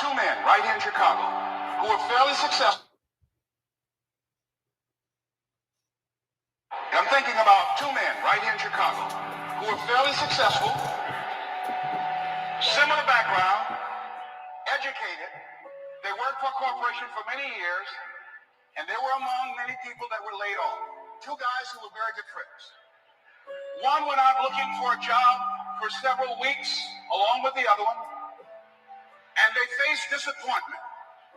two men right here in Chicago who are fairly successful. I'm thinking about two men right here in Chicago who are fairly successful, similar background, educated. They worked for a corporation for many years, and they were among many people that were laid off. Two guys who were very good friends. One went out looking for a job for several weeks along with the other one, and they faced disappointment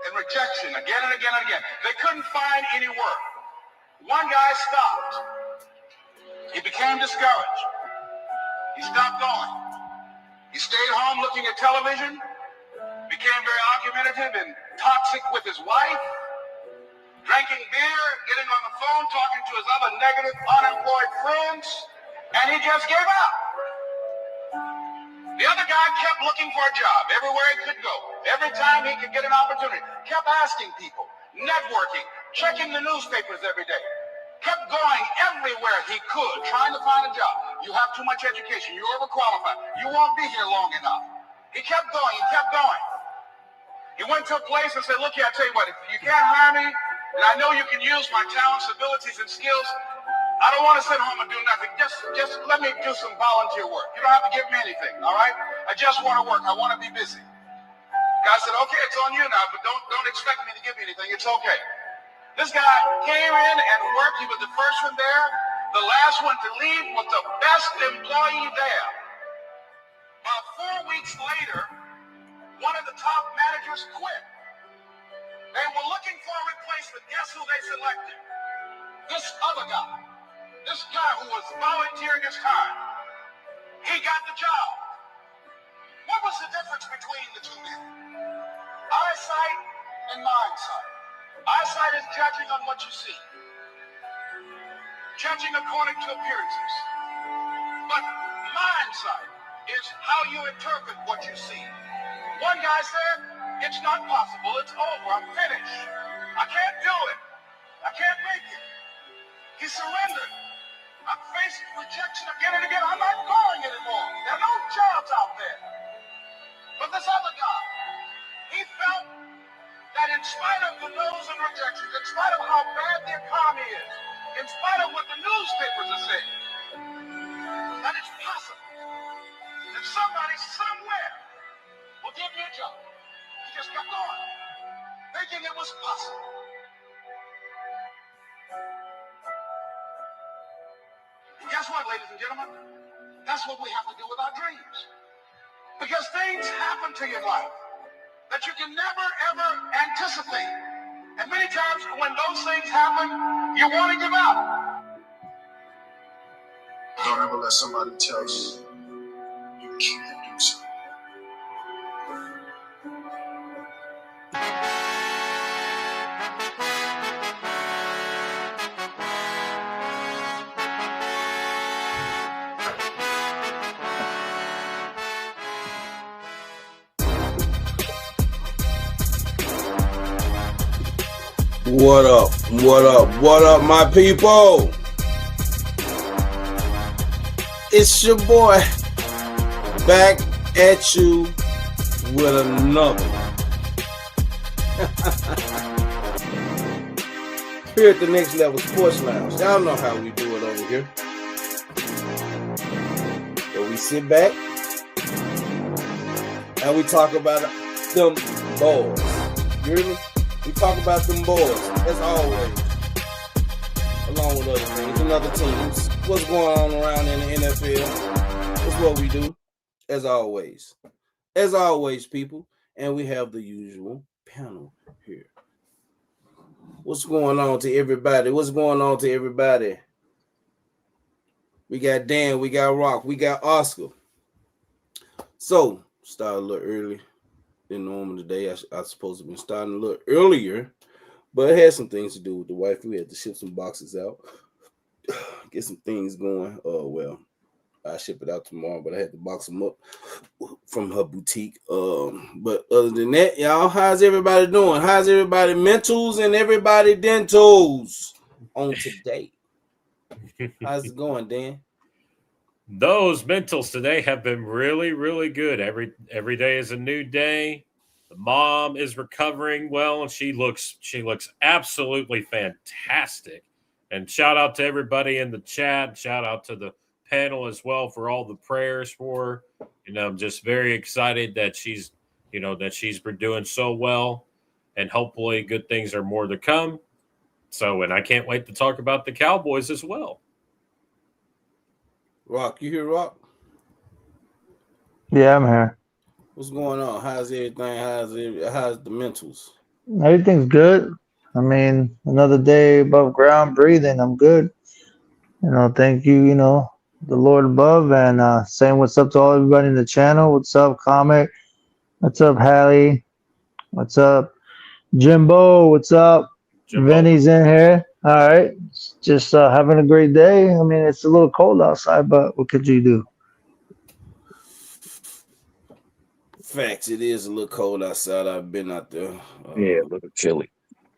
and rejection again and again and again. They couldn't find any work. One guy stopped. He became discouraged. He stopped going. He stayed home looking at television, became very argumentative and toxic with his wife, drinking beer, getting on the phone, talking to his other negative, unemployed friends, and he just gave up. The other guy kept looking for a job everywhere he could go. Every time he could get an opportunity, kept asking people, networking, checking the newspapers every day. Kept going everywhere he could, trying to find a job. You have too much education. You're overqualified. You won't be here long enough. He kept going. He kept going. He went to a place and said, look here, I tell you what, if you can't hire me, and I know you can use my talents, abilities, and skills, I don't want to sit home and do nothing. Just let me do some volunteer work. You don't have to give me anything, all right? I just want to work. I want to be busy. Guy said, okay, it's on you now, but don't expect me to give you anything. It's okay. This guy came in and worked. He was the first one there. The last one to leave was the best employee there. About 4 weeks later, one of the top managers quit. They were looking for a replacement. Guess who they selected? This other guy. This guy who was volunteering his time. He got the job. What was the difference between the two men? Eyesight and mindsight. Eyesight is judging on what you see. Judging according to appearances. But mindsight is how you interpret what you see. One guy said, it's not possible, it's over, I'm finished. I can't do it. I can't make it. He surrendered. I faced rejection again and again. I'm not going anymore. There are no jobs out there. But this other guy, he felt that in spite of the no's and rejections, in spite of how bad the economy is, in spite of what the newspapers are saying, that it's possible that somebody somewhere will give you a job. He just kept going, thinking it was possible. And guess what, ladies and gentlemen? That's what we have to do with our dreams. Because things happen to your life that you can never, ever anticipate. And many times when those things happen, you want to give up. Don't ever let somebody tell you you can't do something. What up? What up? What up, my people? It's your boy back at you with another one. Here at the Next Level Sports Lounge. Y'all know how we do it over here. So we sit back and we talk about them boys. You hear me? We talk about them boys, as always, along with other things and other teams. What's going on around in the NFL? That's what we do, as always. As always, people. And we have the usual panel here. What's going on to everybody? What's going on to everybody? We got Dan, we got Rock, we got Oscar. So, start a little early than normal today. I supposed to have been starting a little earlier, but it had some things to do with the wife. We had to ship some boxes out, get some things going. Well, I ship it out tomorrow, but I had to box them up from her boutique. But other than that, y'all, how's everybody doing? How's everybody mentals and everybody dentals on today? How's it going, Dan? Those mentals today have been really, really good. Every day is a new day. The mom is recovering well, and she looks absolutely fantastic. And shout out to everybody in the chat. Shout out to the panel as well for all the prayers for her. I'm just very excited that she's been doing so well, and hopefully good things are more to come. So, and I can't wait to talk about the Cowboys as well. Rock, you hear Rock? Yeah, I'm here. What's going on? How's everything? How's the mentals? Everything's good. I mean, another day above ground, breathing. I'm good. Thank you, the Lord above, and saying what's up to all everybody in the channel. What's up, Comic? What's up, Hallie? What's up, Jimbo? What's up? Jimbo. Vinny's in here. All right. Just having a great day. I mean, it's a little cold outside, but what could you do? Facts, it is a little cold outside. I've been out there. Yeah, a little chilly.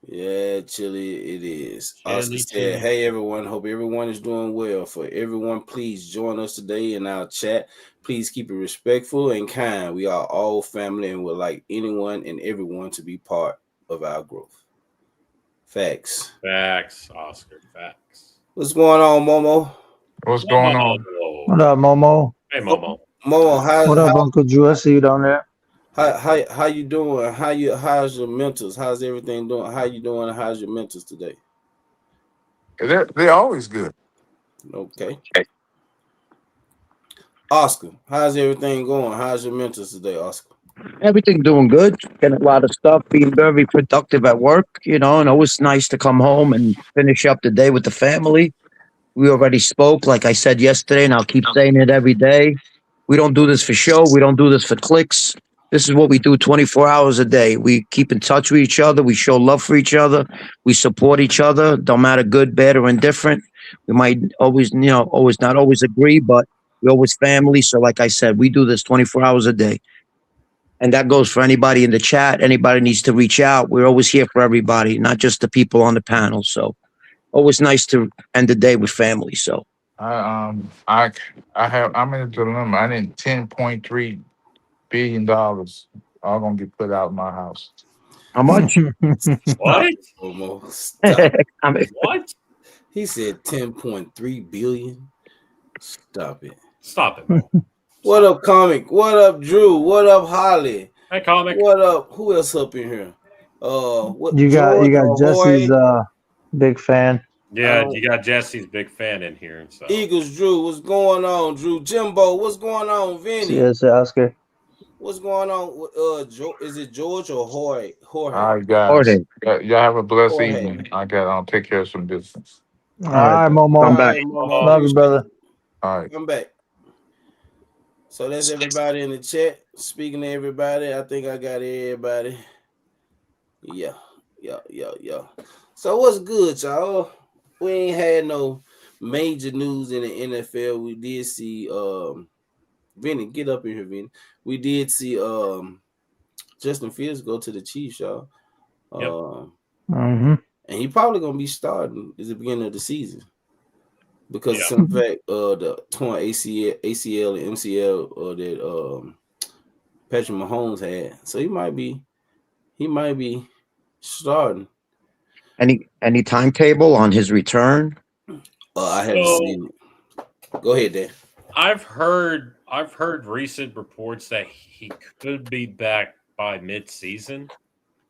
Yeah, chilly it is. Oscar said, Chilly. hey, everyone. Hope everyone is doing well. For everyone, please join us today in our chat. Please keep it respectful and kind. We are all family and would like anyone and everyone to be part of our growth. Facts. Facts, Oscar. Facts. What's going on, Momo? What's going on? What up, Momo? Hey, Momo. Momo, What up, Uncle Drew? I see you down there. How you doing? How's your mentals? How's everything doing? How you doing? How's your mentals today? They're always good. Okay. Oscar, how's everything going? How's your mentals today, Oscar? Everything doing good. Getting a lot of stuff, being very productive at work, and always nice to come home and finish up the day with the family. We already spoke, like I said yesterday, and I'll keep saying it every day. We don't do this for show. We don't do this for clicks. This is what we do 24 hours a day. We keep in touch with each other. We show love for each other. We support each other. Don't matter good, bad, or indifferent. We might always, not always agree, but we're always family. So like I said, we do this 24 hours a day. And that goes for anybody in the chat. Anybody needs to reach out. We're always here for everybody, not just the people on the panel. So always nice to end the day with family. So I'm in the dilemma. I need $10.3 billion all gonna get put out of my house. how much? What? Momo, stop. What? He said 10.3 billion. Stop it. Stop it, Mo. What up, Comic? What up, Drew? What up, Holly? Hey, Comic. What up? Who else up in here? What You got George, Jesse's Ahoy? big fan. Yeah, you got Jesse's big fan in here. So. Eagles, Drew. What's going on, Drew? Jimbo, what's going on? Vinny, Yes, Oscar. what's going on? Is it George or Jorge? All right, guys. Jorge. Y'all have a blessed Jorge. evening. I'll take care of some business. All right, Momo. Come back. Momo. Love you, brother. All right. Come back. So that's everybody in the chat. Speaking to everybody, I think I got everybody. Yeah. So what's good, y'all? We ain't had no major news in the NFL. We did see Vinny, get up in here, Vinny. We did see Justin Fields go to the Chiefs, y'all. Mm-hmm. And he probably gonna be starting at the beginning of the season. Because of some fact, the torn ACL and MCL that Patrick Mahomes had, so he might be starting. Any timetable on his return? I haven't seen it. Go ahead, Dan. I've heard recent reports that he could be back by mid-season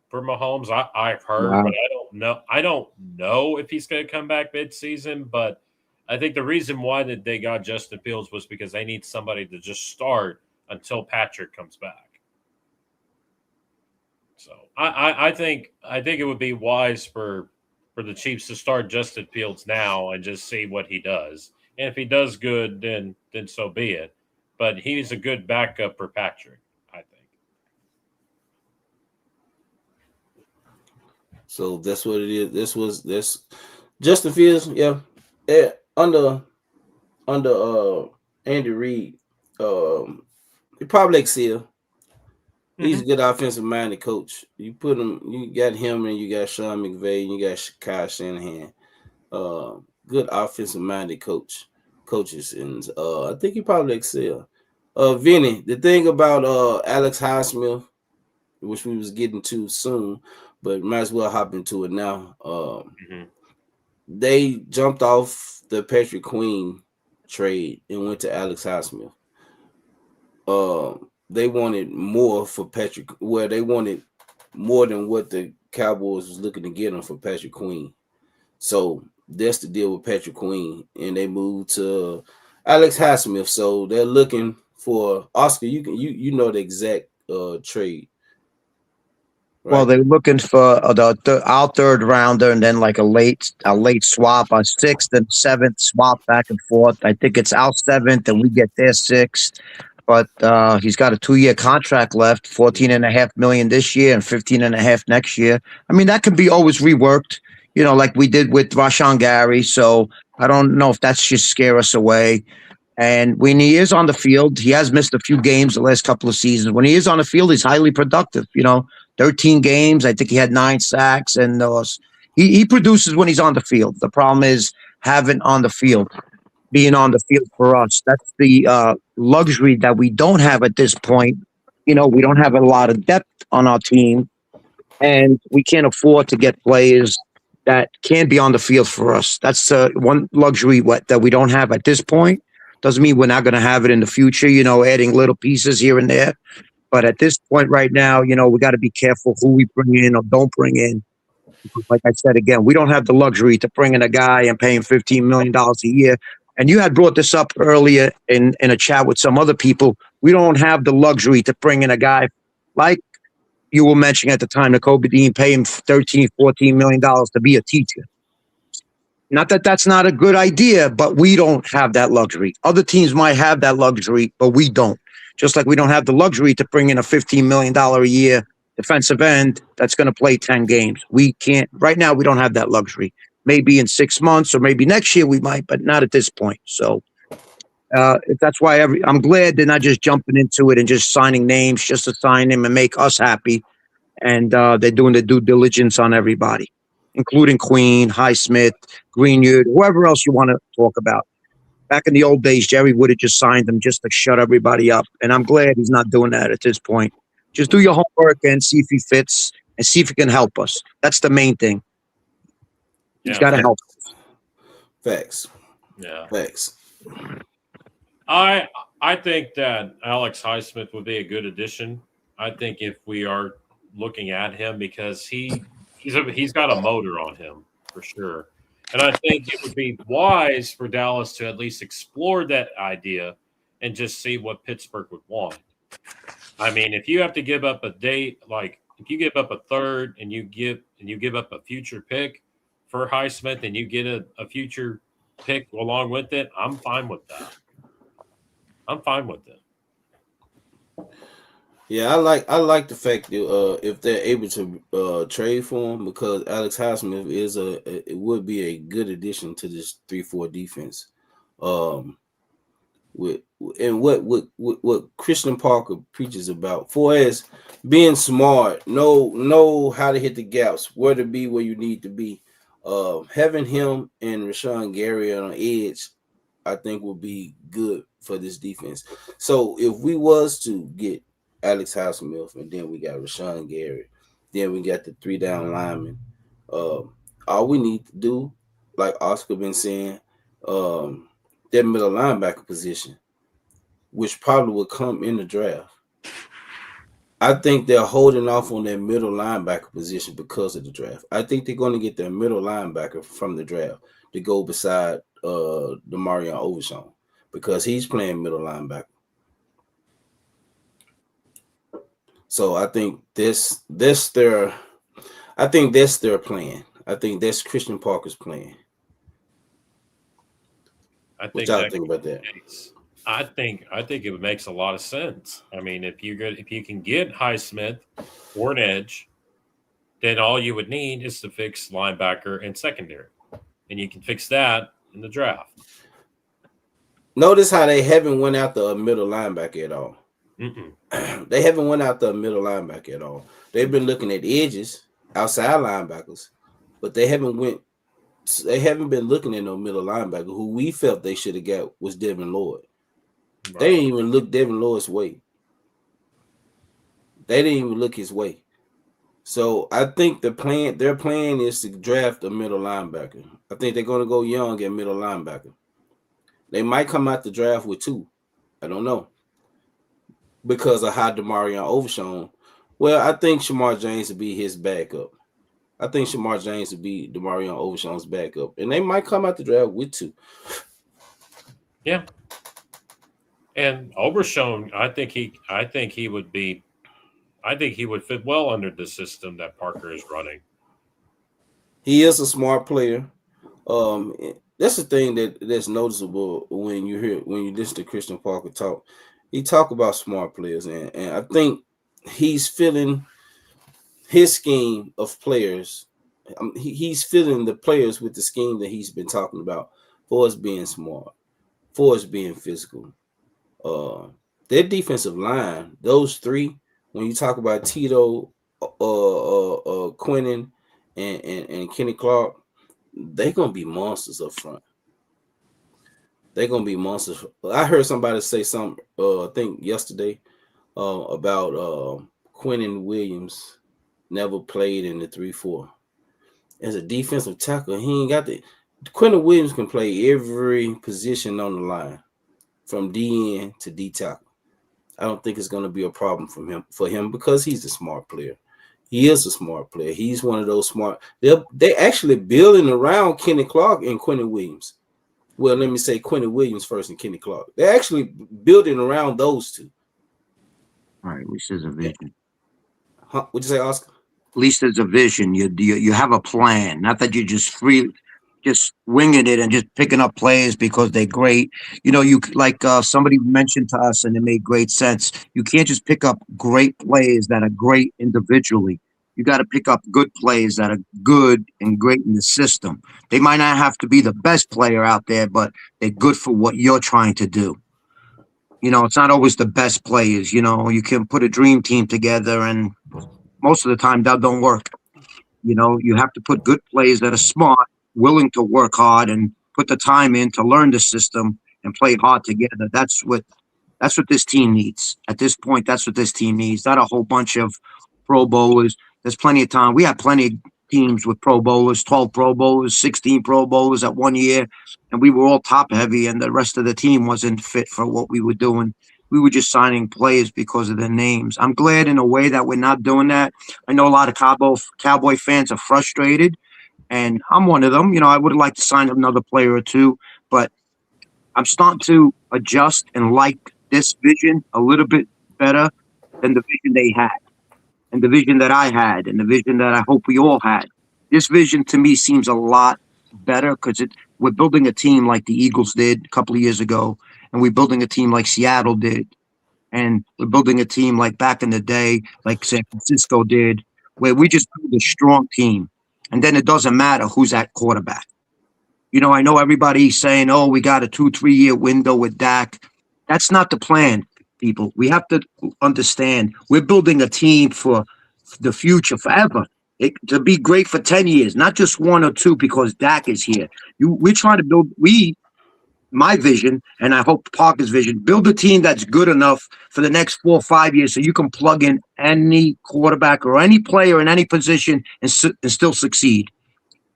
for Mahomes. I've heard, Wow. but I don't know if he's going to come back mid-season. But I think the reason why that they got Justin Fields was because they need somebody to just start until Patrick comes back. So I think it would be wise for the Chiefs to start Justin Fields now and just see what he does. And if he does good, then so be it. But he's a good backup for Patrick, I think. So that's what it is. This Justin Fields, yeah. Under Andy Reid, he probably excel. He's a good offensive minded coach. You got him and you got Sean McVay and you got Kyle Shanahan. Good offensive minded coaches, and I think he probably excel. Vinny, the thing about Alex Highsmith, which we was getting to soon, but might as well hop into it now. They jumped off the Patrick Queen trade and went to Alex Highsmith. They wanted more for Patrick. Well, they wanted more than what the Cowboys was looking to get him for Patrick Queen. So that's the deal with Patrick Queen, and they moved to Alex Highsmith. So they're looking for Oscar. You know the exact trade. Right? Well, they're looking for our third rounder, and then like a late swap, a sixth and seventh swap back and forth. I think it's our seventh, and we get their sixth. But he's got a 2-year contract left, $14.5 million this year and $15.5 million next year. I mean, that could be always reworked, like we did with Rashawn Gary. So I don't know if that's just scare us away. And when he is on the field, he has missed a few games the last couple of seasons. When he is on the field, he's highly productive. 13 games. I think he had 9 sacks, and he produces when he's on the field. The problem is having on the field. Being on the field for us. That's the luxury that we don't have at this point. We don't have a lot of depth on our team, and we can't afford to get players that can be on the field for us. That's one luxury that we don't have at this point. Doesn't mean we're not going to have it in the future, adding little pieces here and there. But at this point right now, we got to be careful who we bring in or don't bring in. Like I said, again, we don't have the luxury to bring in a guy and pay him $15 million a year. And you had brought this up earlier in a chat with some other people. We don't have the luxury to bring in a guy like you were mentioning at the time, Nakobe Dean, pay him $13, $14 million to be a teacher. Not that that's not a good idea, but we don't have that luxury. Other teams might have that luxury, but we don't. Just like we don't have the luxury to bring in a $15 million a year defensive end that's going to play 10 games. We can't. Right now, we don't have that luxury. Maybe in 6 months or maybe next year we might, but not at this point. So that's why I'm glad they're not just jumping into it and just signing names just to sign them and make us happy. And they're doing the due diligence on everybody, including Queen, Highsmith, Greenwood, whoever else you want to talk about. Back in the old days, Jerry would have just signed them just to shut everybody up. And I'm glad he's not doing that at this point. Just do your homework and see if he fits and see if he can help us. That's the main thing. He's got to help. Facts. Yeah. Facts. I think that Alex Highsmith would be a good addition. I think if we are looking at him because he's got a motor on him for sure. And I think it would be wise for Dallas to at least explore that idea and just see what Pittsburgh would want. I mean, if you have to give up a date, like if you give up a third and you give up a future pick for Highsmith and you get a future pick along with it, I'm fine with that. I'm fine with it. Yeah, I like the fact that if they're able to trade for him, because Alex Highsmith it would be a good addition to this 3-4 defense. What Christian Parker preaches about, for as being smart, know how to hit the gaps, where to be where you need to be. Having him and Rashawn Gary on edge, I think will be good for this defense. So if we was to get Alex Highsmith and then we got Rashawn Gary, then we got the 3 down linemen. All we need to do, like Oscar been saying, that middle linebacker position, which probably will come in the draft. I think they're holding off on their middle linebacker position because of the draft. I think they're going to get their middle linebacker from the draft to go beside Demarion Overshown because he's playing middle linebacker. So I think that's their plan. I think that's Christian Parker's plan. What y'all think about that? I think it makes a lot of sense. I mean, if you can get Highsmith or an edge, then all you would need is to fix linebacker and secondary, and you can fix that in the draft. Notice how they haven't went out the middle linebacker at all. They haven't went out the middle linebacker at all. They've been looking at edges, outside linebackers, but they haven't been looking at no middle linebacker. Who we felt they should have got was Devin Lloyd. Right. They didn't even look Devin Lloyd's way. They didn't even look his way. So I think their plan is to draft a middle linebacker. I think they're going to go young at middle linebacker. They might come out the draft with 2. I don't know. Because of how Demarion Overshown. Well, I think Shamar James will be his backup. I think Shamar James will be Demarion Overshown's backup. And they might come out the draft with 2. Yeah. And Overshown, I think he would fit well under the system that Parker is running. He is a smart player. That's the thing that's noticeable when you listen to Christian Parker talk. He talk about smart players, and I think he's feeling his scheme of players. He's filling the players with the scheme that he's been talking about for us being smart, for us being physical. Their defensive line, those 3, when you talk about Tito, Quinnen, and Kenny Clark, they're gonna be monsters up front. They're gonna be monsters. I heard somebody say something, I think yesterday, about Quinnen Williams never played in the 3-4. As a defensive tackle, he ain't got the. Quinnen Williams can play every position on the line, from DN to D tackle. I don't think it's going to be a problem for him because he's a smart player. He is a smart player. He's one of those smart. They're actually building around Kenny Clark and Quinnen Williams. Well, let me say Quinnen Williams first and Kenny Clark. They're actually building around those 2. All right, at least there's a vision. Huh? What'd you say, Oscar? At least there's a vision. You have a plan. Not that you're just winging it and just picking up players because they're great. You know, you like somebody mentioned to us, and it made great sense. You can't just pick up great players that are great individually. You got to pick up good players that are good and great in the system. They might not have to be the best player out there, but they're good for what you're trying to do. You know, it's not always the best players. You know, you can put a dream team together, and most of the time that don't work. You know, you have to put good players that are smart, willing to work hard and put the time in to learn the system and play hard together. That's what this team needs. At this point, that's what this team needs. Not a whole bunch of Pro Bowlers. There's plenty of time. We have plenty of teams with Pro Bowlers, 12 Pro Bowlers, 16 Pro Bowlers at one year, and we were all top heavy, and the rest of the team wasn't fit for what we were doing. We were just signing players because of their names. I'm glad in a way that we're not doing that. I know a lot of Cowboy fans are frustrated, and I'm one of them. You know, I would have liked to sign another player or 2, but I'm starting to adjust and like this vision a little bit better than the vision they had, and the vision that I had, and the vision that I hope we all had. This vision to me seems a lot better because we're building a team like the Eagles did a couple of years ago, and we're building a team like Seattle did, and we're building a team like back in the day, like San Francisco did, where we just build a strong team. And then it doesn't matter who's at quarterback. You know, I know everybody's saying, oh, we got a 2-3 year window with Dak. That's not the plan, people. We have to understand we're building a team for the future forever. To be great for 10 years, not just 1 or 2 because Dak is here. We're trying to build, my vision, and I hope Parker's vision, build a team that's good enough for the next 4 or 5 years so you can plug in any quarterback or any player in any position and still succeed.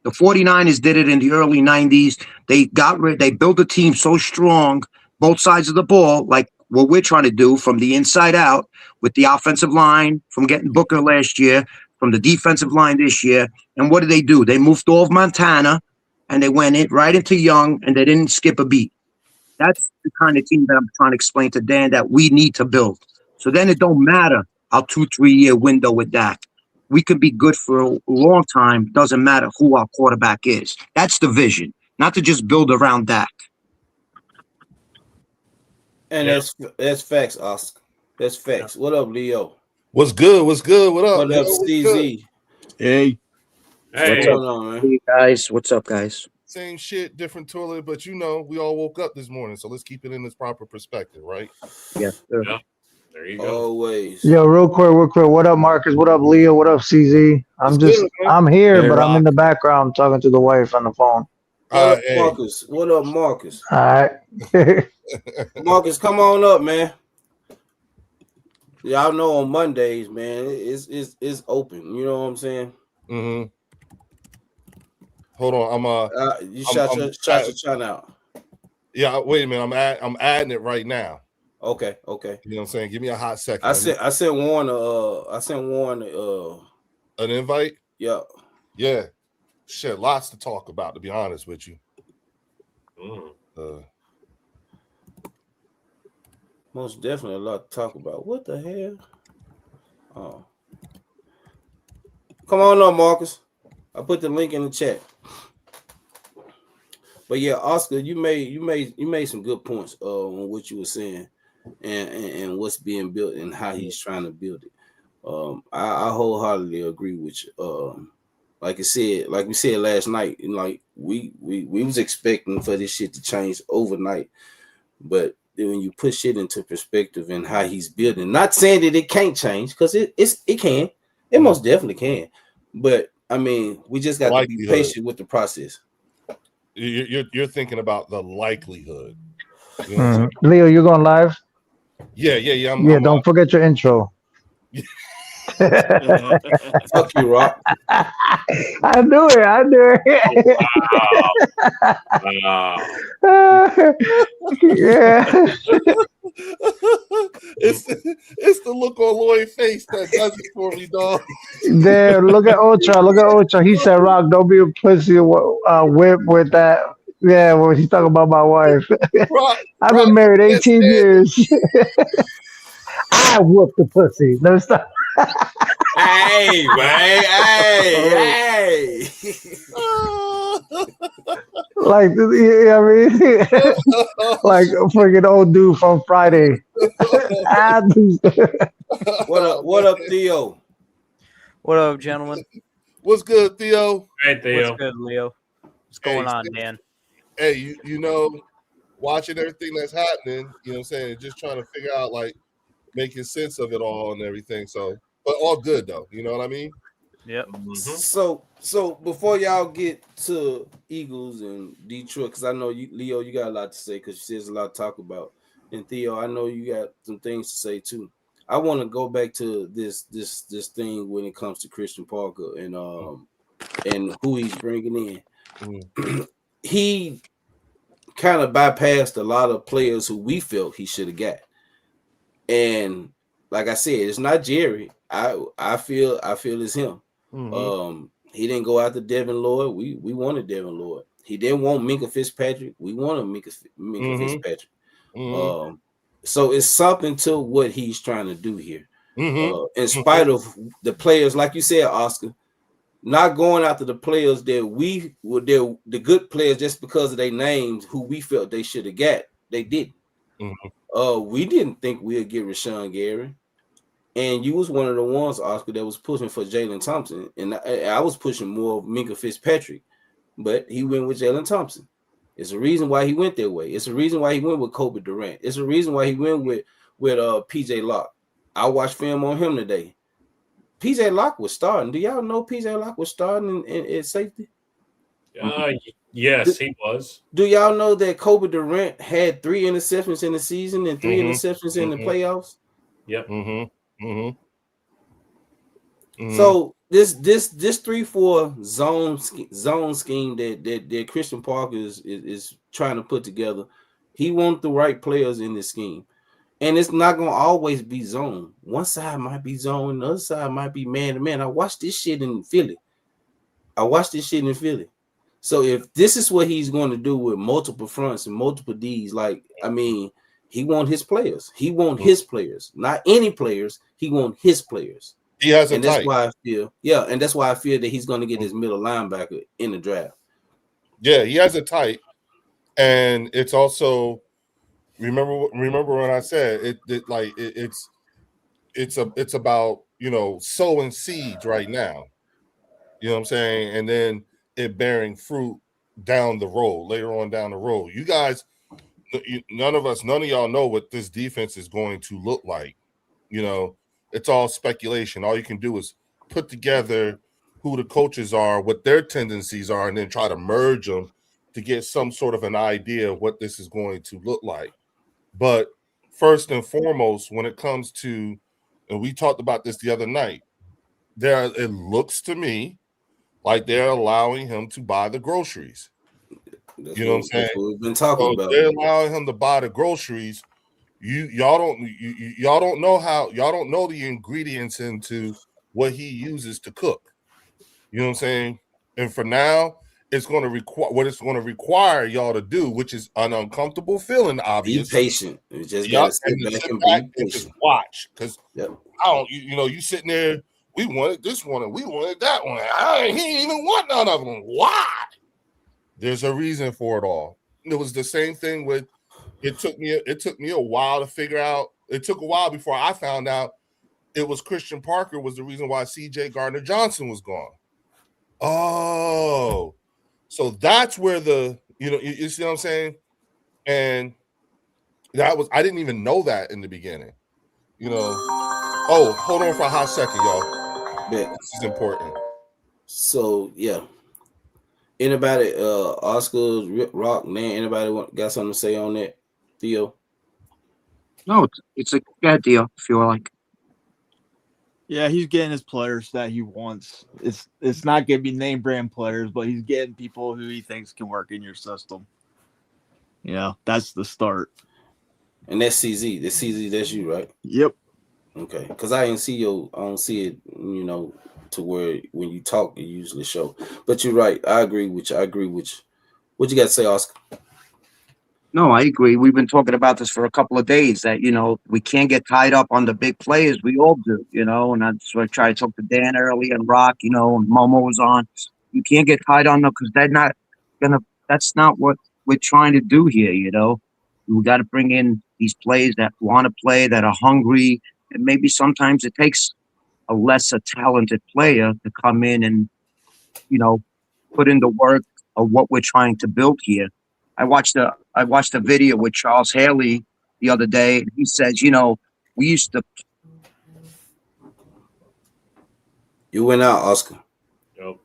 The 49ers did it in the early 90s. They built a team so strong, both sides of the ball, like what we're trying to do from the inside out with the offensive line, from getting Booker last year, from the defensive line this year. And what did they do? They moved off Montana, and they went right into Young, and they didn't skip a beat. That's the kind of team that I'm trying to explain to Dan that we need to build. So then it don't matter our 2-3 year window with Dak. We could be good for a long time. Doesn't matter who our quarterback is. That's the vision, not to just build around Dak. And that's facts, Oscar. That's facts. What up, Leo? What's good? What's good? What up? What up, CZ? Hey. What's going on, man? Hey guys, what's up, guys? Same shit, different toilet, but you know, we all woke up this morning, so let's keep it in its proper perspective, right? Yes, sir. Yeah. There you go. Always. Yo, real quick. What up, Marcus? What up, Leo? What up, CZ? I'm here, but I'm in the background talking to the wife on the phone. What up, Marcus? What up, Marcus? All right. Marcus, come on up, man. y'all know on Mondays, man, it's open. You know what I'm saying? Mm-hmm. Hold on, You I'm shot your shot out. yeah. Wait a minute, I'm adding it right now. Okay. You know what I'm saying? Give me a hot second. I sent Warren An invite. yeah. Yeah, shit, lots to talk about. To be honest with you. Most definitely a lot to talk about. What the hell? Oh, come on up, Marcus. I put the link in the chat. But yeah, Oscar, you made some good points on what you were saying and what's being built and how he's trying to build it. I wholeheartedly agree with you. Like we said last night, and like we was expecting for this shit to change overnight, but then when you put shit into perspective and how he's building, not saying that it can't change, because it can, it most definitely can, but I mean, we just got to be patient with the process. You're thinking about the likelihood. You know Leo, you going live? Yeah. Don't forget your intro. Fuck you, Rock. I knew it. Wow. Yeah. It's the look on Lloyd's face that does it for me, dog. Damn, look at Ocha. He said, "Rock, don't be a pussy whip with that." Yeah, well, he's talking about my wife. I've been married 18 years. I whooped the pussy. No, stop. Hey, man. Hey. Like, you know what I mean? Like a freaking old dude from Friday. What up, Theo? What up, gentlemen? What's good, Theo? Hey, Theo. What's good, Leo? What's going on, Dan? Hey, you know, watching everything that's happening, you know what I'm saying, and just trying to figure out, like, making sense of it all and everything. So, but all good, though. You know what I mean? Yep. So before y'all get to Eagles and Detroit, because I know Leo, you got a lot to say because there's a lot to talk about, and Theo, I know you got some things to say too. I want to go back to this thing when it comes to Christian Parker and who he's bringing in. He kind of bypassed a lot of players who we felt he should have got, and like I said, it's not Jerry. I feel it's him. He didn't go after Devin Lloyd. We wanted Devin Lloyd. He didn't want Minka Fitzpatrick. We wanted Minka Fitzpatrick. So it's something to what he's trying to do here. In spite of the players, like you said, Oscar, not going after the players that we were the good players just because of their names, who we felt they should have got. They didn't. We didn't think we'd get Rashawn Gary. And you was one of the ones, Oscar, that was pushing for Jalen Thompson. And I was pushing more of Minka Fitzpatrick. But he went with Jalen Thompson. It's a reason why he went that way. It's a reason why he went with Kobe Durant. It's a reason why he went with PJ Locke. I watched film on him today. PJ Locke was starting. Do y'all know PJ Locke was starting at safety? Yes, he was. Do y'all know that Kobe Durant had 3 interceptions in the season and 3 interceptions in the playoffs? Yep. So this 3-4 zone scheme that Christian Parker is trying to put together, he wants the right players in this scheme. And it's not gonna always be zone. One side might be zone, the other side might be man to man. I watched this shit in Philly. So if this is what he's going to do with multiple fronts and multiple Ds, like, I mean, he want his players. He want his players, not any players. He want his players. He has and that's why I feel, and that's why I feel that he's going to get his middle linebacker in the draft. Yeah, he has it tight, and it's also remember when I said it's about, you know, sowing seeds right now. You know what I'm saying, and then it bearing fruit later on down the road. You guys, none of y'all know what this defense is going to look like. You know, it's all speculation. All you can do is put together who the coaches are, what their tendencies are, and then try to merge them to get some sort of an idea of what this is going to look like. But first and foremost, when it comes to and we talked about this the other night. It looks to me like they're allowing him to buy the groceries. You know what I'm saying? That's what we've been talking about. They're allowing him to buy the groceries. Y'all don't know the ingredients into what he uses to cook. You know what I'm saying? And for now, it's going to require y'all to do, which is an uncomfortable feeling. Obviously, be patient. You just gotta sit back and be patient. Just watch, because yep. I don't. You sitting there. We wanted this one and we wanted that one. He didn't even want none of them. Why? There's a reason for it all. It was the same thing with. It took me a while to figure out. It took a while before I found out it was Christian Parker was the reason why C.J. Gardner-Johnson was gone. Oh, so that's where you see what I'm saying? And I didn't even know that in the beginning. Oh, hold on for a hot second, y'all. Yeah. This is important. So yeah. Anybody, Oscar, Rock, man, anybody got something to say on that, Theo? No, it's a good deal, if you like. Yeah, he's getting his players that he wants. It's not going to be name brand players, but he's getting people who he thinks can work in your system. That's the start. And that's CZ. That's CZ. That's you, right? Yep. Okay. Because I don't see it. To where when you talk, you usually show. But you're right. I agree with you. What you got to say, Oscar? No, I agree. We've been talking about this for a couple of days that, we can't get tied up on the big players. We all do, and that's what I tried to talk to Dan earlier and Rock, and Momo was on. You can't get tied on them because that's not what we're trying to do here, We got to bring in these players that want to play, that are hungry, and maybe sometimes it takes a lesser talented player to come in and, put in the work of what we're trying to build here. I watched a video with Charles Haley the other day, and he says, we used to. You went out, Oscar. Nope.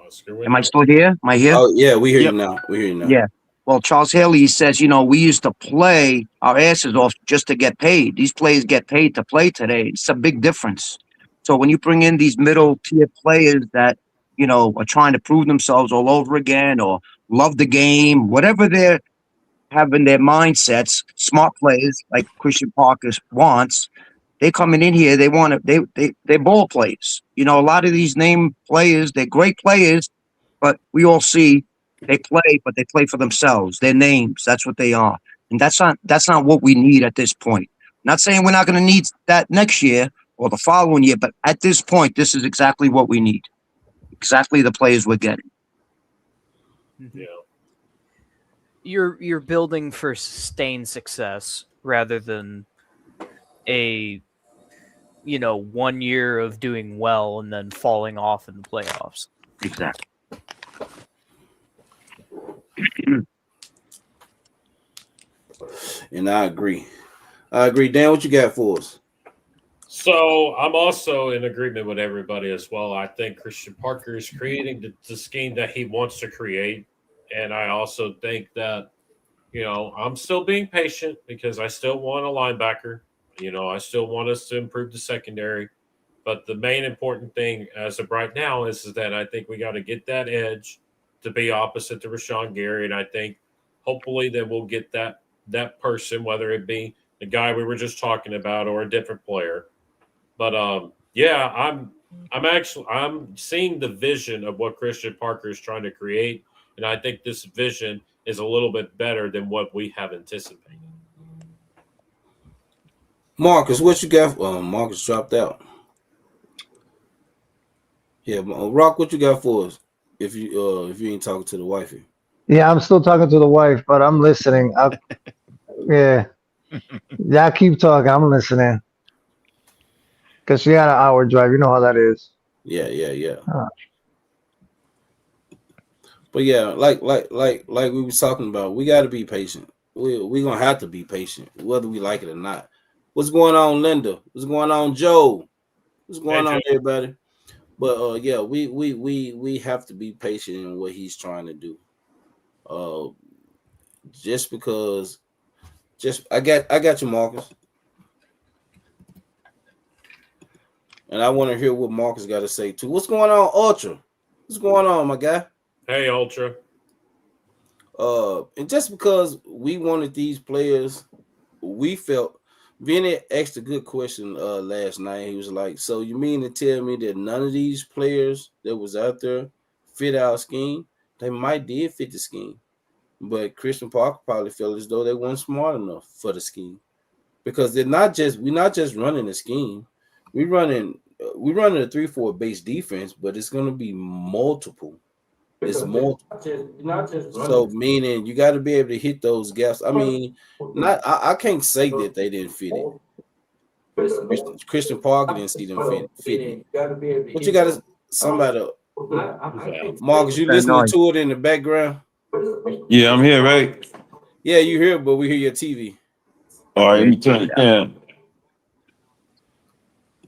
Oscar Am I still here? Am I here? Oh yeah, we hear you now. We hear you now. Yeah. Well, Charles Haley says, we used to play our asses off just to get paid. These players get paid to play today. It's a big difference. So when you bring in these middle tier players that, are trying to prove themselves all over again or love the game, whatever they're having their mindsets, smart players like Christian Parker wants, they're coming in here. They want to, they're ball players. A lot of these name players, they're great players, but we all see they play, but they play for themselves. Their names, that's what they are. And that's not what we need at this point. Not saying we're not going to need that next year or the following year, but at this point, this is exactly what we need. Exactly the players we're getting. Yeah. You're building for sustained success rather than a 1 year of doing well and then falling off in the playoffs. Exactly. And I agree. Dan, what you got for us? So I'm also in agreement with everybody as well. I think Christian Parker is creating the scheme that he wants to create. And I also think that, I'm still being patient because I still want a linebacker. I still want us to improve the secondary. But the main important thing as of right now is that I think we got to get that edge to be opposite to Rashawn Gary. And I think hopefully that we'll get that person, whether it be the guy we were just talking about or a different player. But I'm seeing the vision of what Christian Parker is trying to create, and I think this vision is a little bit better than what we have anticipated. Marcus, what you got? Marcus dropped out. Yeah, Rock, what you got for us? If you ain't talking to the wifey. Yeah, I'm still talking to the wife, but I'm listening. Yeah, keep talking. I'm listening. Cause she had an hour drive. You know how that is. Yeah. But yeah, like we was talking about, we got to be patient. We're gonna have to be patient, whether we like it or not. What's going on, Linda? What's going on, Joe? What's going on, everybody? But we have to be patient in what he's trying to do. I got you, Marcus. And I want to hear what Marcus got to say too. What's going on, Ultra? What's going on, my guy? Hey, Ultra. And just because we wanted these players, we felt Vinny asked a good question last night. He was like, "So you mean to tell me that none of these players that was out there fit our scheme? They might did fit the scheme, but Christian Parker probably felt as though they weren't smart enough for the scheme because we're not just running a scheme. We're running a 3-4 base defense, but it's going to be multiple. It's multiple. So meaning you got to be able to hit those gaps. I mean, I can't say that they didn't fit it. Christian Parker didn't see them fit it. But you got to somebody. Marcus, you listening to it in the background? Yeah, I'm here, right? Yeah, you hear it, but we hear your TV. All right, let me turn it down.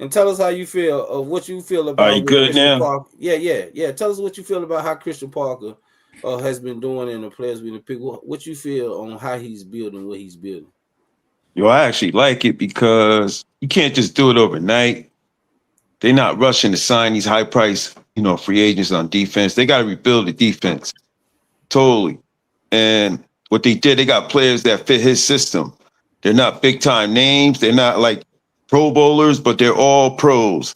And tell us how you feel, what you feel about. Are you good Christian now? Parker. Yeah. Tell us what you feel about how Christian Parker has been doing in the players being picked. What you feel on how he's building what he's building. Yo, I actually like it because you can't just do it overnight. They're not rushing to sign these high price, free agents on defense. They got to rebuild the defense totally. And what they did, they got players that fit his system. They're not big time names. They're not like Pro Bowlers, but they're all pros.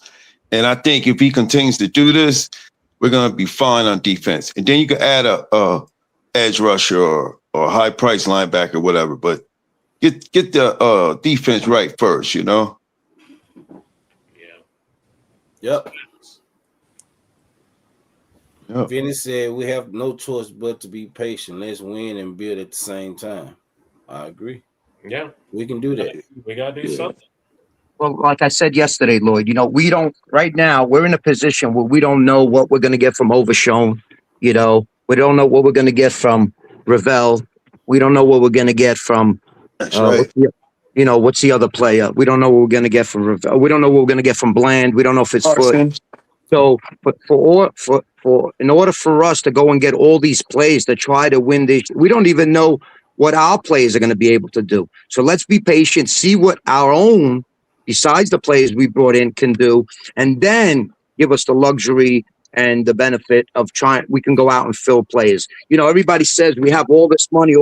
And I think if he continues to do this, we're going to be fine on defense. And then you can add a edge rusher or high price linebacker, whatever. But get the defense right first, Yeah. Yep. Vinny said we have no choice but to be patient. Let's win and build at the same time. I agree. Yeah. We can do that. We got to do something. Well, like I said yesterday, Lloyd, we don't right now. We're in a position where we don't know what we're going to get from Overshown. We don't know what we're going to get from Ravel. We don't know what we're going to get from. That's right. What's the other player? We don't know what we're going to get from Ravel. We don't know what we're going to get from Bland. We don't know if it's Foot. So, but in order for us to go and get all these plays to try to win this, we don't even know what our players are going to be able to do. So let's be patient, see what our own, besides the players we brought in, can do, and then give us the luxury and the benefit of we can go out and fill players. Everybody says we have all this money.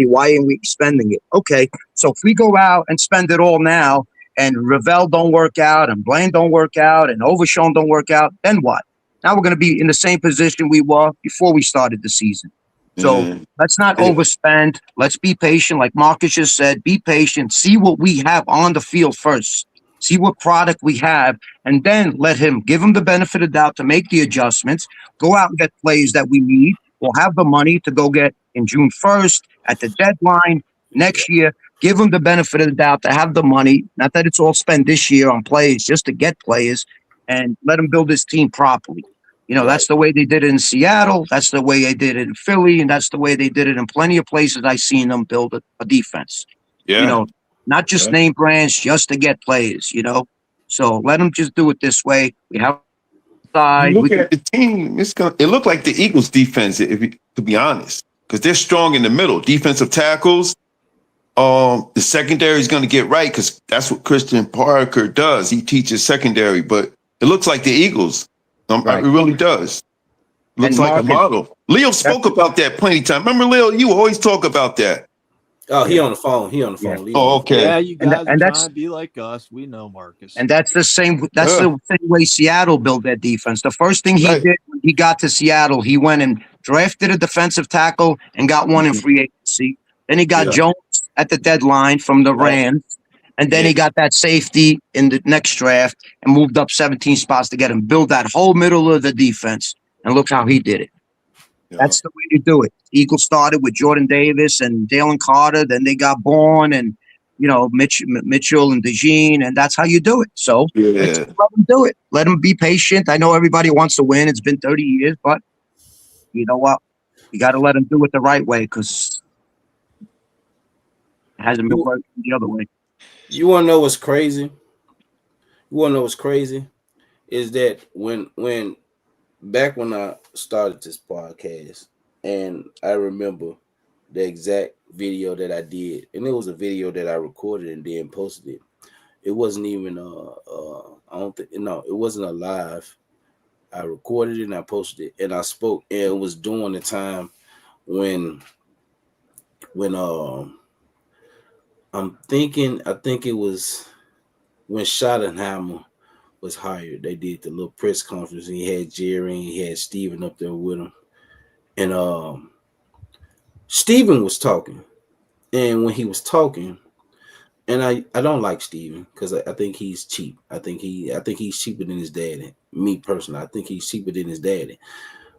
Why aren't we spending it? Okay, so if we go out and spend it all now, and Ravel don't work out, and Blaine don't work out, and Overshown don't work out, then what? Now we're going to be in the same position we were before we started the season. So let's not overspend. Let's be patient. Like Marcus just said, be patient. See what we have on the field first. See what product we have, and then give him the benefit of doubt to make the adjustments. Go out and get plays that we need. We'll have the money to go get in June 1st at the deadline next year. Give him the benefit of the doubt to have the money. Not that it's all spent this year on players, just to get players, and let him build his team properly. That's the way they did it in Seattle. That's the way they did it in Philly. And that's the way they did it in plenty of places I've seen them build a defense. Yeah. Not just name brands, just to get players, So let them just do it this way. We have look at the team. It looked like the Eagles defense, to be honest, because they're strong in the middle. Defensive tackles. The secondary is going to get right because that's what Christian Parker does. He teaches secondary, but it looks like the Eagles. It really does. Looks like a model. Leo spoke about that plenty of time. Remember, Leo, you always talk about that. Oh, he on the phone. Yeah. Oh, okay. Yeah, you guys are trying to be like us. We know Marcus. And that's the same. That's the same way Seattle built their defense. The first thing he did when he got to Seattle, he went and drafted a defensive tackle and got one in free agency. Then he got Jones at the deadline from the Rams. And then he got that safety in the next draft and moved up 17 spots to get him. Build that whole middle of the defense. And look how he did it. Yeah. That's the way to do it. Eagles started with Jordan Davis and Dalen Carter. Then they got Bourne and, Mitchell and DeJean. And that's how you do it. So let's let them do it. Let them be patient. I know everybody wants to win. It's been 30 years. But you know what? You got to let them do it the right way because it hasn't been working the other way. You want to know what's crazy? Is that when back when I started this podcast, and I remember the exact video that I did, and it was a video that I recorded and then posted it. It wasn't even I don't think no, it wasn't a live. I recorded it and I posted it and I spoke, and it was during the time when I think it was when Schottenheimer was hired. They did the little press conference and he had Jerry and he had Steven up there with him. And Steven was talking. And when he was talking, and I don't like Steven because I think he's cheap. I think he's cheaper than his daddy. Me personally, I think he's cheaper than his daddy.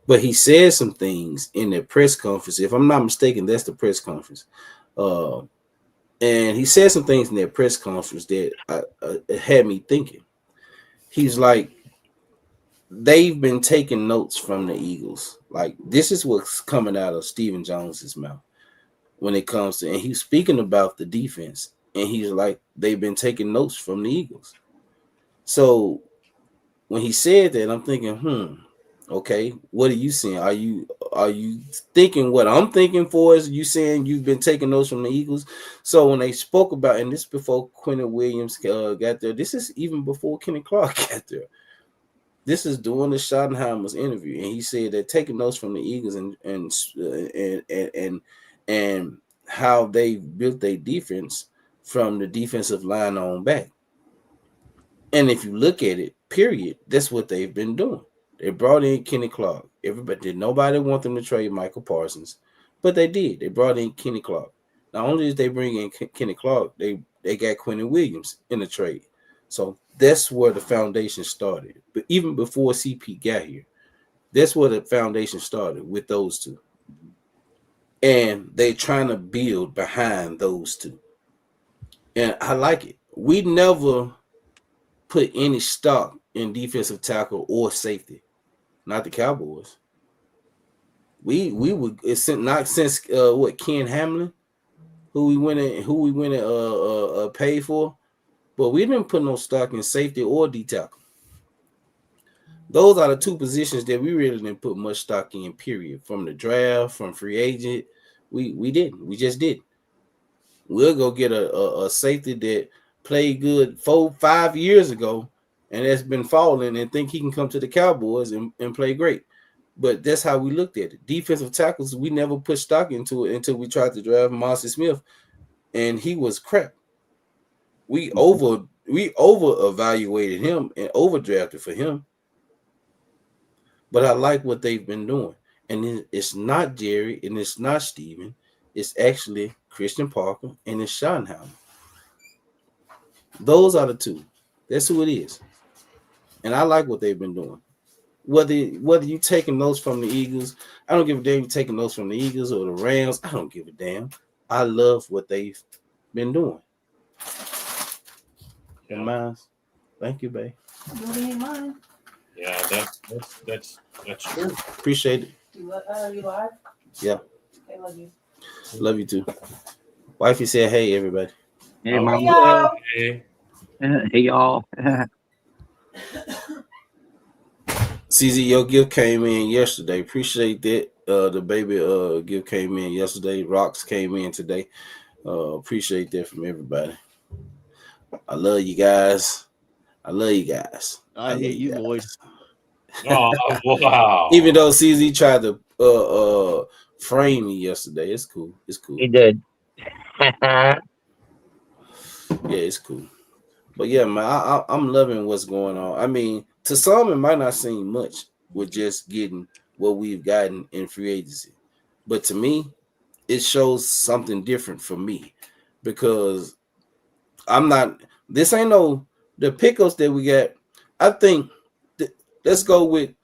But he said some things in the press conference. If I'm not mistaken, that's the press conference. And he said some things in that press conference that had me thinking. He's like, they've been taking notes from the Eagles. Like, this is what's coming out of Stephen Jones's mouth when it comes to, and he's speaking about the defense. And he's like, they've been taking notes from the Eagles. So when he said that, I'm thinking, okay, what are you saying? Are you thinking what I'm thinking for? Is you saying you've been taking notes from the Eagles? So when they spoke about, and this before Quentin Williams got there, this is even before Kenny Clark got there. This is during the Schottenheimer's interview, and he said they're taking notes from the Eagles and how they built their defense from the defensive line on back. And if you look at it, period, that's what they've been doing. They brought in Kenny Clark. Did nobody want them to trade Michael Parsons, but they did. They brought in Kenny Clark. Not only did they bring in Kenny Clark, they got Quentin Williams in the trade. So that's where the foundation started. But even before CP got here, that's where the foundation started with those two. And they trying to build behind those two. And I like it. We never put any stock in defensive tackle or safety. Not the Cowboys. We would, it's not since Ken Hamlin, who we went and paid for, but we didn't put no stock in safety or D tackle. Those are the two positions that we really didn't put much stock in, period. From the draft, from free agent, we didn't. We just didn't. We'll go get a safety that played good 4-5 years ago and has been falling and think he can come to the Cowboys and play great. But that's how we looked at it. Defensive tackles, we never put stock into it until we tried to draft Marcy Smith, and he was crap. We over evaluated him and overdrafted for him. But I like what they've been doing. And it's not Jerry and it's not Steven. It's actually Christian Parker and it's Schottenheimer. Those are the two. That's who it is. And I like what they've been doing. Whether you taking notes from the Eagles, I don't give a damn you taking notes from the Eagles or the Rams. I don't give a damn. I love what they've been doing. Yeah. Miles, thank you, babe. Yeah, that's true. Appreciate it. You live? Yeah. I love you. Love you too. Wifey said, "Hey, everybody." Hey, mom. y'all. Hey. Hey, y'all. CZ, your gift came in yesterday. Appreciate that. The baby gift came in yesterday. Rocks came in today. Appreciate that from everybody. I love you guys. I hate you, Lloyd. Oh, wow. Even though CZ tried to frame me yesterday, it's cool. It's cool. He did. Yeah, it's cool. But yeah, man, I'm loving what's going on. I mean, to some, it might not seem much with just getting what we've gotten in free agency. But to me, it shows something different for me because this ain't no, the pickups that we got. I think let's go with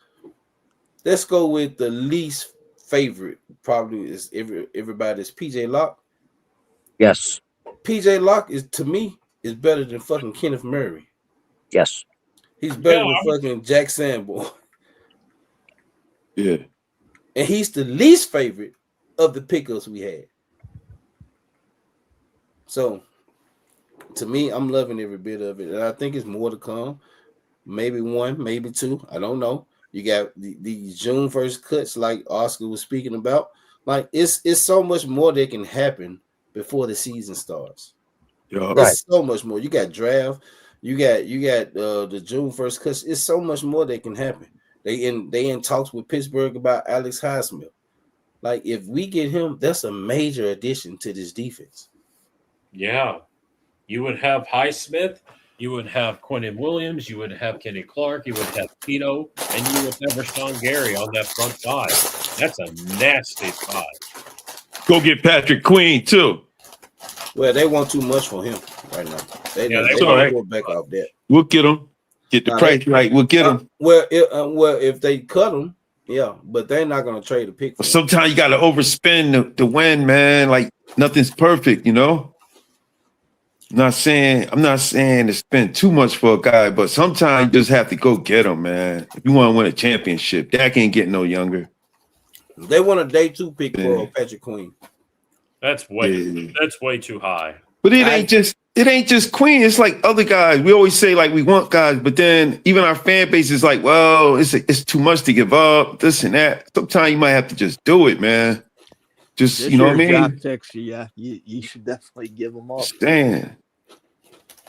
the least favorite, probably is everybody's PJ Locke. Yes. PJ Locke is, to me, is better than fucking Kenneth Murray. Yes. He's better than fucking Jack Sanborn. Yeah. And he's the least favorite of the pickups we had. So, to me, I'm loving every bit of it. And I think it's more to come. Maybe one, maybe two. I don't know. You got the June 1st cuts like Oscar was speaking about. Like, it's so much more that can happen before the season starts. Right. It's so much more. You got draft. You got the June 1st cuts. It's so much more that can happen. They in talks with Pittsburgh about Alex Highsmith. Like if we get him, that's a major addition to this defense. Yeah. You would have Highsmith, you would have Quentin Williams, you would have Kenny Clark, you would have Tito, and you would have Rashawn Gary on that front side. That's a nasty side. Go get Patrick Queen too. Well, they want too much for him right now. They all want right. to go back off that. We'll get him. Get the price right. We'll get him. Well, if they cut him, yeah, but they're not going to trade a pick. Sometimes you got to overspend to win, man. Like nothing's perfect, you know. I'm not saying to spend too much for a guy, but sometimes you just have to go get him, man. If you want to win a championship, Dak ain't getting no younger. They want a day 2 pick for Patrick Queen. That's way too high. But it ain't just Queen. It's like other guys. We always say like we want guys, but then even our fan base is like, well, it's too much to give up, this and that. Sometimes you might have to just do it, man. Just This you know what I year's mean? draft picks, yeah, you should definitely give them up. Stand.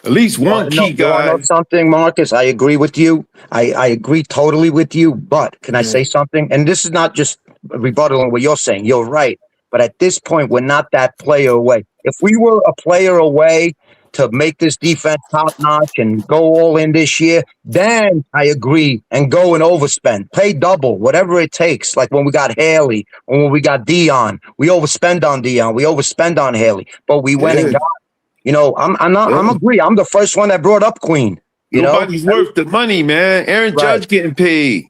At least one key guy. You know something, Marcus? I agree with you. I agree totally with you. But can I say something? And this is not just rebuttaling what you're saying. You're right. But at this point, we're not that player away. If we were a player away to make this defense top notch and go all in this year, then I agree and go and overspend, pay double, whatever it takes. Like when we got Haley, or when we got Dion, we overspend on Dion, we overspend on Haley, but we went and got. You know, I'm agree. I'm the first one that brought up Queen. Nobody's worth the money, man. Aaron Judge getting paid.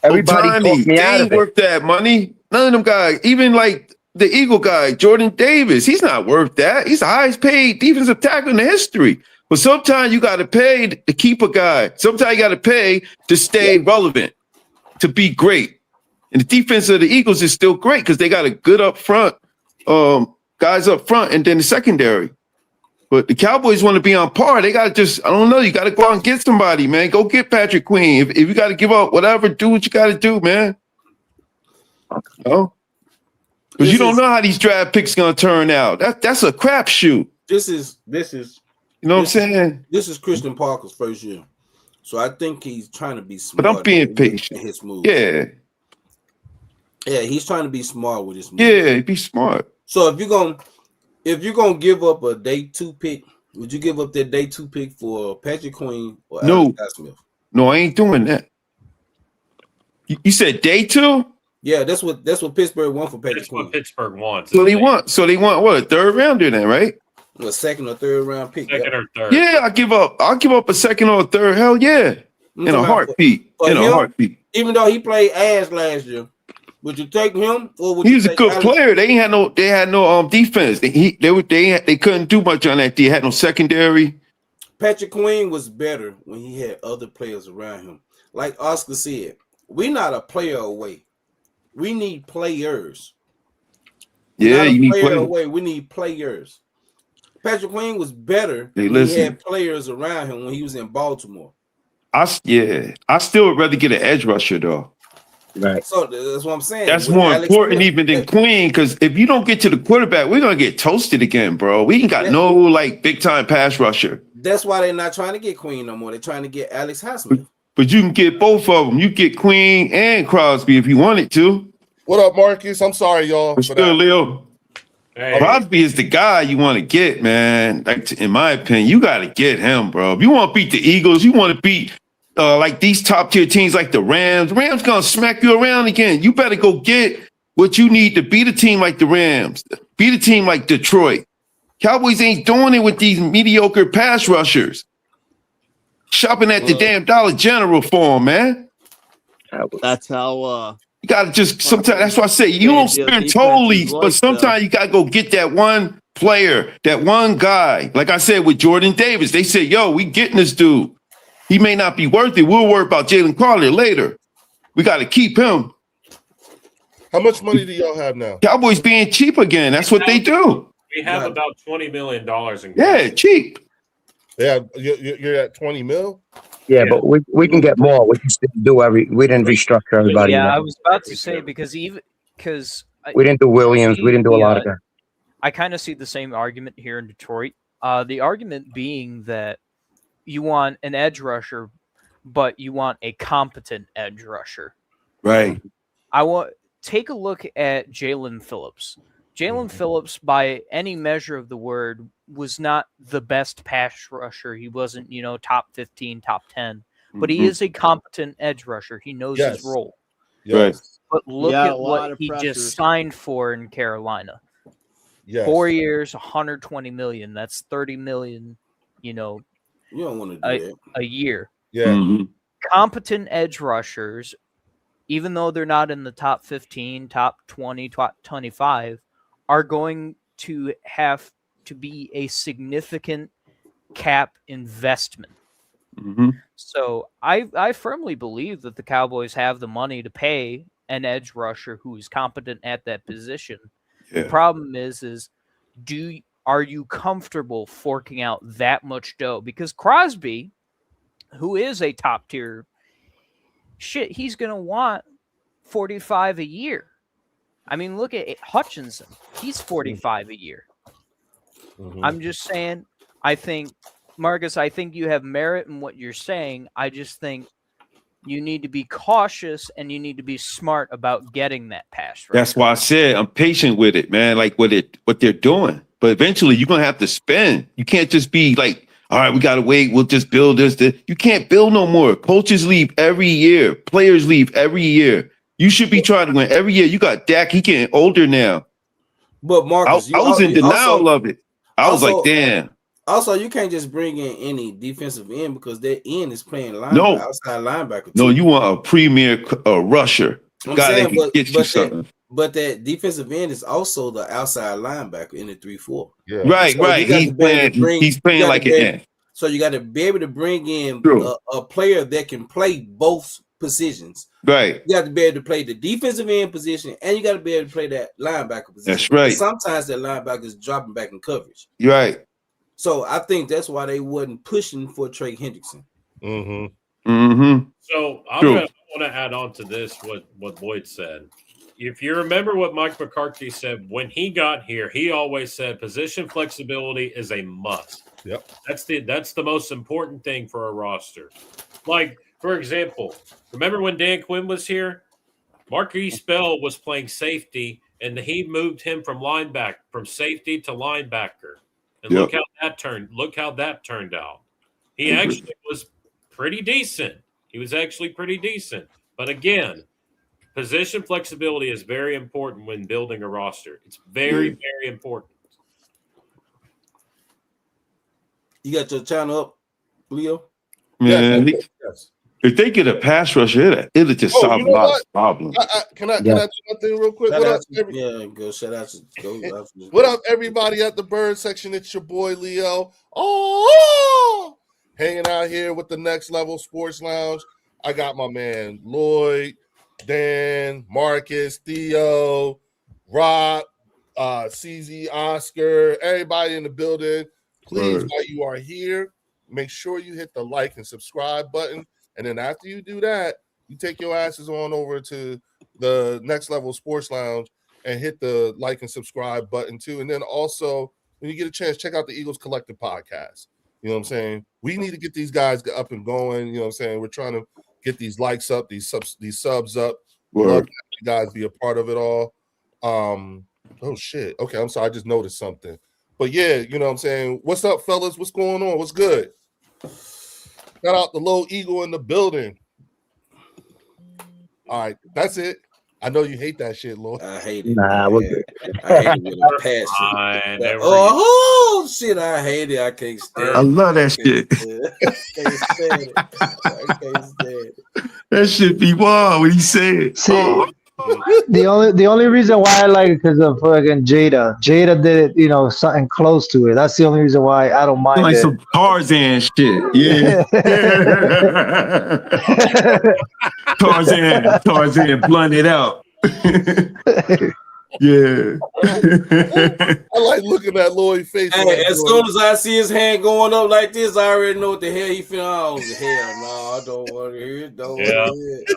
Everybody talked me out of ain't it. worth that money. None of them guys, even like the Eagle guy, Jordan Davis, he's not worth that. He's the highest paid defensive tackle in the history. But sometimes you got to pay to keep a guy. Sometimes you got to pay to stay relevant, to be great. And the defense of the Eagles is still great because they got a good up front, guys up front, and then the secondary. But the Cowboys want to be on par. They got to I don't know. You got to go out and get somebody, man. Go get Patrick Queen. If you got to give up whatever, do what you got to do, man. Because you don't know how these draft picks going to turn out. That's a crapshoot. This is you know what I'm saying? This is Christian Parker's first year. So I think he's trying to be smart. But I'm being patient. In his move. Yeah. Yeah, he's trying to be smart with his move. Yeah, be smart. So if you're gonna give up a day 2 pick, would you give up that day 2 pick for Patrick Queen or No. Alex Highsmith? No, I ain't doing that. You said day 2? Yeah, that's what Pittsburgh want for Patrick Queen. What Pittsburgh wants. So they want what, a third rounder then, right? A second or third round pick. Second or third. Yeah, I'll give up a second or a third. Hell yeah. In a heartbeat. For In a him, heartbeat. Even though he played ass last year, would you take him or would He you was a take good Alex? player. They had no defense. They couldn't do much on that. They had no secondary. Patrick Queen was better when he had other players around him. Like Oscar said, we're not a player away. We need players. Yeah, you need players. away. We need players. Patrick Queen was better Hey, when he listen. had players around him when he was in Baltimore. I still would rather get an edge rusher though. Right. So that's what I'm saying. That's With more Alex important Smith, even than Queen, because if you don't get to the quarterback, we're gonna get toasted again, bro. We ain't got no like big time pass rusher. That's why they're not trying to get Queen no more. They're trying to get Alex Highsmith. But you can get both of them. You get Queen and Crosby if you wanted to. What up, Marcus? I'm sorry, y'all. But still, Leo. Hey. Crosby is the guy you want to get, man. Like in my opinion, you got to get him, bro. If you want to beat the Eagles, you want to beat like these top tier teams like the Rams. Rams gonna smack you around again. You better go get what you need to beat a team like the Rams, beat a team like Detroit. Cowboys ain't doing it with these mediocre pass rushers. Shopping at the damn Dollar General for them, man. That's how. You gotta just sometimes. That's why I say you don't spend totally, but sometimes you gotta go get that one player, that one guy. Like I said with Jordan Davis, they said, "Yo, we getting this dude. He may not be worth it. We'll worry about Jalen Carter later. We got to keep him." How much money do y'all have now? Cowboys being cheap again. That's what they do. We have about $20 million in Yeah, cheap. Yeah, you're at 20 mil. Yeah, but we can get more. We just didn't we didn't restructure everybody. Yeah, I was about to say because we didn't do Williams. We didn't do a lot of that. I kind of see the same argument here in Detroit The argument being that you want an edge rusher, but you want a competent edge rusher. Right. Take a look at Jalen Phillips. Jalen Phillips, by any measure of the word, was not the best pass rusher. He wasn't, top 15, top 10, but he is a competent edge rusher. He knows his role. Yes. But look Yeah, a at lot what of he pressures. just signed for in Carolina. Yes. 4 years, $120 million. That's $30 million, You don't want to do that. a year. Yeah. Competent edge rushers, even though they're not in the top 15, top 20, top 25, are going to have to be a significant cap investment. So I firmly believe that the Cowboys have the money to pay an edge rusher who is competent at that position. Yeah. The problem is are you comfortable forking out that much dough? Because Crosby, who is a top tier, he's going to want 45 a year. I mean, look at Hutchinson. He's 45 a year. I'm just saying, Marcus, I think you have merit in what you're saying. I just think you need to be cautious and you need to be smart about getting that pass rush. That's why I said I'm patient with it, man. Like what they're doing. But eventually you're gonna have to spend. You can't just be like, all right, we gotta wait, we'll just build this. You can't build no more. Coaches leave every year, players leave every year. You should be trying to win every year. You got Dak, he getting older now. But Marcus, I was in denial of it. I was like, damn. Also, you can't just bring in any defensive end because their end is playing outside linebacker. Too. No, you want a premier rusher. I'm guy saying, that can get you something. But that defensive end is also the outside linebacker in the 3-4. Yeah. Right, So right. He's playing like an end. So you got to be able to bring in a player that can play both positions. Right. You got to be able to play the defensive end position, and you got to be able to play that linebacker position. That's right. Sometimes that linebacker is dropping back in coverage. You're right. So I think that's why they wasn't pushing for Trey Hendrickson. So I want to add on to this what Boyd said. If you remember what Mike McCarthy said when he got here, he always said position flexibility is a must. Yep. That's the most important thing for a roster. Like, for example, remember when Dan Quinn was here? Marquise Bell was playing safety, and he moved him from safety to linebacker. And look how that turned out. He actually was pretty decent. But again, position flexibility is very important when building a roster. It's very, very important. You got your channel up, Leo? Man, if they get a pass rusher, it'll just solve a lot of problems. Can I do something real quick? What up, everybody at the Bird section? It's your boy Leo. Hanging out here with the Next Level Sports Lounge. I got my man Lloyd, Dan, Marcus, Theo, Rob, CZ, Oscar, everybody in the building. Please, while you are here, make sure you hit the like and subscribe button. And then after you do that, you take your asses on over to the Next Level Sports Lounge and hit the like and subscribe button too. And then also, when you get a chance, check out the Eagles Collective podcast. You know what I'm saying? We need to get these guys up and going. You know what I'm saying? We're trying to get these likes up, these subs up. Love to you guys be a part of it all. Oh shit. Okay, I'm sorry. I just noticed something. But yeah, you know what I'm saying? What's up, fellas? What's going on? What's good? Got out the low eagle in the building. All right, that's it. I know you hate that shit, Lord. I hate it. Nah, we're good. I hate it with a passion. Oh shit, I hate it. I can't stand it. I love that shit. I can't stand it. I can't stand it. That shit be wild when he said. The only reason why I like it because of fucking Jada. Jada did it, something close to it. That's the only reason why I don't mind like it. some Tarzan shit. Yeah. Tarzan, blunt it out. Yeah. I like looking at Lloyd's face. Hey, as soon as I see his hand going up like this, I already know what the hell he feeling. Oh, hell no, I don't want to hear it. Don't want to hear it.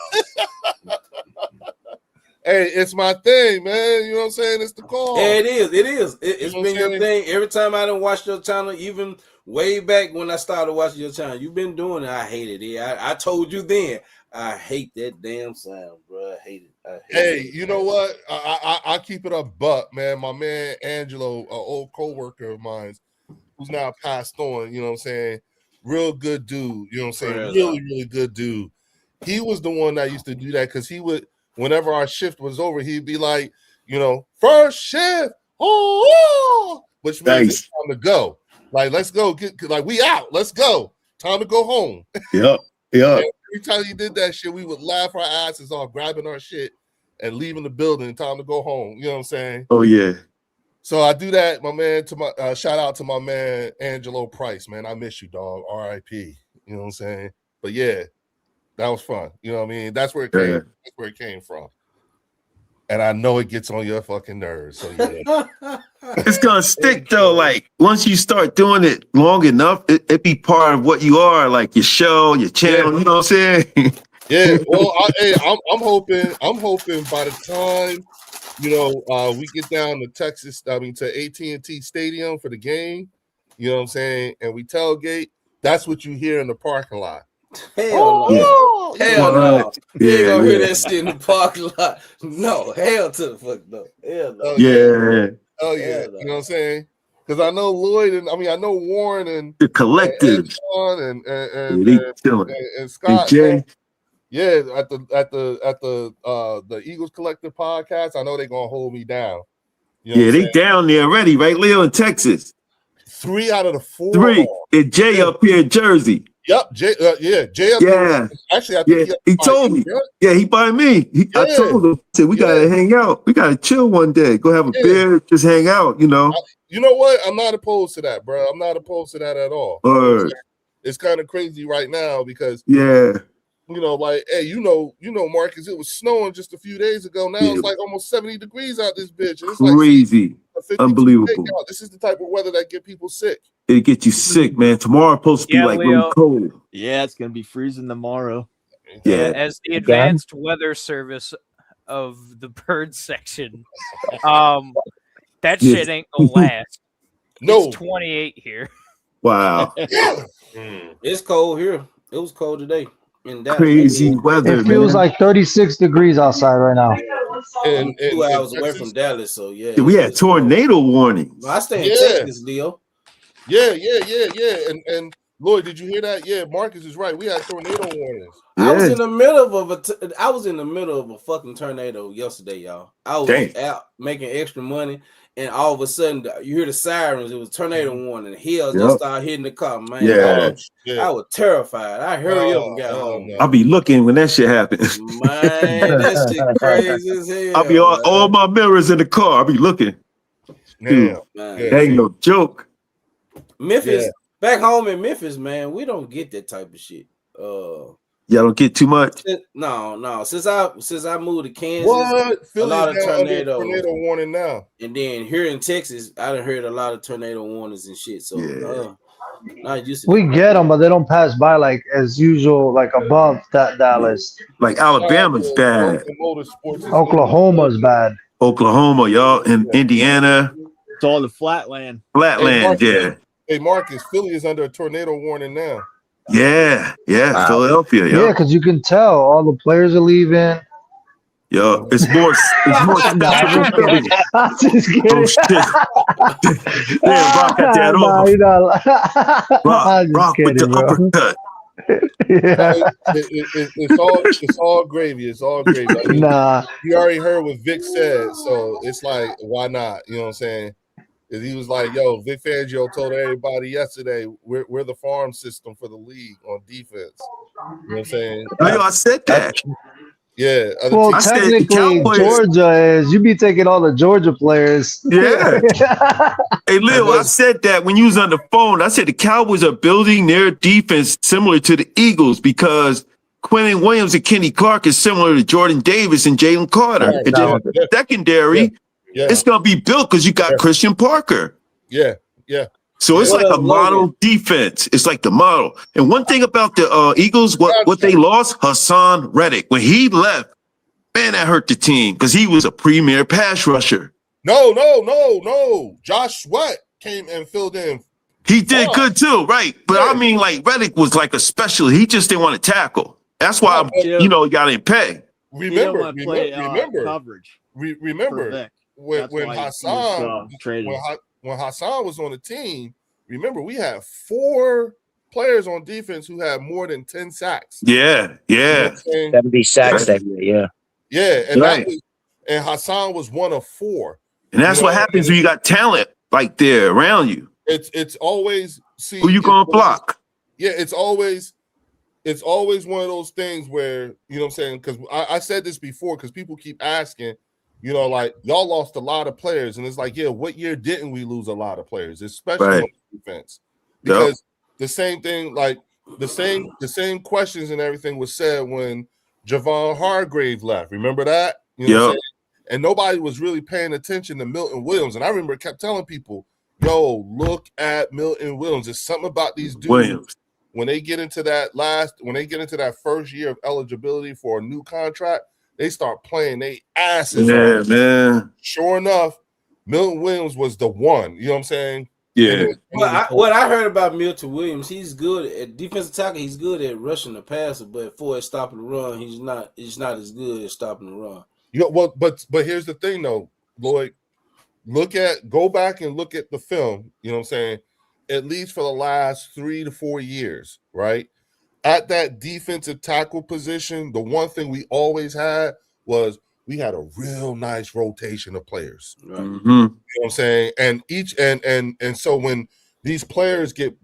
Hey, it's my thing, man. You know what I'm saying? It's the call. Yeah, it is. It is. It's You know been what your I'm thing. Every time I done watched your channel, even way back when I started watching your channel, you've been doing it. I hated it. I told you then. I hate that damn sound, bro. I hate it. Hey, you know what? I keep it up, but man, my man Angelo, an old co-worker of mine, who's now passed on, you know what I'm saying? Real good dude, you know what I'm saying? Really good dude. He was the one that used to do that because he would, whenever our shift was over, he'd be like, you know, first shift, which means it's time to go. Like, let's go, like we out, let's go. Time to go home. Yep. Every time he did that shit, we would laugh our asses off, grabbing our shit and leaving the building. Time to go home. You know what I'm saying? Oh yeah. So I do that, my man. To my shout out to my man Angelo Price, man. I miss you, dog. R.I.P. You know what I'm saying? But yeah, that was fun. You know what I mean? That's where it came. That's where it came from. And I know it gets on your fucking nerves. So yeah. It's gonna stick though. Like once you start doing it long enough, it be part of what you are, like your show, your channel. You know what I'm saying? Yeah. Well, I'm hoping by the time we get down to Texas, to AT&T Stadium for the game. You know what I'm saying? And we tailgate. That's what you hear in the parking lot. Hell no. Hell no. You ain't gonna hear that shit in the parking lot. No. Hell to the fuck no. Hell no. Oh yeah. You know what I'm saying? Because I know Lloyd and I know Warren and the collective and Scott and Jay. Yeah, at the Eagles Collective podcast, I know they're gonna hold me down. You know they down there already, right? Leo in Texas. 3 out of the 4. 3. And Jay up here in Jersey. Yep, Jay. Jay up here. Actually, I think he told me. Right? Yeah, he by me. I told him. I said we gotta hang out. We gotta chill one day. Go have a beer, just hang out. You know. You know what? I'm not opposed to that, bro. I'm not opposed to that at all. It's kind of crazy right now because like, hey, Marcus, it was snowing just a few days ago. Now it's like almost 70 degrees out this bitch. It's crazy. Like Unbelievable. This is the type of weather that get people sick. It get you sick, man. Tomorrow supposed to be like really cold. Yeah, it's gonna be freezing tomorrow. Yeah. As the advanced weather service of the bird section, that shit ain't gonna last. No. It's 28 here. Wow. It's cold here. It was cold today. Crazy weather. It feels like 36 degrees outside right now. And 2 hours away from Dallas, so yeah. We had tornado warnings. I stay in Texas, Leo. Yeah. And Lloyd, did you hear that? Yeah, Marcus is right. We had tornado warnings. I was in the middle of a fucking tornado yesterday, y'all. I was out making extra money, and all of a sudden you hear the sirens. It was tornado warning. Hell just started hitting the car, man. I was terrified. I hurry up and got home. I'll be looking when that shit happens. Man, that shit crazy as hell. I'll be all my mirrors in the car. I'll be looking. Damn. That ain't no joke. Memphis, back home in Memphis, man, we don't get that type of shit. Y'all don't get too much. No. Since I moved to Kansas, What? a lot of tornado warning now. And then here in Texas, I done heard a lot of tornado warnings and shit. So not used to. We get them, but they don't pass by like as usual, like above that Dallas. Like Alabama's bad. Oklahoma's bad. Oklahoma, y'all, and Indiana. It's all the flatland. Hey, Marcus, Philly is under a tornado warning now. Yeah, Philadelphia. Yeah, because you can tell all the players are leaving. Yo, it's more special. I'm just kidding. Oh shit! Yeah, Rock got that over. Rock with the uppercut. It's all gravy. It's all gravy. I mean, you already heard what Vic said, so it's like, why not? You know what I'm saying? He was like, yo, Vic Fangio told everybody yesterday, we're the farm system for the league on defense. You know what I'm saying? I said that. Yeah. Well, technically, Georgia is. You be taking all the Georgia players. Yeah. Hey, Lil, I said that when you was on the phone. I said the Cowboys are building their defense similar to the Eagles because Quentin Williams and Kenny Clark is similar to Jordan Davis and Jalen Carter. Right, and then the secondary, it's going to be built because you got Christian Parker. Yeah. So it's like a model defense. It's like the model. And one thing about the Eagles, what they lost, Hassan Reddick. When he left, Man, that hurt the team because he was a premier pass rusher. No. Josh Sweat came and filled in. He did good too, right? But I mean, like Reddick was like a specialist. He just didn't want to tackle. That's why he got in pay. Remember coverage. Remember when Hassan when Hassan was on the team. Remember, we had 4 players on defense who had more than 10 sacks. Yeah. 70 sacks that year. Yeah, and Hassan was one of 4. And that's what happens when you got talent like there around you. It's always who you gonna block. Yeah, it's always one of those things where, you know what I'm saying, because I said this before, because people keep asking, you know, like, y'all lost a lot of players, and it's like, yeah, what year didn't we lose a lot of players, especially on defense? Because the same thing, like the same questions and everything was said when Javon Hargrave left. Remember that? You know what I'm saying? And nobody was really paying attention to Milton Williams. And I remember kept telling people, yo, look at Milton Williams. There's something about these dudes when they get into that first year of eligibility for a new contract, they start playing they asses off. Man. Sure enough, Milton Williams was the one. You know what I'm saying? Yeah. What I heard about Milton Williams, he's good at defensive tackle. He's good at rushing the passer, but for stopping the run, he's not as good at stopping the run. But here's the thing though, Lloyd. Go back and look at the film, you know what I'm saying, at least for the last 3 to 4 years, right? At that defensive tackle position, the one thing we always had was we had a real nice rotation of players. Right? Mm-hmm. You know what I'm saying? And each and so when these players get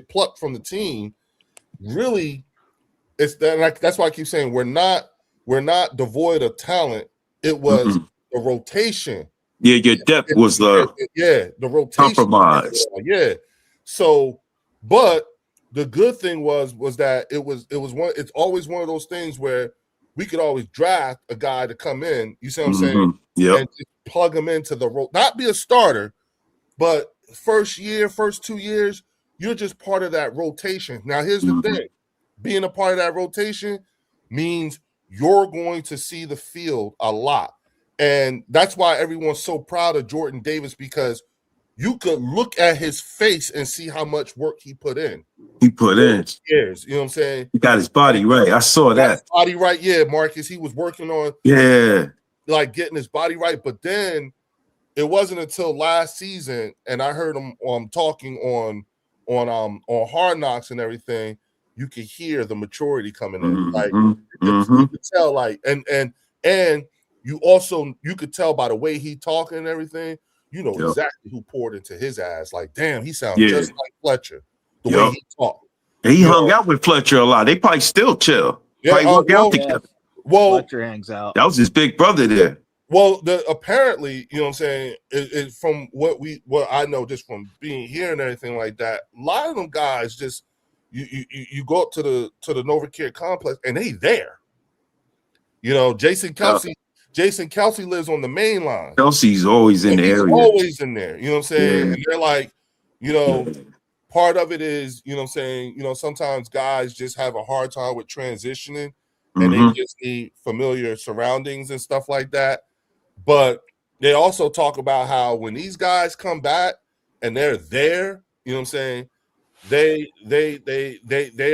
plucked from the team, really, it's that, like, that's why I keep saying we're not devoid of talent. It was the rotation. Yeah, your depth was the rotation compromise. Yeah. So, but the good thing was that it's always one of those things where we could always draft a guy to come in. You see what I'm saying? Yeah. And just plug him into the role, not be a starter, but first 2 years, you're just part of that rotation. Now, here's the thing: being a part of that rotation means you're going to see the field a lot. And that's why everyone's so proud of Jordan Davis, because you could look at his face and see how much work he put in. He put in years, you know what I'm saying? He got his body right. I saw that. Body right, yeah, Marcus. He was working on like getting his body right. But then it wasn't until last season, and I heard him talking on Hard Knocks and everything, you could hear the maturity coming in. Like you could tell, like, and you could tell by the way he talking and everything, you know exactly who poured into his ass. Like, damn, he sounds just like Fletcher. The way he talked. And he hung out with Fletcher a lot. They probably still chill. Probably work out together. Well, Fletcher hangs out. That was his big brother there. Well, apparently, you know what I'm saying, it from what I know just from being here and everything like that, a lot of them guys just you go up to the NovaCare complex and they there. You know, Jason Kelsey lives on the main line. Kelsey's always in the area. Always in there. You know what I'm saying? And they're like, you know, part of it is, you know what I'm saying, you know, sometimes guys just have a hard time with transitioning and they just need familiar surroundings and stuff like that. But they also talk about how when these guys come back and they're there, you know what I'm saying, they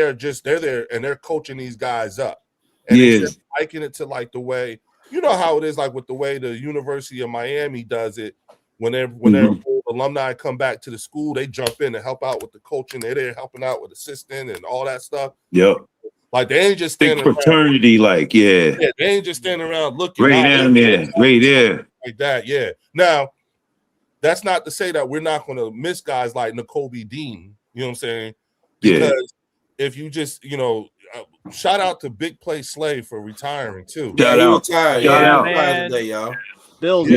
are just, they're there and they're coaching these guys up. And they're just liking it to like the way, you know how it is, like with the way the University of Miami does it. When their alumni come back to the school, they jump in and help out with the coaching. They're there helping out with assistant and all that stuff. Yep. Like they ain't just standing big fraternity, around. They ain't just standing around looking right down there, right there. Like that, yeah. Now, that's not to say that we're not going to miss guys like Nakobe Dean, you know what I'm saying? Because if you just, you know, shout out to Big Play Slay for retiring too. Shout out today, y'all. Bill's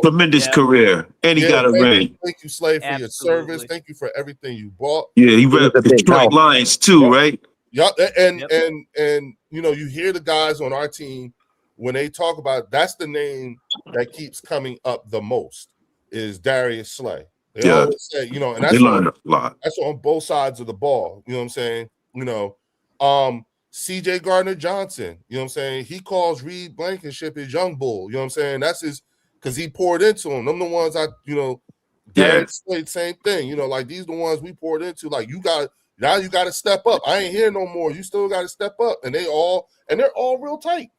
tremendous career, and he got a ring. Thank you, Slay, for your service. Thank you for everything you bought. Yeah, he read the Detroit Lions too, right? Yep, and you know, you hear the guys on our team when they talk about, that's the name that keeps coming up the most is Darius Slay. They always say, you know, and that's learn a lot. That's on both sides of the ball. You know what I'm saying? You know, C.J. Gardner-Johnson, you know what I'm saying? He calls Reed Blankenship his young bull, you know what I'm saying? That's his, because he poured into him. Them the ones Darius Slay, same thing. You know, like these the ones we poured into. Like you got to step up. I ain't here no more. You still got to step up. And they're all real tight.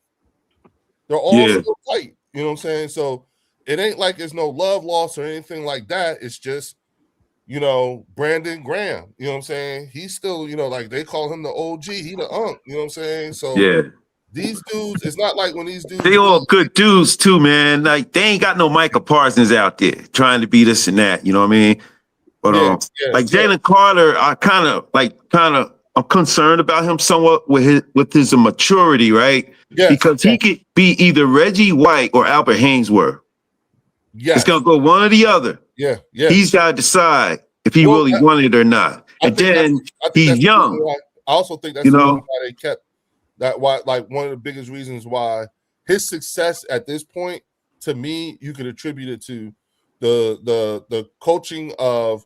They're all real tight. You know what I'm saying? So it ain't like there's no love loss or anything like that. It's just, Brandon Graham. You know what I'm saying? He's still, like they call him the OG. He the unk. You know what I'm saying? So these dudes, it's not like when these dudes. They all good dudes too, man. Like they ain't got no Micah Parsons out there trying to be this and that. You know what I mean? But Jalen Carter, I'm concerned about him somewhat with his maturity, right? Because he could be either Reggie White or Albert Haynesworth. It's gonna go one or the other. He's got to decide if he really wanted it or not. And then he's young. I also think that's why they kept that. Why, like, one of the biggest reasons why his success at this point, to me, you could attribute it to the coaching of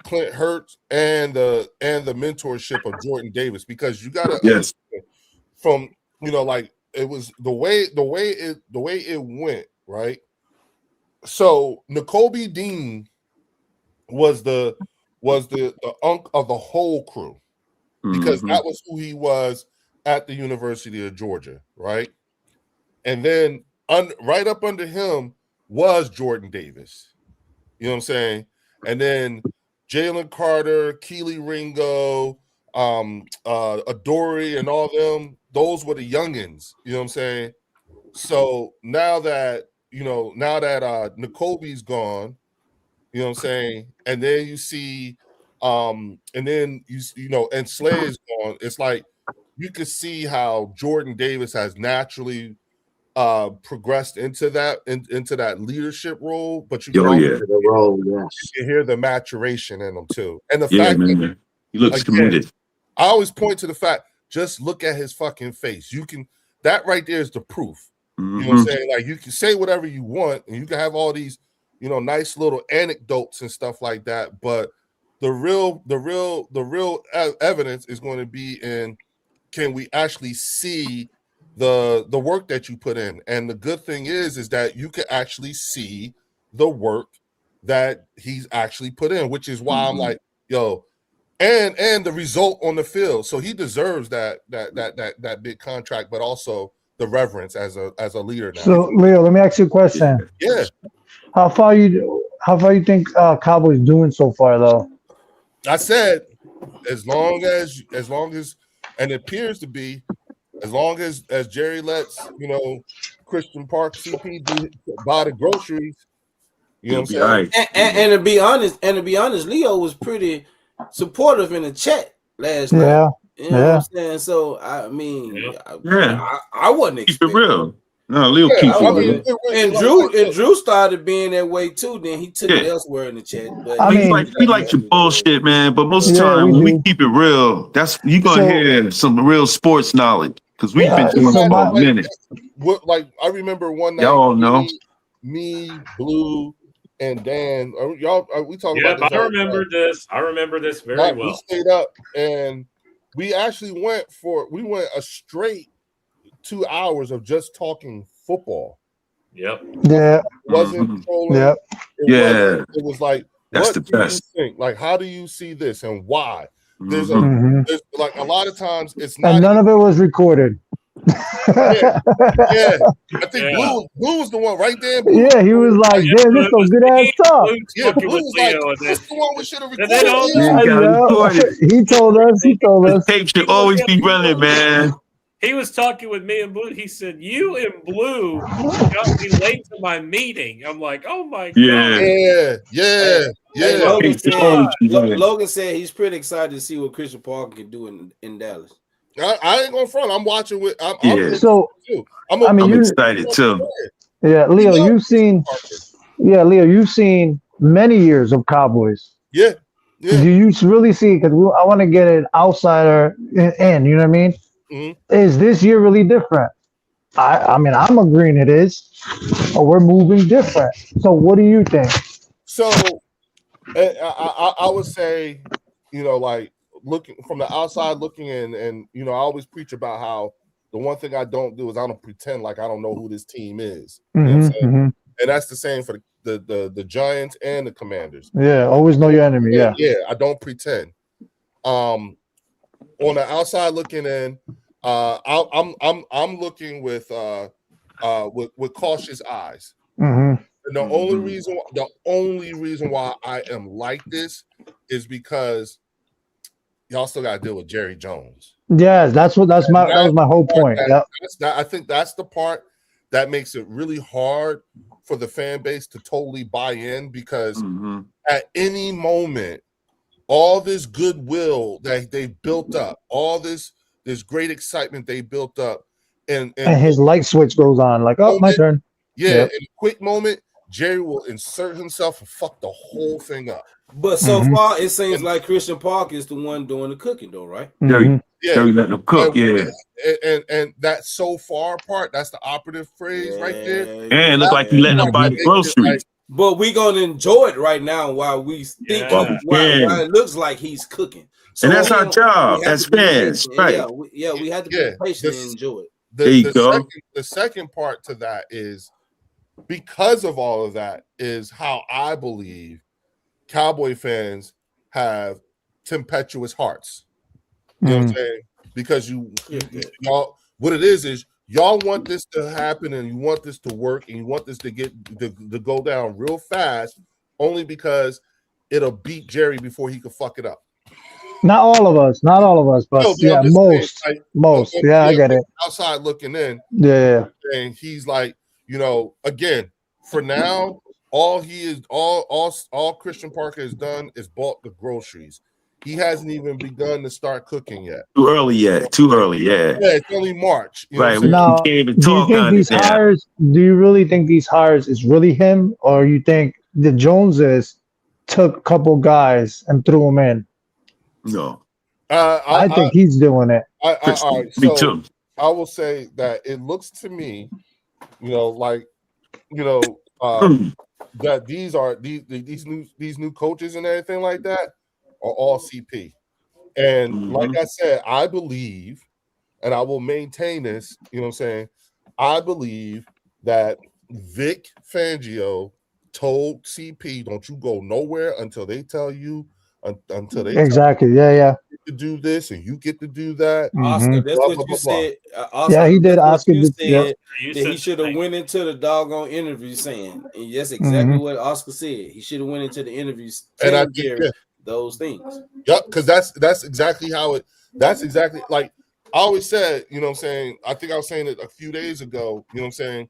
Clint Hurts and the mentorship of Jordan Davis, because you got to understand from like it was the way it went, right? So N'Kobe Dean was the unk of the whole crew, because that was who he was at the University of Georgia, right? And then right up under him was Jordan Davis. You know what I'm saying? And then Jalen Carter, Keely Ringo, Adoree, and all them, those were the youngins. You know what I'm saying? So now that N'Kobe's gone, you know what I'm saying, and then you see, and then and Slay is gone. It's like you could see how Jordan Davis has naturally progressed into that leadership role, but you can you can hear the maturation in him too, and the fact that he looks committed. I always point to the fact, just look at his fucking face. That right there is the proof. You know what I'm saying? Like, you can say whatever you want, and you can have all these, nice little anecdotes and stuff like that, but the real evidence is going to be in, can we actually see the work that you put in? And the good thing is that you can actually see the work that he's actually put in, which is why I'm like, yo, and the result on the field. So he deserves that big contract, but also the reverence as a leader now. So Leo, let me ask you a question. Yeah. How far you think Cowboys doing so far though? I said as long as and it appears to be, as long as Jerry lets Christian Park CP buy the groceries, you know what I'm saying? And to be honest, Leo was pretty supportive in the chat last night. You know what I'm saying? So I mean, I wasn't expecting. Keep it real. No, Leo keeps it real. And Drew started being that way too. Then he took it elsewhere in the chat. But he likes your bullshit, man. But most of the time, when we keep it real, you're gonna hear some real sports knowledge, because we've been doing it for a minute. Like, I remember one night, y'all know me, Blue, and Dan. We talking about this? I remember this very well. We stayed up and we actually went a straight 2 hours of just talking football. Yep. Yeah. It wasn't trolling. Yep. It was like, that's what the do best. you think? Like, how do you see this and why? There's like a lot of times it's not. And none of it was recorded. Yeah. I think Blue was the one right there. Blue. Yeah, he was like, "Damn, this some good ass stuff." Yeah, Blue was like, "This the one we should have recorded." He told us. The tape should always be running, man. He was talking with me and Blue. He said, "You and Blue got me late to my meeting." I'm like, "Oh my god!" Yeah. Logan said he's pretty excited to see what Christian Parker can do in Dallas. I ain't gonna front. I'm watching with. I'm excited too. Yeah, Leo, you've seen many years of Cowboys. Yeah. Do you really see? Because I want to get an outsider in. You know what I mean? Mm-hmm. Is this year really different? I mean, I'm agreeing it is. Or we're moving different. So, what do you think? So, I would say, like looking from the outside looking in, and I always preach about how the one thing I don't do is I don't pretend like I don't know who this team is. You know what I'm saying? And that's the same for the Giants and the Commanders. Yeah, always know your enemy. Yeah. Yeah, I don't pretend. On the outside looking in, I'm looking with cautious eyes. And the only reason why I am like this is because y'all still got to deal with Jerry Jones. Yeah, that was my whole point. I think that's the part that makes it really hard for the fan base to totally buy in, because at any moment, all this goodwill that they built up, all this great excitement they built up, and his light switch goes on, like, oh, my turn. Yeah, in a quick moment, Jerry will insert himself and fuck the whole thing up. But so far, it seems like Christian Parker is the one doing the cooking, though, right? Jerry letting them cook, and that so far part, that's the operative phrase right there. And it look like he letting them buy the groceries. But we gonna enjoy it right now while we think while it looks like he's cooking. So and that's our job as fans, right? We have to be patient and enjoy it. The second part to that is, because of all of that, is how I believe Cowboy fans have tempestuous hearts. You know what I'm saying? Because y'all, what it is y'all want this to happen, and you want this to work, and you want this to go down real fast, only because it'll beat Jerry before he could fuck it up. Not all of us, but most. Yeah, I get it. Outside looking in, and he's like, again, for now, all Christian Parker has done is bought the groceries. He hasn't even begun to start cooking yet. Too early, yeah. Yeah, it's only March. Right. Now, do you really think these hires is really him, or you think the Joneses took a couple guys and threw them in? No. I think he's doing it. All right, me too. I will say that it looks to me, that these new coaches and everything like that are all CP. And like I said, I believe, and I will maintain this, I believe that Vic Fangio told CP, don't you go nowhere until they tell you, exactly. Yeah. To do this and you get to do that. Oscar, that's what you said. Oscar, he did. Oscar you said You that said he should have went into the doggone interview saying, and that's exactly what Oscar said. He should have went into the interviews telling Jerry those things. Yep, because that's exactly how it. That's exactly like I always said. I think I was saying it a few days ago. The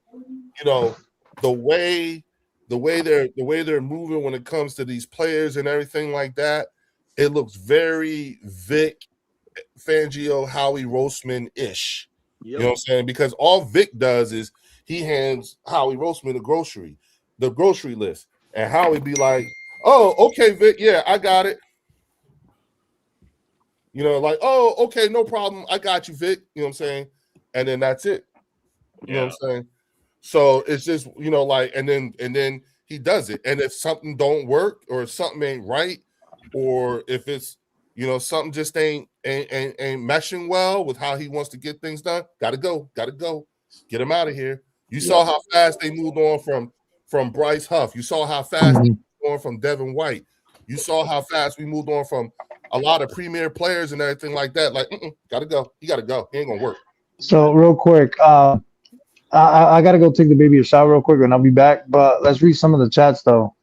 way they're moving when it comes to these players and everything like that. It looks very Vic Fangio, Howie Roseman-ish. You know what I'm saying? Because all Vic does is he hands Howie Roseman the grocery list. And Howie be like, oh, okay, Vic, yeah, I got it. Oh, okay, no problem. I got you, Vic. You know what I'm saying? And then that's it. You know what I'm saying? So it's just, and then he does it. And if something don't work or if something ain't right, or if it's something just ain't meshing well with how he wants to get things done, gotta go, get him out of here. You saw how fast they moved on from Bryce Huff. You saw how fast they moved on from Devin White. You saw how fast we moved on from a lot of premier players and everything like that. Like, gotta go. He gotta go. He ain't gonna work. So real quick, I gotta go take the baby a shower real quick, and I'll be back. But let's read some of the chats though.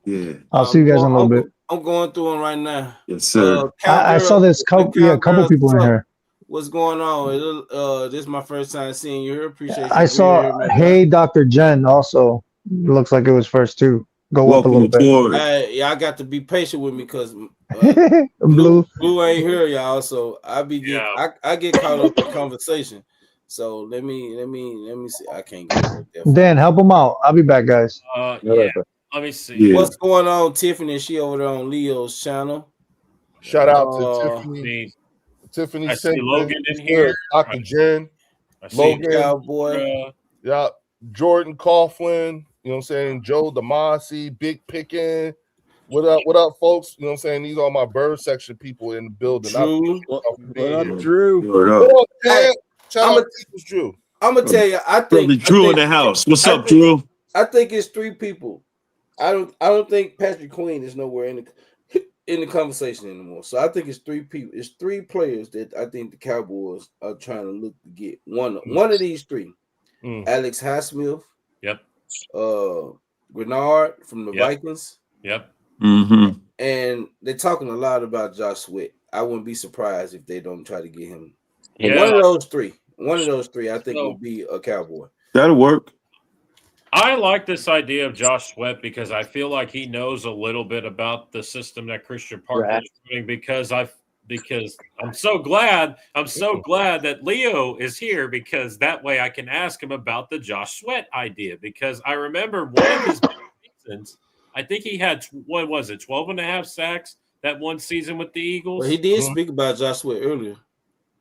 Yeah, I'll see you guys in a little bit. I'm going through them right now. Yes, sir. I saw this couple people in here. What's going on? This is my first time seeing you here. Appreciate you. I saw Hey Dr. Jen also. Looks like it was first too. Go up a little bit. I got to be patient with me because Blue ain't here, y'all. So I get caught up in conversation. So let me see. I can't get there. Dan, help him out. I'll be back, guys. Let me see. Yeah. What's going on, Tiffany? She over there on Leo's channel. Shout out to Tiffany. Tiffany sent Logan in here. Dr. Jen. Logan. Cowboy. Jordan Coughlin. You know what I'm saying? Joe Damasi, Big Pickin'. What up, folks? You know what I'm saying? These are my bird section people in the building. Drew. What up, Drew? What up, Ted? Shout out to People's Drew. I'm gonna tell you, I Brother think Drew in the house. What's up, Drew? I think it's three people. I don't think Patrick Queen is nowhere in the conversation anymore. So I think it's three people. It's three players that I think the Cowboys are trying to look to get. One of these three. Alex Highsmith. Yep. Grenard from the Vikings. Yep. Mm-hmm. And they're talking a lot about Josh Sweat. I wouldn't be surprised if they don't try to get him. Yeah. One of those three, I think, will be a Cowboy. That'll work. I like this idea of Josh Sweat because I feel like he knows a little bit about the system that Christian Parker is doing because I'm so glad that Leo is here because that way I can ask him about the Josh Sweat idea because I remember one of his seasons, I think he had 12 and a half sacks that one season with the Eagles. Well, he did speak about Josh Sweat earlier.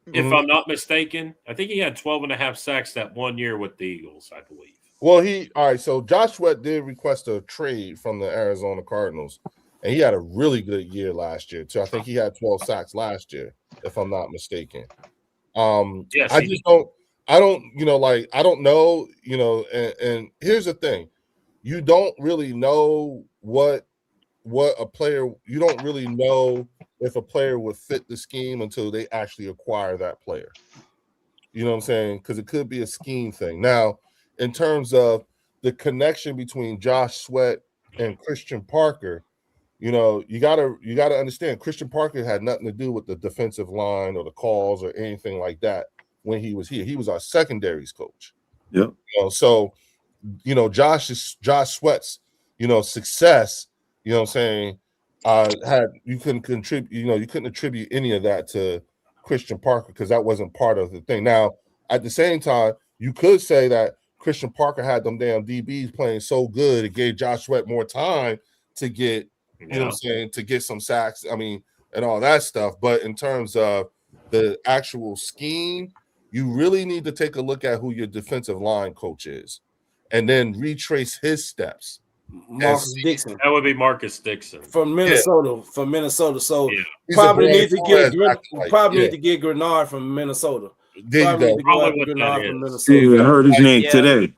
If I'm not mistaken, I think he had 12 and a half sacks that 1 year with the Eagles, I believe. Well, all right. So Josh Sweat did request a trade from the Arizona Cardinals, and he had a really good year last year too. I think he had 12 sacks last year, if I'm not mistaken. Yes, I don't know, and here's the thing. You don't really know what a player, you don't really know if a player would fit the scheme until they actually acquire that player. You know what I'm saying? Because it could be a scheme thing. Now, in terms of the connection between Josh Sweat and Christian Parker, you gotta understand Christian Parker had nothing to do with the defensive line or the calls or anything like that when he was here. He was our secondaries coach. Yep. So Josh Sweat's success, you know what I'm saying, you couldn't attribute any of that to Christian Parker because that wasn't part of the thing. Now, at the same time, you could say that Christian Parker had them damn DBs playing so good it gave Josh Sweat more time to get, you know what I'm saying, to get some sacks, and all that stuff. But in terms of the actual scheme, you really need to take a look at who your defensive line coach is and then retrace his steps. Marcus Dixon. That would be Marcus Dixon from Minnesota. Yeah. From Minnesota. So He's probably need to get Grenard from Minnesota. There you go. Probably what that is. Yeah, I heard his name today.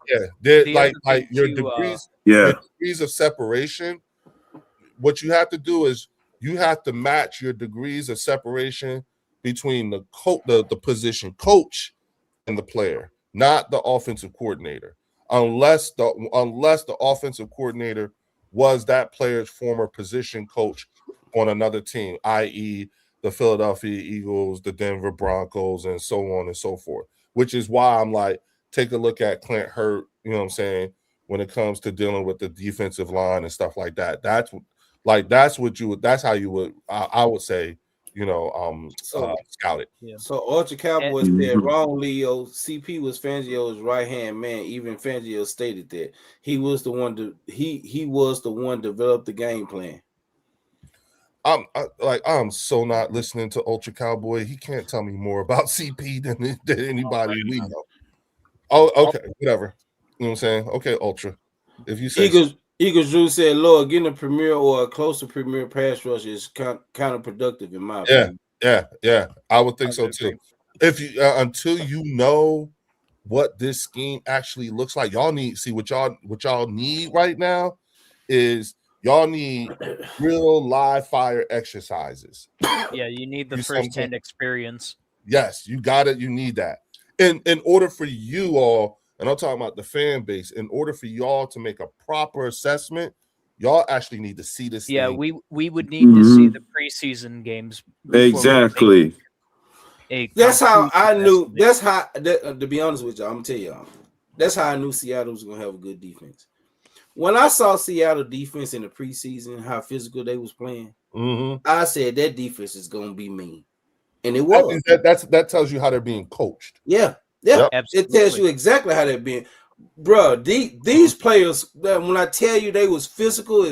Yeah, your degrees of separation. What you have to do is you have to match your degrees of separation between the position coach and the player, not the offensive coordinator. Unless the offensive coordinator was that player's former position coach on another team, i.e., the Philadelphia Eagles, the Denver Broncos, and so on and so forth, which is why I'm like, take a look at Clint Hurt, you know what I'm saying, when it comes to dealing with the defensive line and stuff like that. That's how you would, I would say, scout it. Yeah. So Ultra Cowboys said wrong, Leo. CP was Fangio's right-hand man. Even Fangio stated that he was the one to develop the game plan. I'm so not listening to Ultra Cowboy. He can't tell me more about CP than anybody we know. Oh, okay, whatever. You know what I'm saying? Okay, Ultra. If you say Eagles Drew said, Lord, getting a premier or a close to premier pass rush is counterproductive in my opinion. Yeah. I would think so too. If you until you know what this scheme actually looks like, y'all need what y'all need right now is y'all need real live fire exercises. Yeah, you need the first-hand experience. Yes, you got it. You need that. In order for you all, and I'm talking about the fan base, in order for y'all to make a proper assessment, y'all actually need to see this. Yeah, thing. we would need to see the preseason games. Exactly. That's how I knew. That's how. To be honest with y'all, I'm gonna tell y'all. That's how I knew Seattle was gonna have a good defense. When I saw Seattle defense in the preseason, how physical they was playing, I said that defense is gonna be mean, and it was. That tells you how they're being coached. Yeah, it tells you exactly how they're being. Bro, these players, when I tell you they was physical,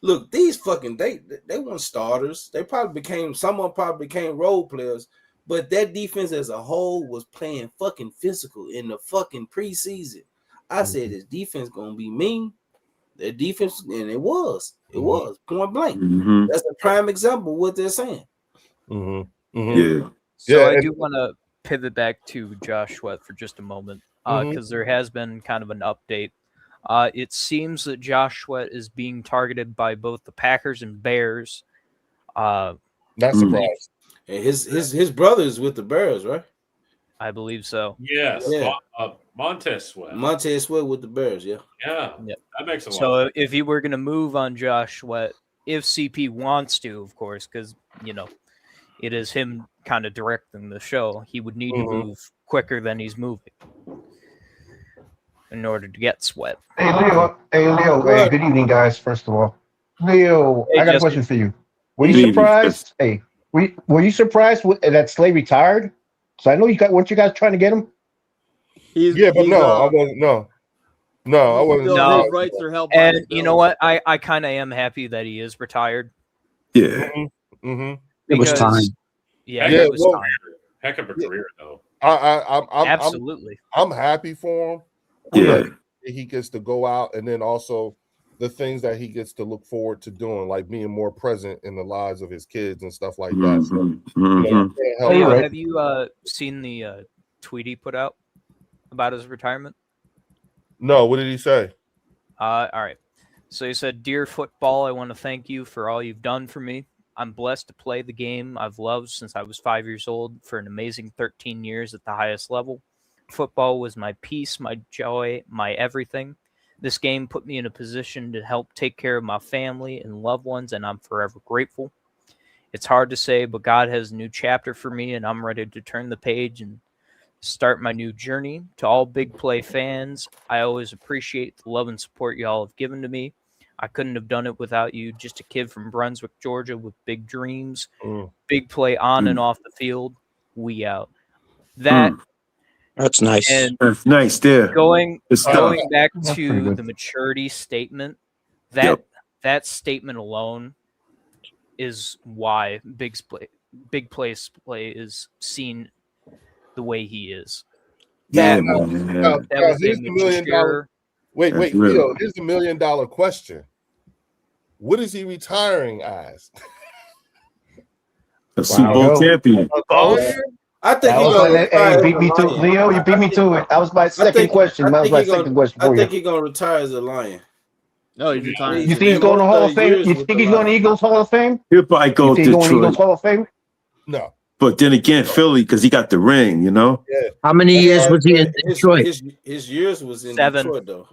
look, these fucking they weren't starters. Some of them probably became role players, but that defense as a whole was playing fucking physical in the fucking preseason. I said this defense gonna be mean. Their defense, and it was point blank. Mm-hmm. That's a prime example of what they're saying. Yeah. So I and- do want to pivot back to Josh Sweat for just a moment because there has been kind of an update. It seems that Josh Sweat is being targeted by both the Packers and Bears. Not surprised. And his brother is with the Bears, right? I believe so. Yes. Yeah. Montez Sweat. Montez Sweat with the Bears, yeah. Yeah. Yep. That makes a lot. So if you were going to move on Josh Sweat, if CP wants to, of course, because, it is him kind of directing the show, he would need to move quicker than he's moving in order to get Sweat. Hey, Leo. Hey, good evening, guys, first of all. Leo, Hey, I got Jesse. a question for you. Were you Good evening, surprised? Hey, were you surprised that Slay retired? So I know weren't you guys trying to get him? Yeah, but no, I wasn't. No, I wasn't. No. His rights are held by And the you know Bills. what? I kind of am happy that he is retired. Yeah. It was time. Yeah, Yeah, it was well, time. Heck of a career, though. Absolutely. I'm happy for him. Yeah. He gets to go out, and then also the things that he gets to look forward to doing, like being more present in the lives of his kids and stuff like that. So, Have you seen the tweet he put out about his retirement? No, what did he say? All right. So he said, "Dear football, I want to thank you for all you've done for me. I'm blessed to play the game I've loved since I was 5 years old for an amazing 13 years at the highest level. Football was my peace, my joy, my everything. This game put me in a position to help take care of my family and loved ones, and I'm forever grateful. It's hard to say, but God has a new chapter for me, and I'm ready to turn the page and start my new journey. To all Big Play fans, I always appreciate the love and support y'all have given to me. I couldn't have done it without you. Just a kid from Brunswick, Georgia with big dreams. Big play on and off the field. We out." That's nice. And That's nice there. going Good back stuff. That's pretty to good. the maturity statement, that statement alone is why Big Play is seen the way he is. Now, That was here's a the $1 million. mature. Wait, That's real. Leo. Here's the $1 million question. What is he retiring as? A Super Bowl champion. I think That he's was gonna my, retire. hey, beat me to Leo. You beat me to it. That was my second question. That was my second question I for think you. he's gonna retire as a Lion. No, he's retiring. You think he's going to Hall of Fame? You think he's going to Eagles Hall of Fame? He'll probably go You think he's going to Eagles Detroit. Hall of Fame? No. But then again, Philly, because he got the ring, you know? Yeah. How many years was he in Detroit? His years was in 7. Detroit though.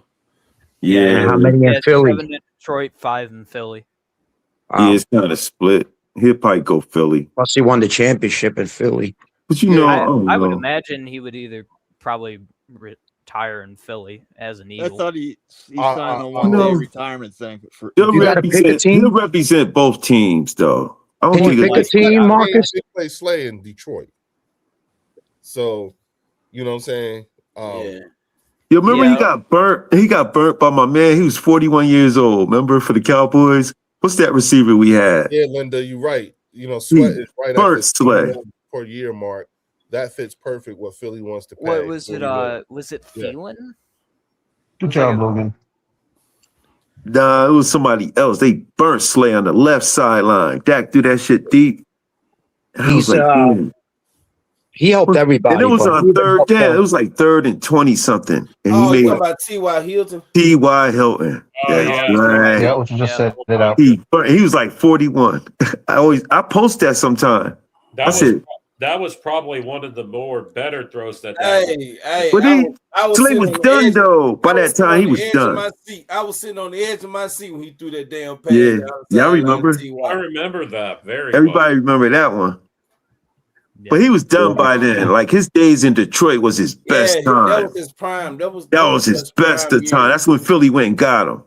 Yeah. How many in Yeah, Philly? 7 in Detroit, 5 in Philly. Yeah, it's kind of split. He'll probably go Philly. Plus, he won the championship in Philly. But you know, I would know. imagine he would either probably retire in Philly as an I Eagle. thought he signed a one-day No. retirement thing. For He'll You gotta pick a represent, team? he'll represent both teams, though. I don't Can you think pick a team, Marcus? They play Slay in Detroit. So, you know what I'm saying? Yeah. You remember Yeah. he got burnt? He got burnt by my man. He was 41 years old. Remember for the Cowboys? What's that receiver we had? Yeah, Linda, you're right. You know, Sweat is right at Burt the Slay. per year mark. That fits perfect what Philly wants to pay. What was it? 40 million. Was it Yeah. Thielen? Good job, Logan. Nah, it was somebody else. They burnt Slay on the left sideline. Dak threw that shit deep. And I was He's, like, damn. He helped everybody. And it was but on he third helped down. them. It was like 3rd and 20 something. And Oh, he you made talking about T.Y. Hilton? T.Y. Hilton. That's yeah. right. Yeah, which just set it out. He was like 41. I post that sometime. That was probably one of the more better throws that. Hey, But Slay sitting was on the done edge- though. By I that sitting time, on he the was edge of done. my seat. I was sitting on the edge of my seat when he threw that damn pass. Yeah. down the Yeah, I sideline remember. to T.Y. I remember that very. Everybody remember that one. Yeah. But he was done by then. Like his days in Detroit was his best Yeah, time. that was his prime. That was his best prime of time. year. That's when Philly went and got him.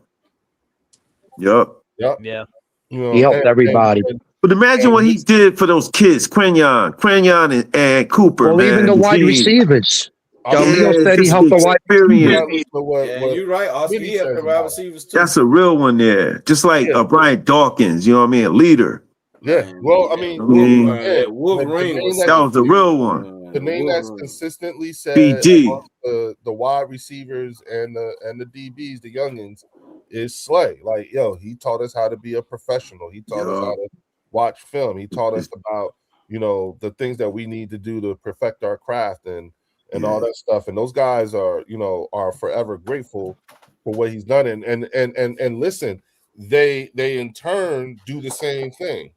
Yup. Yep. Yeah. You know, He helped everybody. But imagine what he did for those kids, Quinion and Cooper, Well, man. even the wide He- receivers. Yeah, Leo said he just helped the wide experience. receivers. Yeah, you're right, Oscar. He helped the wide receivers too. That's a real one there. Just like Brian Dawkins, you know what I mean? A leader. Yeah. Well, I mean, Wolverine that was the real one. The name that's consistently said BD. amongst the wide receivers and the DBs, the youngins, is Slay. Like, yo, he taught us how to be a professional. He taught us how to watch film. He taught us about, you know, the things that we need to do to perfect our craft and all that stuff. And those guys are, you know, are forever grateful for what he's done. And listen, they in turn do the same thing.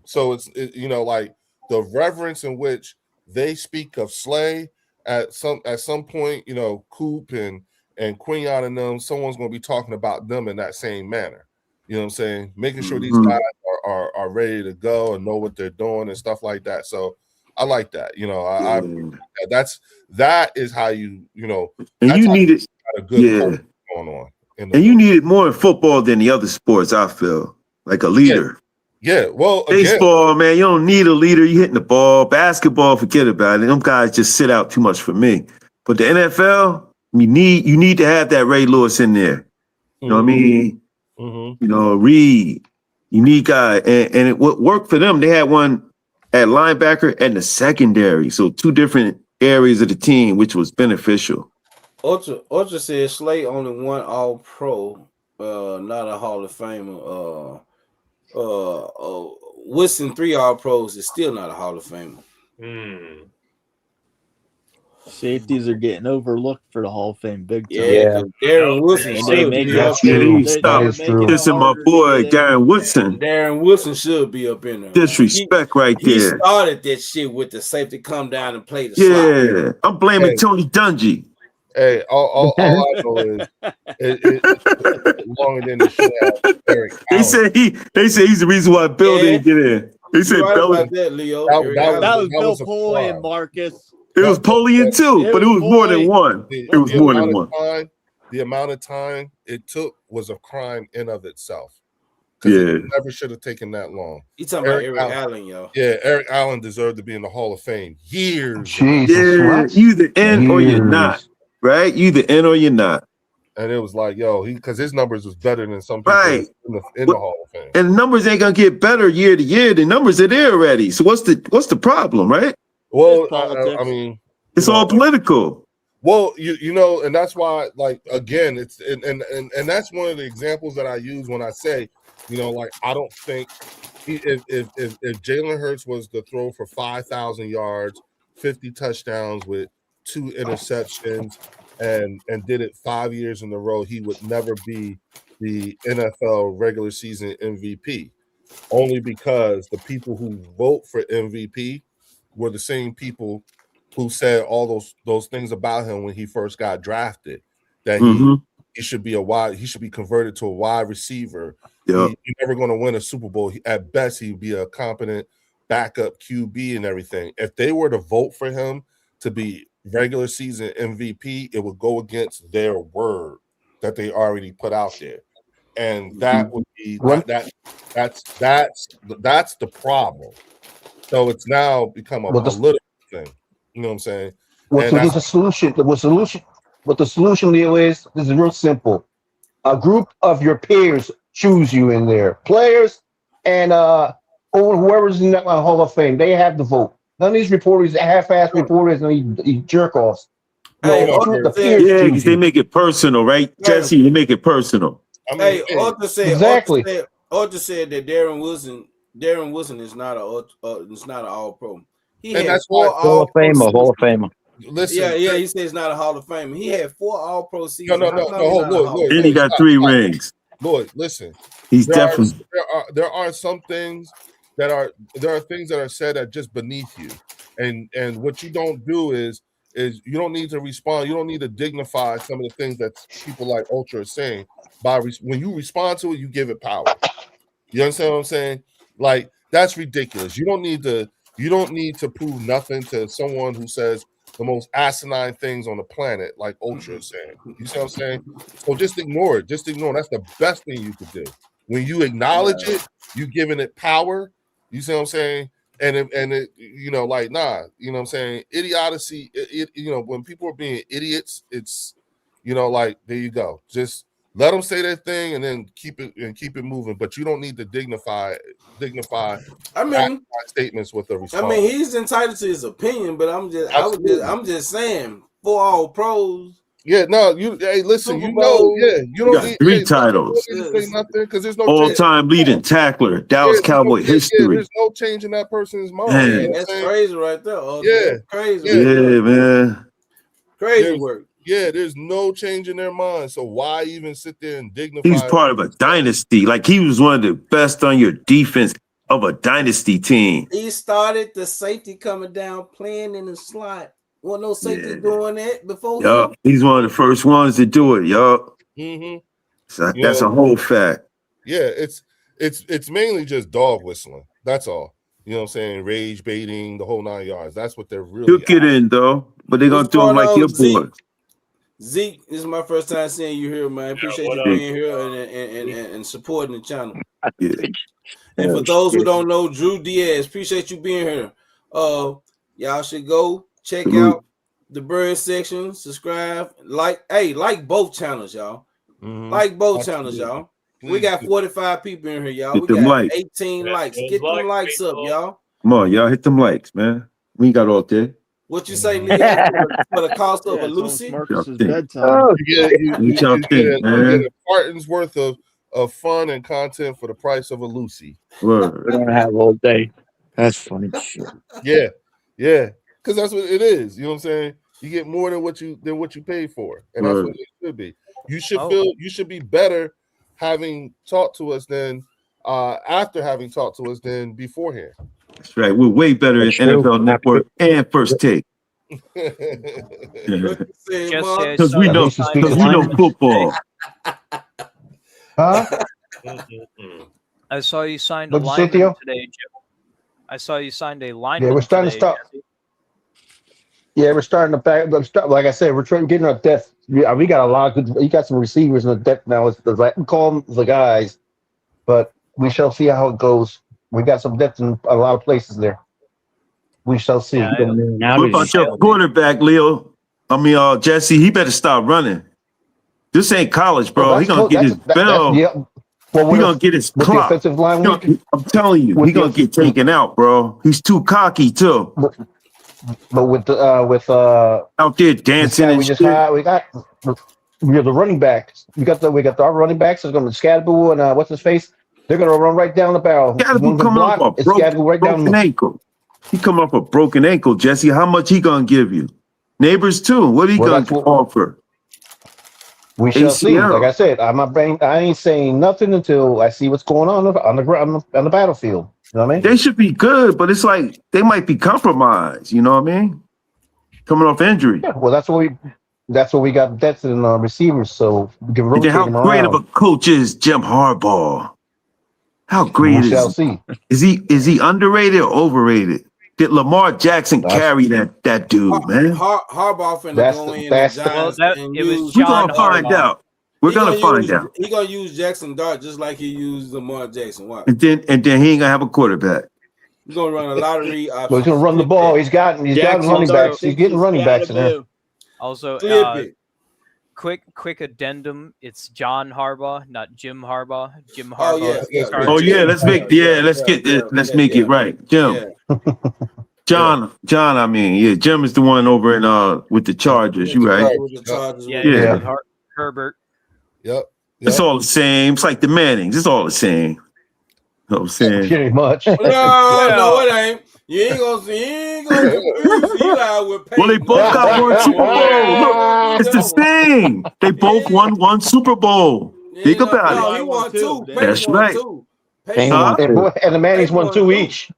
So it's you know, like the reverence in which they speak of Slay at some point, you know, Coop and Quinyon and them, someone's going to be talking about them in that same manner. You know what I'm saying? Making sure these guys are ready to go and know what they're doing and stuff like that. So I like that. You know, that is how you know. And you need it. A good going on. And you need it more in football than the other sports. I feel like a leader. Yeah, well, baseball, man, you don't need a leader. You hitting the ball. Basketball, forget about it. Them guys just sit out too much for me. But the NFL, you need to have that Ray Lewis in there. You know what I mean? You know, Reed. You need guy, and it worked for them. They had one at linebacker and the secondary, so two different areas of the team, which was beneficial. Ultra said Slay only one All Pro, not a Hall of Famer. Wilson 3 All Pros is still not a Hall of Famer. Safeties are getting overlooked for the Hall of Fame big time. Yeah, Darren Wilson should be up there. Kissing my boy Darren Woodson. Darren Wilson should be up in there. Disrespect right there. He started that shit with the safety come down and play the slot. I'm blaming Tony Dungy. Hey, all I know is it's longer than the shit out of Eric Allen. They say he's the reason why Bill didn't get in. They said Bill. That, Leo. That was Bill Foley and Marcus. It was Polian too, but it was more than one. It was more than one. The amount of time it took was a crime in of itself. Yeah, it never should have taken that long. You talking about Eric Allen, yo? Yeah, Eric Allen deserved to be in the Hall of Fame. Years. Yeah, you either in or you're not. Right? You either in or you're not. And it was like, yo, because his numbers was better than some people in the Hall of Fame. And the numbers ain't gonna get better year to year. The numbers are there already. So what's the problem, right? Well, I mean, it's all political. Well, you know, and that's why, like, again, it's and that's one of the examples that I use when I say, you know, like, I don't think if Jalen Hurts was to throw for 5,000 yards, 50 touchdowns with 2 interceptions and did it 5 years in a row, he would never be the NFL regular season MVP. Only because the people who vote for MVP were the same people who said all those things about him when he first got drafted, that he should be he should be converted to a wide receiver. He's never going to win a Super Bowl. At best, he'd be a competent backup QB and everything. If they were to vote for him to be regular season MVP, it would go against their word that they already put out there, and that would be that's the problem. So it's now become a political thing. You know what I'm saying? What's the solution? What the solution, Leo, is real simple. A group of your peers choose you in there, players and whoever's in that Hall of Fame. They have the vote. None of these reporters, half-ass reporters, and these jerk-offs. Because they make it personal, right, Jesse? They make it personal. Arthur said exactly. Arthur said that Darren Wilson is not an All-Pro. And that's why Hall of Famer. Listen, he said it's not a Hall of Famer. He had 4 All-Pro seasons. No, Lloyd, and he got 3 rings. Lloyd, listen. He's definitely. There are some things there are things that are said that just beneath you, and what you don't do is you don't need to respond. You don't need to dignify some of the things that people like Ultra are saying. When you respond to it, you give it power. You understand what I'm saying? Like, that's ridiculous. You don't need to prove nothing to someone who says the most asinine things on the planet, like Ultra is saying. You see what I'm saying? So just ignore it. Just ignore it. That's the best thing you could do. When you acknowledge it, you giving it power. You see what I'm saying? And it, you know, like, nah, you know what I'm saying? Idiocy, you know, when people are being idiots, it's, you know, like, there you go. Just let them say their thing and then keep it moving. But you don't need to dignify statements with a response. I mean, he's entitled to his opinion, but I'm just saying, 4 All Pros. Yeah, no, you. Hey, listen, Super you know, Bowl. yeah, you You don't got need 3 hey, titles. you don't need to say nothing because there's no change. All-time leading tackler. That Yeah, was Cowboy history. there's no change in that person's mind. Man. You know what I'm That's saying? crazy right there. OJ. Yeah. That's crazy. Yeah. Yeah, man. Crazy There's- work. Yeah, there's no change in their mind. So why even sit there and dignify? He's part of a dynasty. Like he was one of the best on your defense of a dynasty team. He started the safety coming down, playing in the slot. Wasn't no safety Yeah. doing that before Yup. him. He's one of the first ones to do it. Yup. Mm-hmm. So You that's know, a whole fact. Yeah, it's mainly just dog whistling. That's all. You know what I'm saying? Rage baiting, the whole 9 yards. That's what they're really. He'll get in though, but they're gonna What's do him going like on, your Zeke? boy. Zeke, this is my first time seeing you here, man. Appreciate what you up? being here and supporting the channel. Yeah. And for those who don't know, Drew Diaz, appreciate you being here. Y'all should go check out the bird section, subscribe, like both channels, y'all. Mhm. Like both Absolutely. channels, y'all. We Please got do. 45 people in here, y'all. Hit We them got likes. 18 Yeah, likes. those Get them like likes up, people. y'all. Come on, y'all hit them likes, man. We ain't got all day. What you say, Leo, for the cost of a Yeah, it's almost Lucy? Marcus's Y'all think. bedtime. You What y'all get think, a man? Spartan's worth of fun and content for the price of a Lucy. Word. We don't have all day. That's funny shit. Yeah, yeah, because that's what it is. You know what I'm saying? You get more than what you pay for, and that's what it should be. You should you should be better having talked to us than after having talked to us than beforehand. That's right. We're way better That's in true. NFL Network and First Take. What you say, Just Mark? said Because we At know, least you speak because his we know language. football. Huh? I saw you signed a What'd you say, lineman Theo? today, Jim. I saw you signed a lineman Yeah, we're starting to today, start. Jesse. Yeah, we're starting to back. Like I said, we're trying getting our depth. We got a lot of good. You got some receivers in the depth now. It's like we call them the guys, but we shall see how it goes. We got some depth in a lot of places there. We shall see. Yeah, What about your quarterback, Leo? I mean, Jesse, he better stop running. This ain't college, bro. He gonna get his bell. Yeah. Well, He gonna get his with the clock. offensive line week, I'm telling you, he gonna get taken out, bro. He's too cocky too. but with out there this dancing guy and we just shit. hired, we got the running backs. We got our running backs. It's going to Scadaboo and what's his face. They're going to run right down the barrel. Scadaboo coming off a broken ankle. He come off a broken ankle, Jesse. How much he gonna give you? Neighbors too. What he gonna offer? We shall see. Like I said, I ain't saying nothing until I see what's going on the ground on the battlefield. You know what I mean? They should be good, but it's like they might be compromised. You know what I mean? Coming off injury. Yeah, well, that's what we got depth in receivers, so we can And rotate then how them great around. of a coach is Jim Harbaugh? How great We shall is see. Is he underrated or overrated? Did Lamar Jackson carry that dude, man? Harbaugh finna go in the Giants and use. We're gonna find out. We're gonna find out. He gonna use Jackson Dart just like he used Lamar Jackson. Watch. And then he ain't gonna have a quarterback. He's gonna run a lottery option. Well, he's gonna run the ball. He's got running backs. He's getting running backs in there. Also, Flip it. quick addendum. It's John Harbaugh, not Jim Harbaugh. Jim Harbaugh. Oh, yeah. Let's make it right, Jim. John. I mean, Jim is the one over in with the Chargers. You right? Yeah. Herbert. Yep. It's all the same. It's like the Mannings. It's all the same. You know what I'm saying? Pretty much. No, it ain't. You ain't gonna see Eli with Peyton. Well, they both got one Super Bowl. Look, it's the same. They both won one Super Bowl. Think about it. No, he won two. That's right. And the Mannings won two each.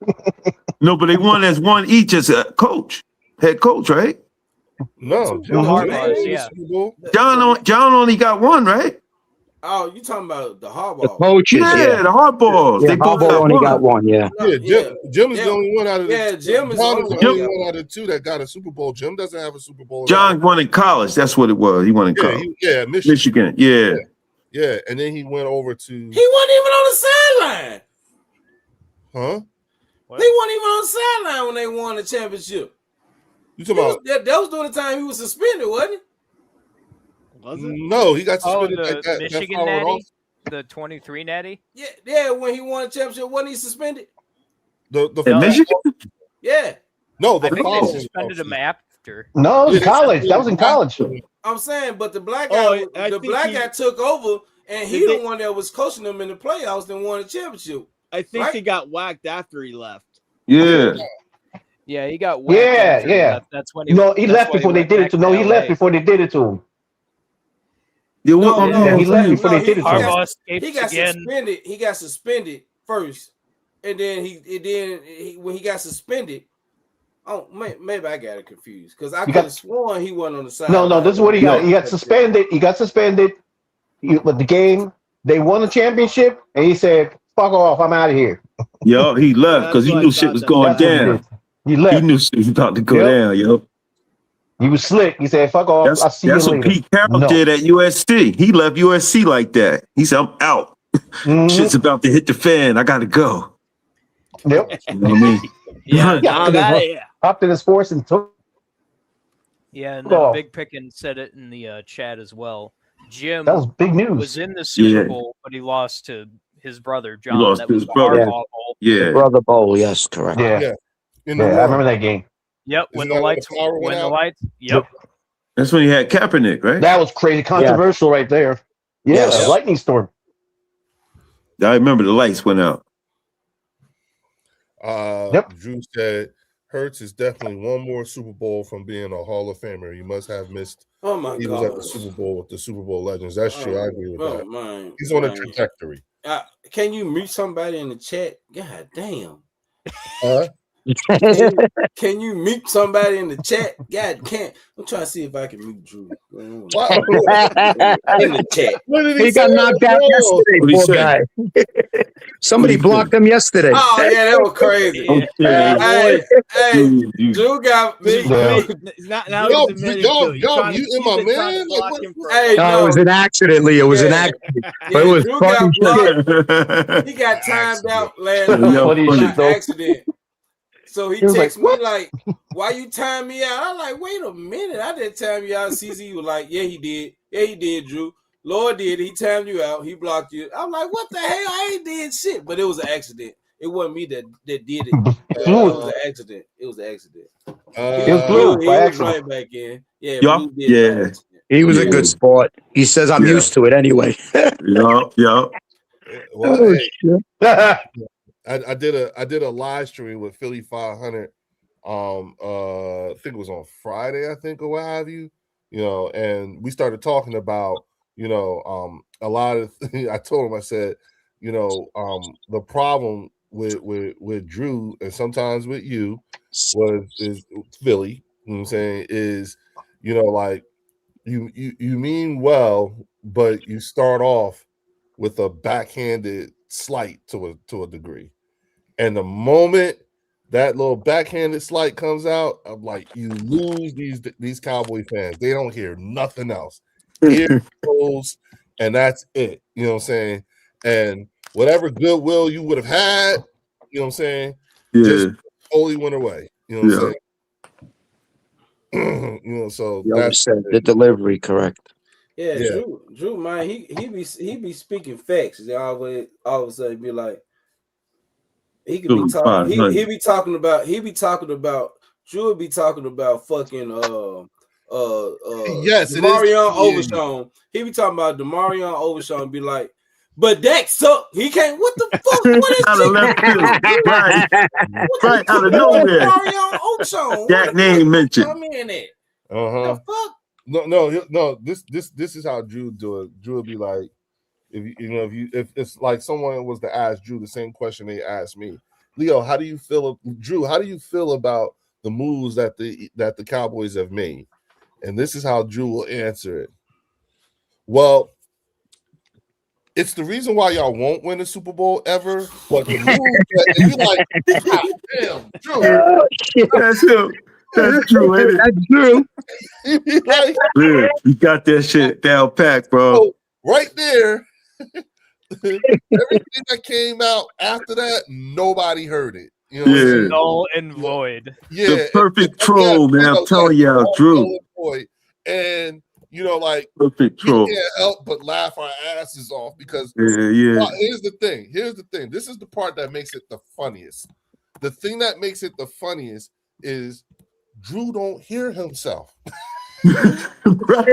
No, but they won as one each as a coach, head coach, right? No, John only got one, right? Oh, you talking about the Harbaugh? Coaches, the Hardballs. Yeah, they both Harbaugh only got one. Yeah. Jim is the only one out of Jim is the only one one out of two that got a Super Bowl. Jim doesn't have a Super Bowl. John won in college. That's what it was. He won in college. Michigan. Yeah. And then he went over to. He wasn't even on the sideline. Huh? He wasn't even on the sideline when they won the championship. You talking about? That was during the time he was suspended, wasn't he? Was it? No, he got suspended the like that. Michigan natty, the 23 natty. Yeah. When he won the championship, wasn't he suspended? The Michigan? Yeah. No, I think they suspended him after. No, it was college. That was in college. I'm saying, but the black guy, guy took over, and he the one that was coaching them in the playoffs and won the championship. I think he got whacked after he left. Yeah. Yeah, he got whacked. After he left. That's when he. No, he left before they did it to. No, he left before they did it to him. Yeah, he left before they did it to him. He got suspended. He got suspended first, and then when he got suspended. Oh, maybe I got it confused because I could have sworn he wasn't on the side. No, this is what he got. He got suspended. He got suspended. But the game, they won the championship, and he said, "Fuck off, I'm out of here." Yo, he left because he knew shit was going down. He left. He knew shit was about to go down, yo. He was slick. He said, "Fuck off, I'll see you later." That's what Pete Carroll did at USC. He left USC like that. He said, "I'm out. Shit's about to hit the fan. I gotta go." Yep. You know what I mean? Hopped in his horse and took. Yeah, and Big Pickin said it in the chat as well. Jim, that was big news. Was in the Super Bowl, but he lost to his brother John. He lost that to was his brother. Bowl. The Brother Bowl, yes, correct. Yeah, I remember that game. Yep, when the lights. Yep. That's when he had Kaepernick, right? That was crazy, controversial right there. Yes, lightning storm. I remember the lights went out. Drew said Hurts is definitely one more Super Bowl from being a Hall of Famer. He must have missed. Oh my God! He was at the Super Bowl with the Super Bowl legends. That's true. I agree with that. Man, he's on a trajectory. Can you mute somebody in the chat? God damn. Can you mute somebody in the chat? God can't. I'm trying to see if I can mute Drew. In the chat. He got knocked out yesterday, poor guy. Somebody blocked him yesterday. Oh yeah, that was crazy. Hey, Drew got me. Yo, you in my man? Hey, no, it was an accident, Leo. It was an accident. But it was Drew fucking got he got timed out last night by accident. So he texted me like, "Why you time me out?" I'm like, "Wait a minute, I didn't time you out." CZ was like, "Yeah, he did. Yeah, he did, Drew. Lord did. He timed you out. He blocked you." I'm like, "What the hell? I ain't did shit." But it was an accident. It wasn't me that did it. It was an accident. It was an accident. It was Blue. He was right back in. Yeah, Blue did. Yeah. He was a good sport. He says, "I'm used to it anyway." Yup. Well, hey, I did a live stream with Philly 500. I think it was on Friday, I think, or what have you. You know, and we started talking about, a lot of. I told him, I said, the problem with Drew and sometimes with you is Philly. You know what I'm saying is, like you mean well, but you start off with a backhanded slight to a degree. And the moment that little backhanded slight comes out, I'm like, you lose these Cowboy fans. They don't hear nothing else. Ear goes, and that's it. You know what I'm saying? And whatever goodwill you would have had, you know what I'm saying, just totally went away. You know what I'm saying? So that's the delivery, correct. Yeah. Drew, man, he be speaking facts. They always all of a sudden be like, he could be talking. He be talking about. Drew would be talking about fucking yes, Demarion Overshown. He be talking about Demarion Overshown and be like, but Dak suck. He can't. What the fuck? What is out of left right out of nowhere. Demarion Overshown. That name mentioned. Come in it. The fuck? No. This is how Drew do it. Drew will be like, if it's like someone was to ask Drew the same question they asked me, Leo, how do you feel, Drew? How do you feel about the moves that the Cowboys have made? And this is how Drew will answer it. Well, it's the reason why y'all won't win a Super Bowl ever. But the moves that you like, damn, Drew. That's him. That's true, ain't it? That's true. You got that shit down packed, bro. So right there, everything that came out after that, nobody heard it. You know, null and void. Yeah, the perfect troll, man. I'm telling y'all, Drew. And perfect troll. We can't help but laugh our asses off because here's the thing. This is the part that makes it the funniest. The thing that makes it the funniest is Drew don't hear himself. Right?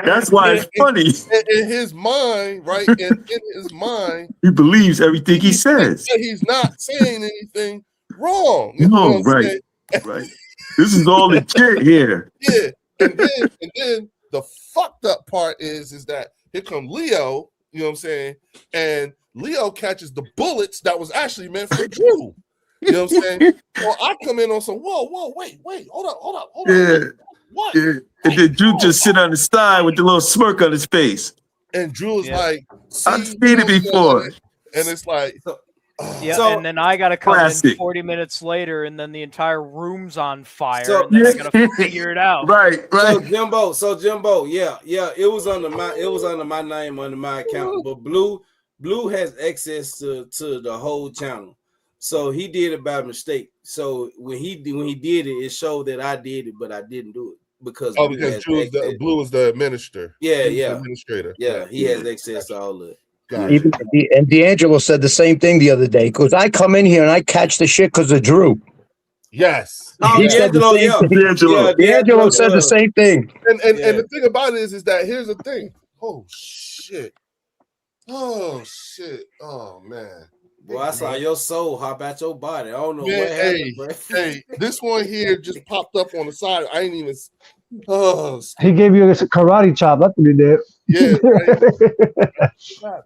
That's why it's funny. In his mind, right? In his mind, he believes everything he says. He's not saying anything wrong. You know No, what I'm right, saying? right. This is all legit here. Yeah, and then the fucked up part is that here come Leo. You know what I'm saying? And Leo catches the bullets that was actually meant for Drew. You know what I'm saying? Well, I come in on some, whoa, wait, hold up. Yeah. What? Yeah. And then Drew just sit on the side with the little smirk on his face. And Drew is like, I've seen it before. And it's like, yeah, So- and then I gotta come in Classic. 40 minutes later, and then the entire room's on fire, So- and then I gotta figure it out. Right. So Jimbo, yeah, it was under my name, under my account. But Blue has access to the whole channel. So he did it by mistake. So when he did it, it showed that I did it, but I didn't do it because Blue is the administrator. Yeah, He's yeah. the administrator. Yeah, he has access to all of it. Even and D'Angelo said the same thing the other day because I come in here and I catch the shit because of Drew. Yes. Oh, He said the D'Angelo, same yeah. thing. Yeah, D'Angelo said the same thing. And the thing about it is that here's the thing. Oh shit. Oh man. Boy, I saw your soul hop out your body. I don't know Man, what happened, bro. hey, this one here just popped up on the side. I ain't even. Oh, He gave you a karate chop. That's what he did. yeah. Right.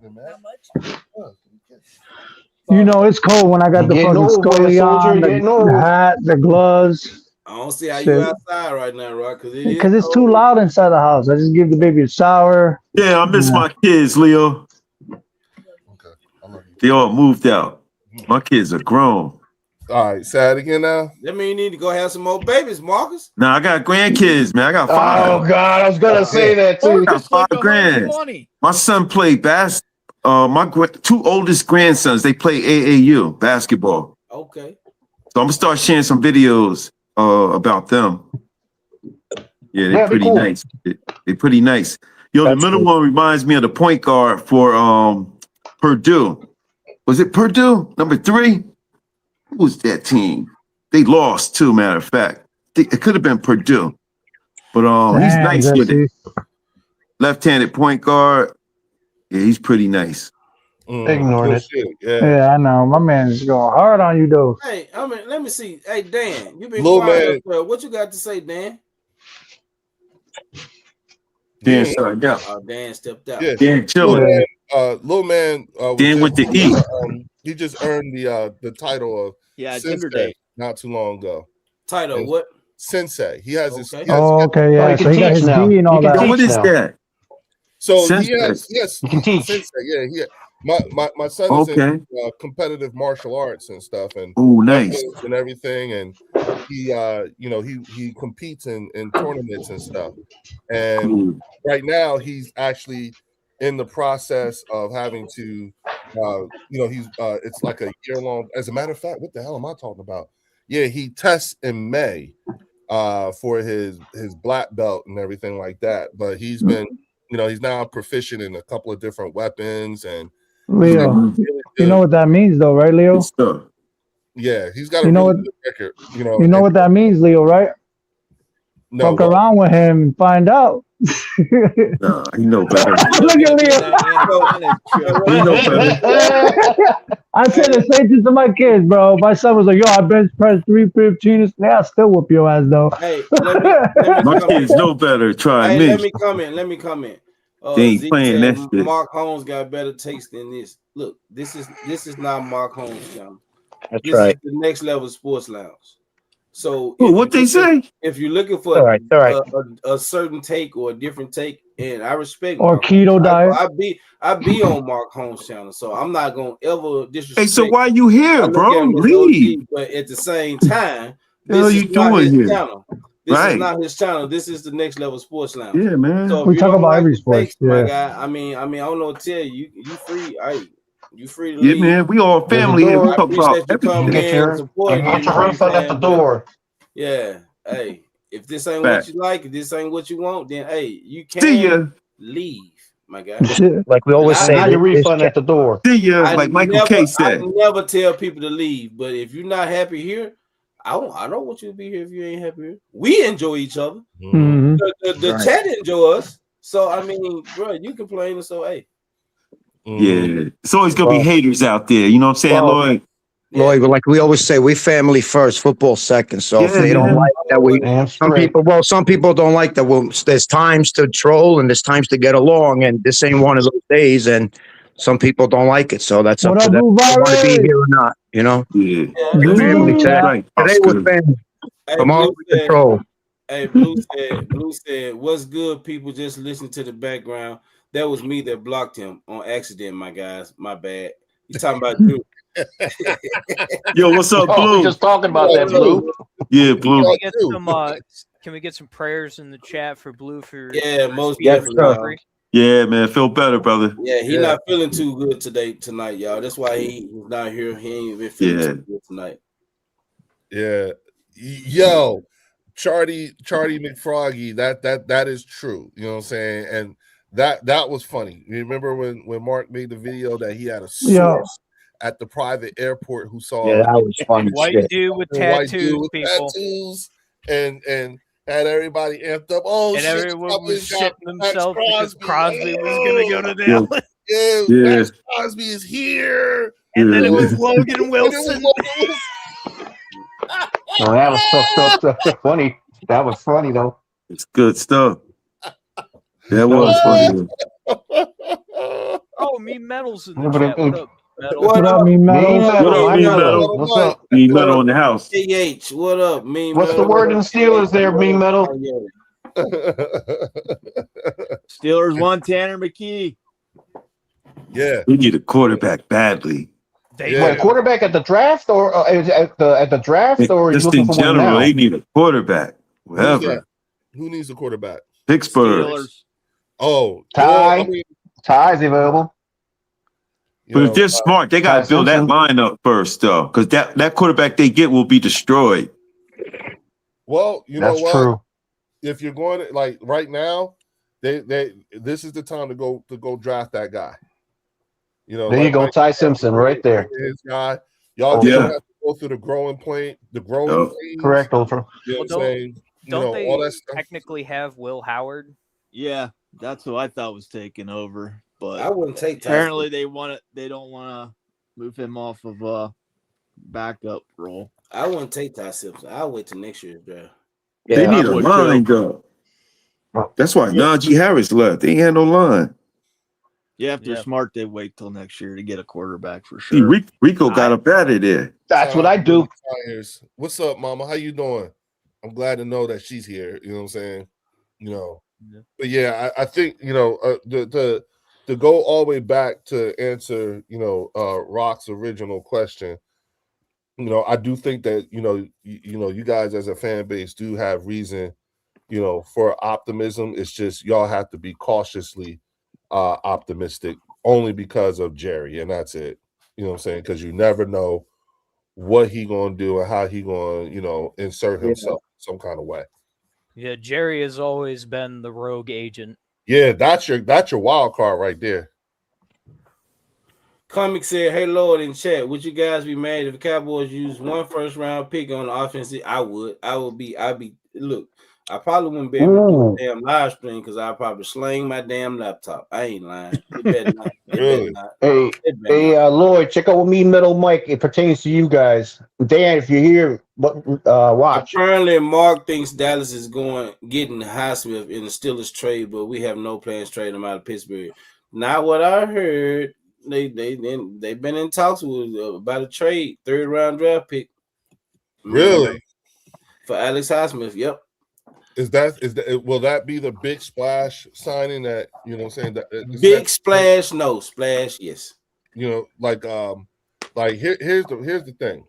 You know it's cold when I got the Getting fucking old, boy, scully soldier, on, getting the old. hat, the gloves. I don't see how Shit. you outside right now, Rock, Because it's too loud inside the house. I just give the baby a shower. Yeah, I miss my kids, Leo. They all moved out. My kids are grown. All right, say it again now. That mean you need to go have some more babies, Marcus. Now I got grandkids, man. I got 5. Oh God, I was gonna say that too. I got 5 grand. My son played my 2 oldest grandsons, they play AAU basketball. Okay. So I'm gonna start sharing some videos about them. Yeah, they're pretty nice. They're pretty nice. Yo, the middle one reminds me of the point guard for Purdue. Was it Purdue? Number 3? Who was that team? They lost too, matter of fact. It could have been Purdue. But he's nice with it. Left-handed point guard. Yeah, he's pretty nice. Ignoring it. Yeah. Yeah, I know. My man's going hard on you though. Hey, I mean, let me see. Hey, Dan, you been Lil quiet man. up there. What you got to say, Dan? Dan started out. Oh, Dan stepped out. Yeah. Dan chilling. Lil man. Dan went to eat. He just earned the title of Sensei not too long ago. Title what? Sensei. He has his. Okay. Okay, yeah. he So he got can his teach now. D and all He can that. teach What is now. that? So Sensei. yes, You can teach. Sensei, yeah. My son is Okay. in competitive martial arts and stuff, and Oh, nice. and everything, and he he competes in tournaments and stuff. And Cool. right now he's actually in the process of having to he's it's like a year-long. As a matter of fact, what the hell am I talking about? Yeah, he tests in May for his black belt and everything like that, but he's been he's now proficient in a couple of different weapons, and Leo, really you know what that means though, right, Leo? Good stuff. yeah, he's got a You know really what- good record. You know what that means, Leo, right? No, Fuck around with him and find out. Nah, he know better. Look at Leo. He know better. I said the same thing to my kids, bro. My son was like, "Yo, I bench press 315." Yeah, I still whoop your ass though. Hey, let me My comment. kids know better. Try Hey, me. let me comment. They ain't Zeke playing said that shit. Mark Holmes got better taste than this. Look, this is not Mark Holmes, John. That's This right. is the next level sports lounge. So Oh, what they say? if you're looking for All right. a certain take or a different take, and I respect Or Mark keto Holmes. diet. I be on Mark Holmes' channel, so I'm not gonna ever disrespect. Hey, so why you I here, look bro? at him as Leave. OG, but at the same time, The hell this you is not doing his here? channel. This Right. is not his channel. This is the next level sports lounge. Yeah, man. So if We you talk don't about like every the sport, takes, my yeah. guy, I mean, I don't know what to tell you. You free, you free to Yeah, leave. man. We all family here. We I talk appreciate about you coming everything. in and supporting. Get You your know what I'm refund at the saying? door. Yeah. Hey, if this ain't Fact. what you like, if this ain't what you want, then hey, you See ya. can leave, my guy. Shit. Like we always Now say, Now your this refund at the door. See ya. Like Michael K I said. never tell people to leave, but if you're not happy here, I don't want you to be here if you ain't happy here. We enjoy each other. Mhm. The Right. chat enjoy us. So I mean, bro, you complain and so hey. Yeah. It's always gonna be Well- haters out there. You know what I'm saying, Well, Lloyd? Lloyd, like we always say, we family first, football second. So if Yeah, they don't man. like that, we Damn some straight. people don't like that. Well, there's times to troll and there's times to get along, and this ain't one of those days. And some people don't like it, so that's up What to up, them. Blue If they want to be Valley? here or not, you know. Yeah. Family today. Right. Today That's was good. family. Hey, Tomorrow Blue we said, control. hey, Blue said, what's good? People just listen to the background. That was me that blocked him on accident, my guys. My bad. You talking about Drew. Yo, what's up, Oh, we Blue? just talking about that, Blue. Yeah, Blue. Can we get some prayers in the chat for Blue for Yeah, most speedy definitely. recovery? Yeah, man. Feel better, brother. Yeah, he not feeling too good tonight, y'all. That's why he's not here. He ain't even feeling too good tonight. Yeah. Yo, Charlie McFroggy, that is true. You know what I'm saying? And that was funny. You remember when Mark made the video that he had a source at the private airport who saw Yeah, that was funny. White shit. dude with a white tattoos, dude with people. tattoos and had everybody amped up. Oh, And shit, everyone was Cowboys got shitting Max themselves because Crosby was Oh, going to go to Yeah. Dallas. Yeah, Yeah. Max Crosby is here. And then it was Yeah. Logan Wilson. Oh, that was so funny. That was funny though. It's good stuff. That was funny. Oh, me Metal's in the Yeah, but chat. it- What up, Metal? What up, Me What Metal, up, my me Metal. Metal? What's up? Me Metal in the house. KH, what up, me? What's the word in the Steelers there, Me Metal? Steelers won Tanner McKee. Yeah. We need a quarterback badly. What, quarterback at the draft or at the draft or are you Just looking in for one general, now? they need a quarterback. Who's Whatever. that? Who needs a quarterback? Pittsburgh. Steelers. Oh, Ty. well, I mean, Ty's available. But if they're smart, they got to build that line up first, though, because that quarterback they get will be destroyed. Well, you know That's what? true. If you're going to, like right now, they this is the time to go draft that guy. You know, There you go, Ty Simpson, right there. His guy. Y'all Oh, just yeah. have to go through the growing pains. Correct, Ultra. You know Well, what I'm saying? You Don't know, they all that stuff. technically have Will Howard? Yeah, that's who I thought was taking over. But I wouldn't take Tyson. apparently they don't want to move him off of a backup role. I wouldn't take Ty Simpson. I'll wait till next year's draft. They need a I would line, too. though. That's why Najee Harris left. They ain't had no line. Yeah, if they're Yeah. smart, they wait till next year to get a quarterback for See, sure. Rico got up out of there. That's what I do. What's up, Mama? How you doing? I'm glad to know that she's here. You know what I'm saying? You know, but yeah, I think you know to go all the way back to answer Rock's original question. You know, I do think that you guys as a fan base do have reason, for optimism. It's just y'all have to be cautiously optimistic only because of Jerry, and that's it. You know what I'm saying? Because you never know what he gonna do and how he gonna insert himself some kind of way. Yeah, Jerry has always been the rogue agent. Yeah, that's your wild card right there. Comic said, "Hey Lord in chat, would you guys be mad if the Cowboys use one first round pick on the offense?" I would. I'd be. Look, I probably wouldn't be able to do a damn live stream because I'd probably sling my damn laptop. I ain't lying. It better not. Really? Hey, Lloyd, check out with Me Metal Mike. It pertains to you guys. Dan, if you're here, watch. Apparently, Mark thinks Dallas is getting Highsmith in the Steelers trade, but we have no plans to trade him out of Pittsburgh. Not what I heard. They've been in talks with about a trade, 3rd round draft pick. Really? For Alex Highsmith, yep. Will that be the big splash signing that I'm saying that big splash? No splash. Yes. Here's the thing.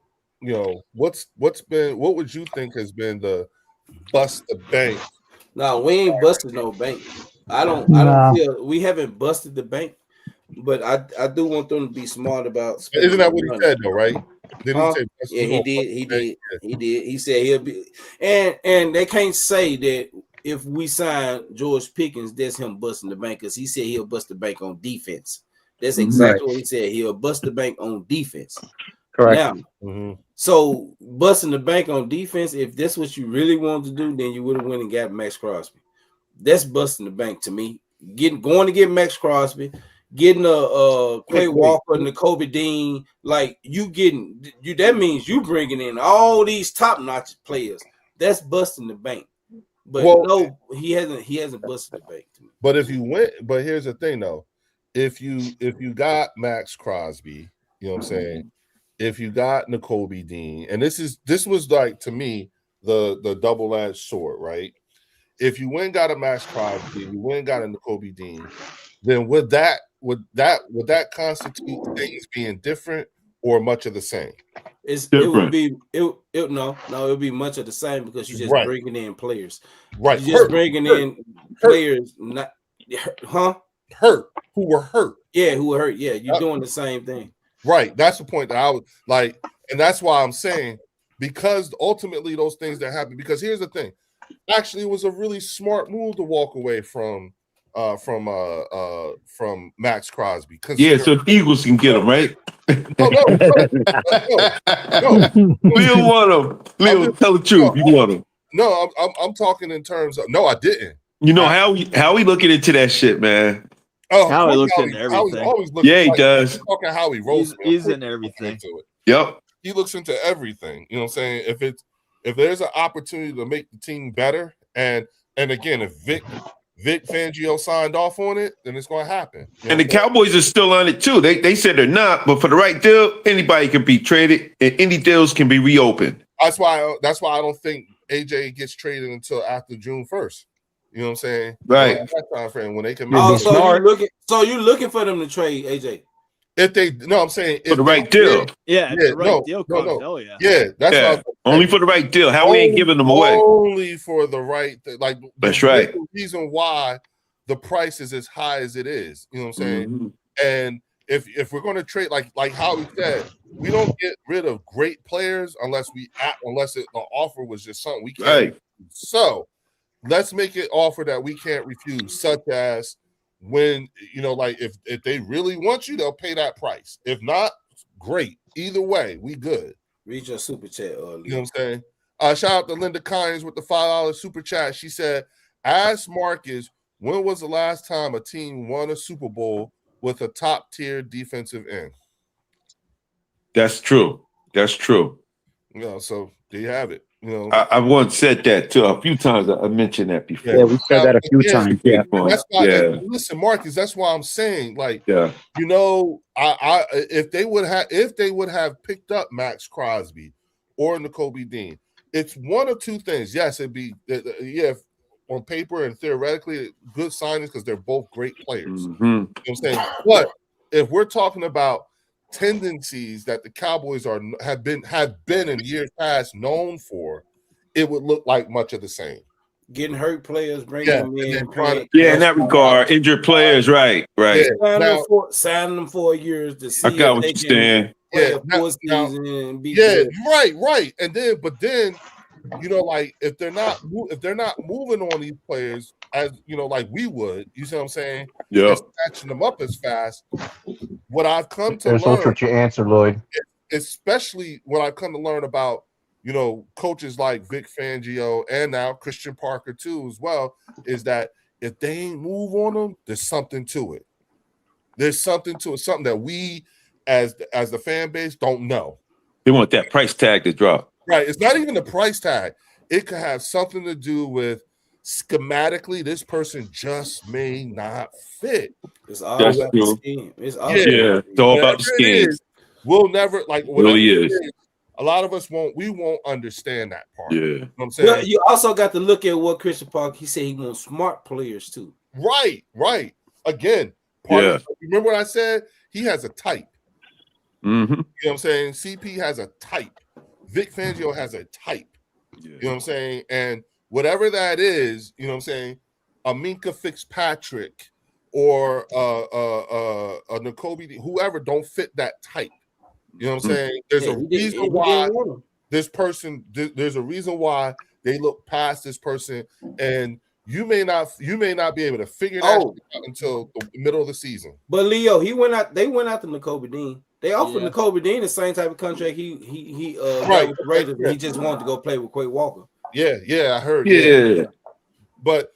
What would you think has been the bust the bank? No, we ain't busted no bank. I don't feel we haven't busted the bank, but I do want them to be smart about. Isn't that what he said though? Right? Didn't he say? Yeah, he did. He did. He said he'll be, and they can't say that if we sign George Pickens, that's him busting the bank because he said he'll bust the bank on defense. That's exactly what he said. He'll bust the bank on defense. Correct. Now, so busting the bank on defense, if that's what you really wanted to do, then you would have went and got Max Crosby. That's busting the bank to me. Going to get Max Crosby, getting a Quay Walker, Nakobe Dean, like that means you bringing in all these top-notch players. That's busting the bank. But no, he hasn't busted the bank to me. But but here's the thing though. If you got Max Crosby, you know what I'm saying? If you got Nakobe Dean, and this was like to me the double-edged sword, right? If you went and got a Max Crosby, you went and got a Nakobe Dean, then would that constitute things being different or much of the same? It would be much of the same because you're just bringing in players. Right. You're just bringing in players not hurt who were hurt. Yeah, who were hurt. Yeah, you're doing the same thing. Right. That's the point that I was like, and that's why I'm saying, because ultimately those things that happen, because here's the thing. Actually, it was a really smart move to walk away from Max Crosby. Yeah, so the Eagles can get him, right? No. Leo want him. Leo, tell the truth. You want him? No, I'm talking in terms of no, I didn't. You know how we looking into that shit, man. Oh, Howie looks into everything. Yeah, he does. Talking how he rolls. He's in everything. Yep. He looks into everything. You know what I'm saying? If there's an opportunity to make the team better, and again, if Vic Fangio signed off on it, then it's going to happen. And the Cowboys are still on it too. They said they're not, but for the right deal, anybody can be traded, and any deals can be reopened. That's why I don't think AJ gets traded until after June 1st. You know what I'm saying? Right. That time frame when they can. So you're looking for them to trade AJ. If they I'm saying for the right deal. Yeah, the right deal. Yeah, that's only for the right deal. How we ain't giving them away? Only for the right like that's right. The reason why the price is as high as it is. You know what I'm saying? And if we're going to trade like Howie said, we don't get rid of great players unless the offer was just something we can't. Right. So let's make it offer that we can't refuse, such as when like if they really want you, they'll pay that price. If not, great. Either way, we good. Read your super chat. You know what I'm saying? Shout out to Linda Kynes with the $5 super chat. She said, "Ask Marcus, when was the last time a team won a Super Bowl with a top tier defensive end?" That's true. That's true. So there you have it. I once said that too a few times. I mentioned that before. Yeah, we said that a few times. Yeah. That's why. Listen, Marcus. That's why I'm saying, like, I if they would have picked up Max Crosby or Nakobe Dean, it's one of two things. Yes, it'd be on paper and theoretically good signings because they're both great players. You know what I'm saying? But if we're talking about tendencies that the Cowboys have been in years past known for, it would look like much of the same. Getting hurt players, bringing them in. In that regard, injured players, right. Signing them for a year to see. I got what you're saying. Right. And then, like if they're not moving on these players as like we would, you see what I'm saying? Yeah, catching them up as fast. What I've come to There's learn, no trick your answer, Lloyd. Especially when I've come to learn about coaches like Vic Fangio and now Christian Parker too as well, is that if they ain't move on them, there's something to it. There's something to it, something that we as the fan base don't know. They want that price tag to drop. Right. It's not even the price tag. It could have something to do with schematically, this person just may not fit. It's all about the scheme. It's all about the scheme. We'll never really is. A lot of us won't understand that part. Yeah. You know what I'm saying? Well, you also got to look at what Christian Parker, he said he wants smart players too. Right. Again, remember what I said? He has a type. You know what I'm saying? CP has a type. Vic Fangio has a type. You know what I'm saying? And whatever that is, you know what I'm saying? A Minka Fitzpatrick or a Nakobe, whoever don't fit that type. You know what I'm saying? There's a reason why this person. There's a reason why they look past this person, and you may not be able to figure that out until the middle of the season. But Leo, they went out to Nakobe Dean. They offered N'Kobe Dean the same type of contract he Right. got with the Raiders. He just wanted to go play with Quay Walker. Yeah, I heard. Yeah. But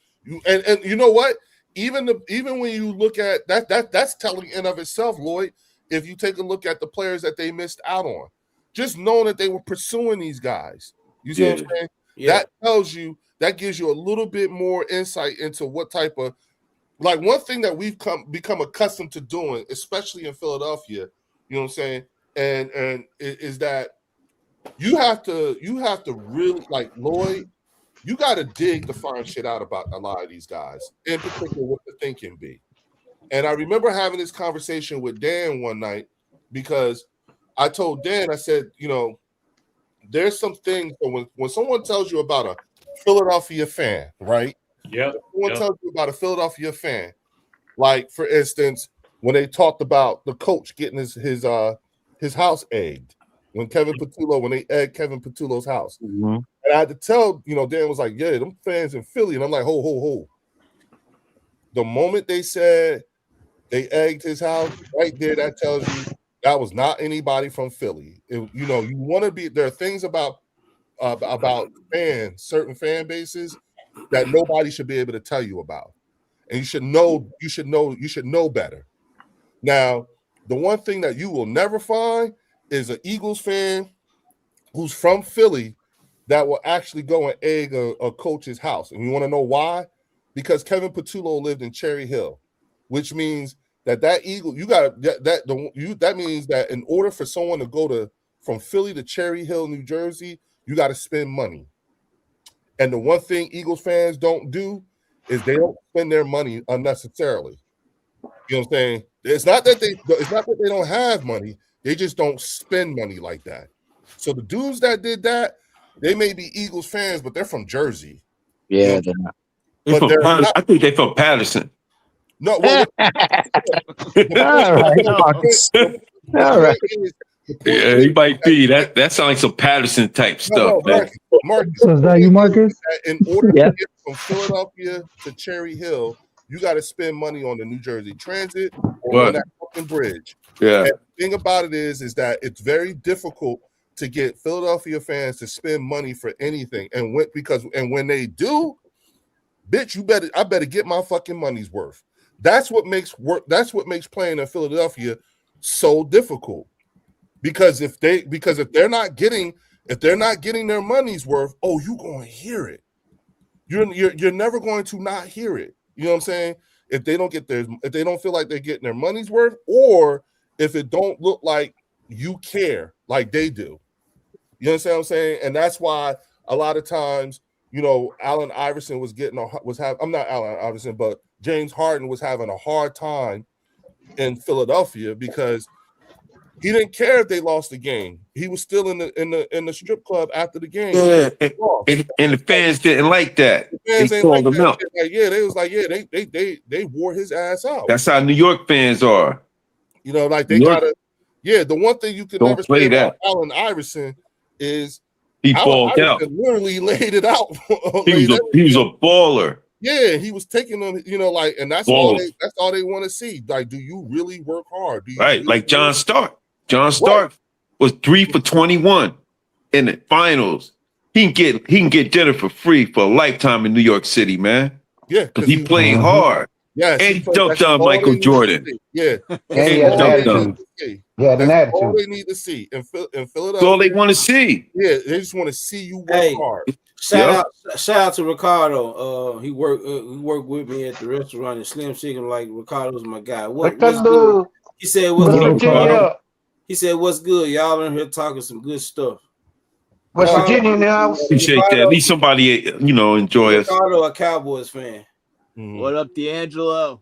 and you know what? Even when you look at that's telling in of itself, Lloyd. If you take a look at the players that they missed out on, just knowing that they were pursuing these guys, you see what I'm saying? That tells you, that gives you a little bit more insight into what type of, like, one thing that we've become accustomed to doing, especially in Philadelphia, you know what I'm saying, and is that you have to really, like, Lloyd, you got to dig to find shit out about a lot of these guys, in particular what the thinking be. And I remember having this conversation with Dan one night, because I told Dan, I said, you know, there's some things when someone tells you about a Philadelphia fan, right? Yeah. Someone tells you about a Philadelphia fan, like, for instance, when they talked about the coach getting his house egged, when they egged Kevin Patullo's house. Mm-hmm. And I had to tell, you know, Dan was like, yeah, them fans in Philly. And I'm like, ho. The moment they said they egged his house, right there, that tells you that was not anybody from Philly. You know, you want to be, there are things about fans, certain fan bases, that nobody should be able to tell you about. And you should know better. Now, the one thing that you will never find is an Eagles fan who's from Philly that will actually go and egg a coach's house. And you want to know why? Because Kevin Patullo lived in Cherry Hill, which means that Eagle, you got that means that in order for someone to go from Philly to Cherry Hill, New Jersey, you got to spend money. And the one thing Eagles fans don't do is they don't spend their money unnecessarily. You know what I'm saying? It's not that they don't have money, they just don't spend money like that. So the dudes that did that, they may be Eagles fans, but they're from Jersey. Yeah, they're not. I think they from Patterson. No, well, all right, Marcus. All right. Yeah, he might be. That sounds like some Patterson type stuff. Marcus, So is that you, Marcus? in order to get from Philadelphia to Cherry Hill, you got to spend money on the New Jersey Transit or on that fucking bridge. Yeah. And the thing about it is that it's very difficult to get Philadelphia fans to spend money for anything, and when they do, bitch, I better get my fucking money's worth. That's what makes playing in Philadelphia so difficult. Because if they're not getting their money's worth, oh, you're going to hear it. You're never going to not hear it. You know what I'm saying? If they don't feel like they're getting their money's worth, or if it don't look like you care like they do. You understand what I'm saying? And that's why a lot of times, you know, Allen Iverson I'm not Allen Iverson, but James Harden was having a hard time in Philadelphia because he didn't care if they lost the game. He was still in the strip club after the game. Yeah, and the fans didn't like that. The fans they ain't like called him out. Like, they was like, they wore his ass out. That's how New York fans are. You know, like they gotta. Yeah, the one thing you can never say about Allen Iverson is he balled out. Literally laid it out. He was a baller. Yeah, he was taking them, you know, like, and that's all they want to see. Like, do you really work hard? Right, like John Stark. John Stark was 3 for 21 in the finals. He can get dinner for free for a lifetime in New York City, man. Yeah, because he played hard. Yeah, and he dunked on Michael Jordan. Yeah, and he had an attitude. Yeah, an attitude. All they need to see in Philadelphia. That's all they want to see. Yeah, they just want to see you work hard. Shout out to Ricardo. He worked with me at the restaurant in Slim Chicken. Like, Ricardo's my guy. What's good? He said, "What's good?" He said, "What's good? Y'all in here talking some good stuff." West Virginia now. Appreciate that. At least somebody, enjoy us. Ricardo, a Cowboys fan. Mm-hmm. What up, D'Angelo?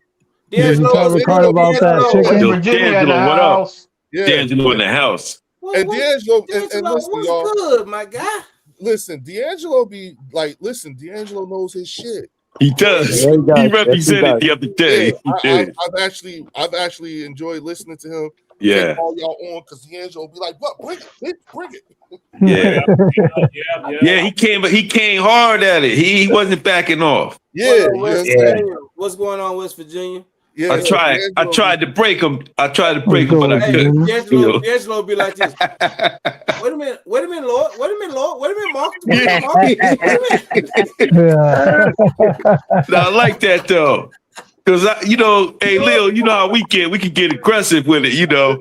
Ricardo about that chicken. D'Angelo, what up? Yeah. D'Angelo in the house. And D'Angelo, and listen, what's y'all, good, my guy? Listen, D'Angelo D'Angelo knows his shit. He does. He represented the other day. Yeah, I've actually enjoyed listening to him. Yeah. All y'all on because D'Angelo will be like, "What? Bring it, bitch, bring it." Yeah. He came hard at it. He wasn't backing off. Yeah. What's going on, West Virginia? Yeah, I tried to break him. But I couldn't. D'Angelo be like this. Wait a minute, Lord. Wait a minute, Mark. Wait a minute. No, I like that though. Because hey Leo, you know how we can get aggressive with it,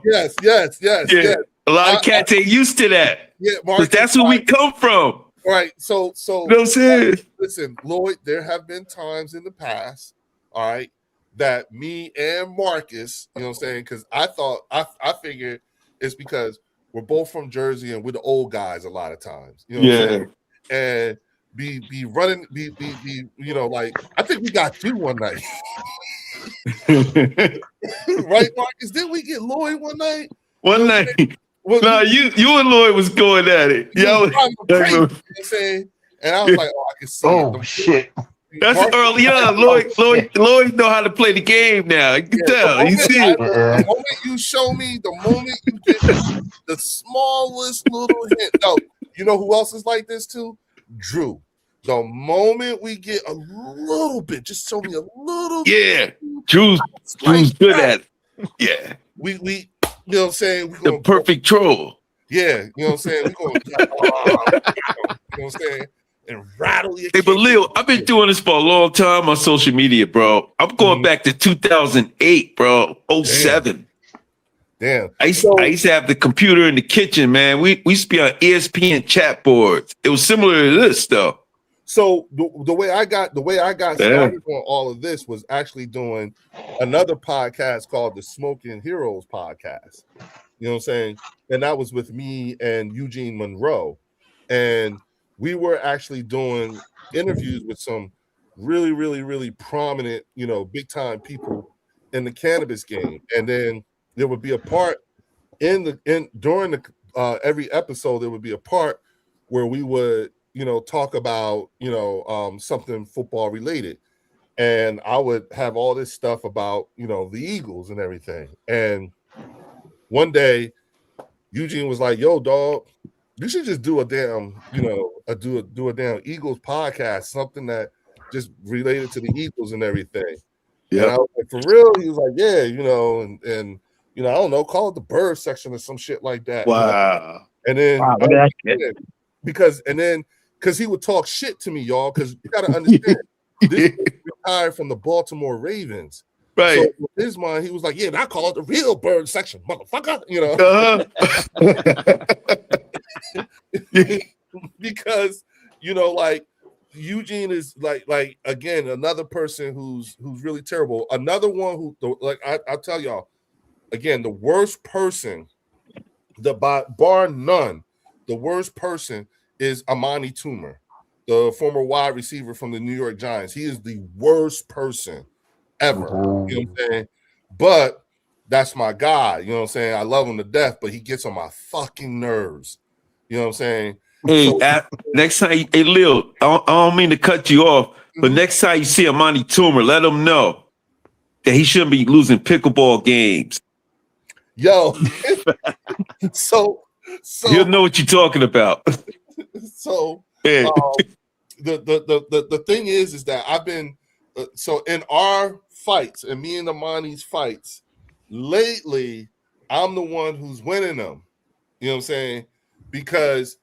Yes. Yeah. A lot of cats ain't used to that. Yeah, because that's where we come from. Right. So you know what I'm saying? Listen, Lloyd, there have been times in the past, all right, that me and Marcus, you know what I'm saying? Because I figured it's because we're both from Jersey and we're the old guys a lot of times. You know what I'm saying? And be running, like I think we got you one night. Right, Marcus? Didn't we get Lloyd one night? One night. No, you and Lloyd was going at it. Yeah, you know what I'm saying? And I was like, I can see it. Oh shit. That's early on. Lloyd know how to play the game now. You can tell. You see it. The moment you show me, the moment you get the smallest little hint. No, you know who else is like this too? Drew. The moment we get a little bit, just show me a little bit. Drew's good at it. Yeah. We you know what I'm saying? The perfect troll. Yeah, you know what I'm saying? We're going you know what I'm saying? And rattle your Hey, but Leo, I've been doing this for a long time on social media, bro. I'm going back to 2008, bro. 07. Damn. I used to have the computer in the kitchen, man. We used to be on ESPN chat boards. It was similar to this, though. So the way I got started on all of this was actually doing another podcast called the Smoking Heroes podcast. You know what I'm saying? And that was with me and Eugene Monroe. And we were actually doing interviews with some really, really, really prominent, big time people in the cannabis game. And then there would be a part during every episode, there would be a part where we would, talk about, something football related. And I would have all this stuff about, the Eagles and everything. And one day, Eugene was like, yo, dog, you should just do a damn, do a damn Eagles podcast, something that just related to the Eagles and everything. Yeah. And I was like, for real? He was like, yeah, and I don't know, call it the bird section or some shit like that. Wow. And then because he would talk shit to me, y'all, because you gotta understand this retired from the Baltimore Ravens. Right. So in his mind, he was like, yeah, I call it the real bird section, motherfucker. Because like Eugene is like again another person who's really terrible. Another one who I'll tell y'all again, the worst person, bar none, the worst person is Amani Toomer, the former wide receiver from the New York Giants. He is the worst person ever. You know what I'm saying? But that's my guy. You know what I'm saying? I love him to death, but he gets on my fucking nerves. You know what I'm saying? Hey, next time, hey Lil, I don't mean to cut you off, but next time you see Amani Toomer, let him know that he shouldn't be losing pickleball games. Yo, so he'll know what you're talking about. So yeah. The thing is that I've been so in our fights and me and Amani's fights lately, I'm the one who's winning them. You know what I'm saying? Because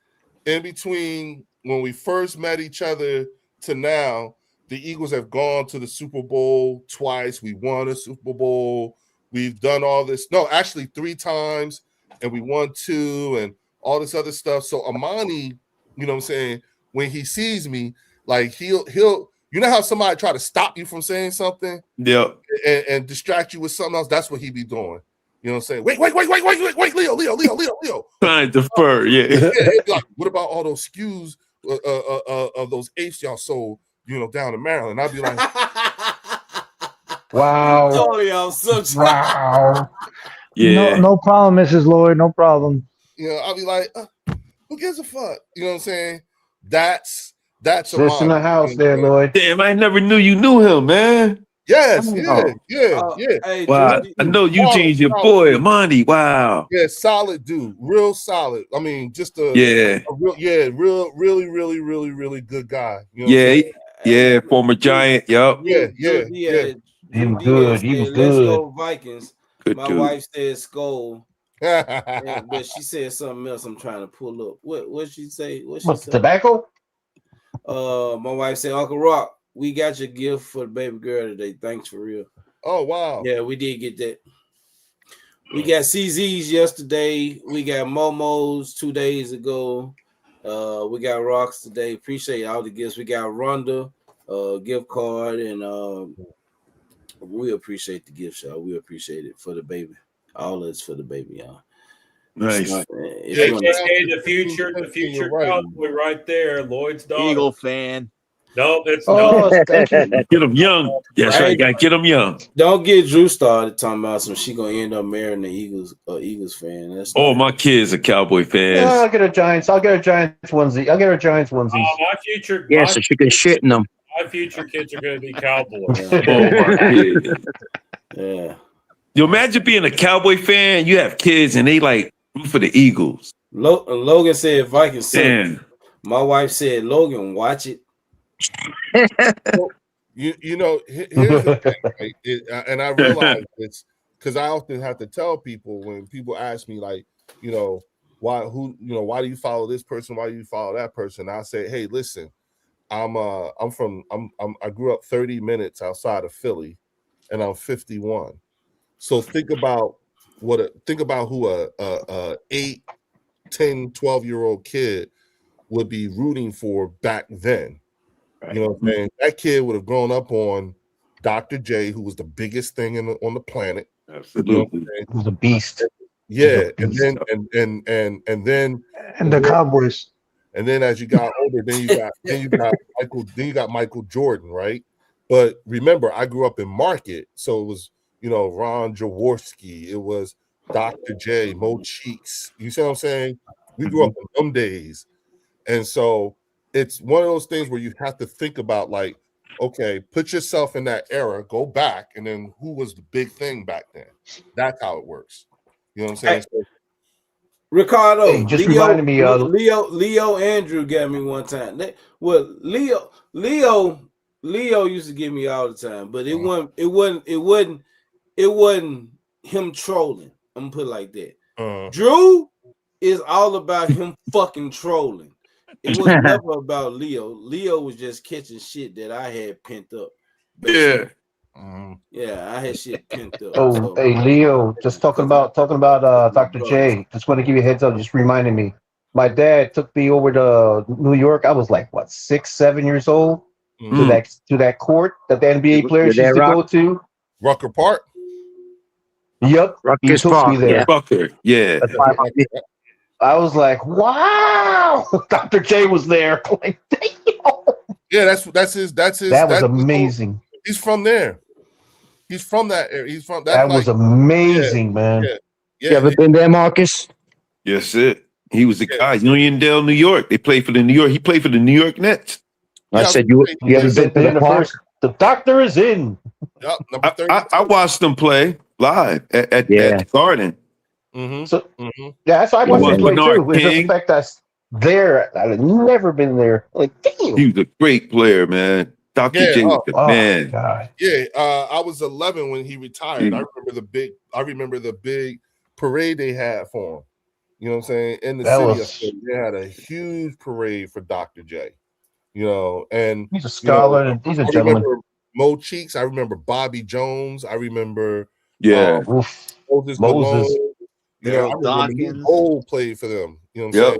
in between when we first met each other to now, the Eagles have gone to the Super Bowl twice. We won a Super Bowl. We've done all this. No, actually 3 times, and we won 2 and all this other stuff. So Amani, you know what I'm saying, when he sees me, like he'll you know how somebody try to stop you from saying something? Yeah. And distract you with something else? That's what he be doing. You know what I'm saying? Wait, Leo. Trying to defer, yeah. He'd be like, what about all those SKUs of those apes y'all sold, down in Maryland? I'd be like, wow. Wow. Yeah. No problem, Mrs. Lloyd. No problem. I'll be like, who gives a fuck? You know what I'm saying? That's just in the house there, Lloyd. Damn, I never knew you knew him, man. Yes, yeah. Hey, wow. I know Eugene's your boy, Amani. Wow. Yeah, solid dude. Real solid. I mean, just really, really good guy. You know yeah, former Giant. Yup. Yeah. He Drew was good. Diaz He was said, "Let's good. go Vikings." Good My dude. wife said, "Skull," but she said something else. I'm trying to pull up. What she say? What she What's say? tobacco? My wife said, "Uncle Rock, we got your gift for the baby girl today. Thanks for real." Oh wow. Yeah, we did get that. We got CZs yesterday. We got Momos 2 days ago. We got Rocks today. Appreciate all the gifts. We got Rhonda, gift card, and we appreciate the gifts, y'all. We appreciate it for the baby. All is for the baby, y'all. Nice. If you want to, the future Cowboy right there, Lloyd's daughter. Eagle fan. No, it's Oh, no. thank you. Get them young. That's right. Got to get them young. don't get Drew started talking about some. She gonna end up marrying the Eagles fan. That's Oh, my kids are Cowboy fans. I'll get a Giants. I'll get a Giants onesie. I'll get a Giants onesie. My future. Yeah, my so she can shit in them. My future kids are going to be Cowboys. Oh, my kids. Yeah. You imagine being a Cowboy fan, you have kids, and they like root for the Eagles. Logan said Vikings. Damn. My wife said, Logan, watch it. You know, here's the thing, right? And I realize it's because I often have to tell people when people ask me, like, you know, why do you follow this person? Why do you follow that person? I say, hey, listen, I grew up 30 minutes outside of Philly, and I'm 51. So think about who a 8, 10, 12-year-old kid would be rooting for back then. Right. You know what I'm saying? That kid would have grown up on Dr. J, who was the biggest thing on the planet. Absolutely. You know what I'm saying? He was a beast. Yeah, a beast. and then the Cowboys. And then as you got older, then you got Michael Jordan, right? But remember, I grew up in Market, so it was, you know, Ron Jaworski, it was Dr. J, Mo Cheeks. You see what I'm saying? We grew up in them days. And so it's one of those things where you have to think about, like, okay, put yourself in that era, go back, and then who was the big thing back then? That's how it works. You know what I'm saying? Hey, Ricardo, hey, just reminded me Leo Andrew got me one time. Well, Leo used to get me all the time, but it wasn't him trolling. I'm gonna put it like that. Drew is all about him fucking trolling. It was never about Leo. Leo was just catching shit that I had pent up. Basically. Yeah, I had shit pent up. Oh, so. Hey Leo, just talking about Dr. J. Just want to give you a heads up. Just reminded me. My dad took me over to New York. I was like, what, 6, 7 years old, to that court that the NBA players used to go to. Rucker Park. Yep, he took me there. Rucker, yeah. I was like, wow, Dr. J was there. Like, damn. Yeah, that's his. That was amazing. He's from there. He's from that area. He's from that. That was amazing, man. Yeah. You ever been there, Marcus? Yes, it. He was the guy, Uniondale, New York. They played for the New York. He played for the New York Nets. I said, you ever been to the park? The doctor is in. Yep, I watched them play live at the Garden. So so I watched him play too. It's just the fact that's there. I've never been there. Like, damn. He was a great player, man. Dr. J was the man. God. Yeah, I was 11 when he retired. I remember the big parade they had for him. You know what I'm saying? In the city, they had a huge parade for Dr. J. You know, and he's a scholar. And he's a gentleman. Mo Cheeks. I remember Bobby Jones. I remember Moses. You know, I remember Nick Cole played for them. You know what I'm saying?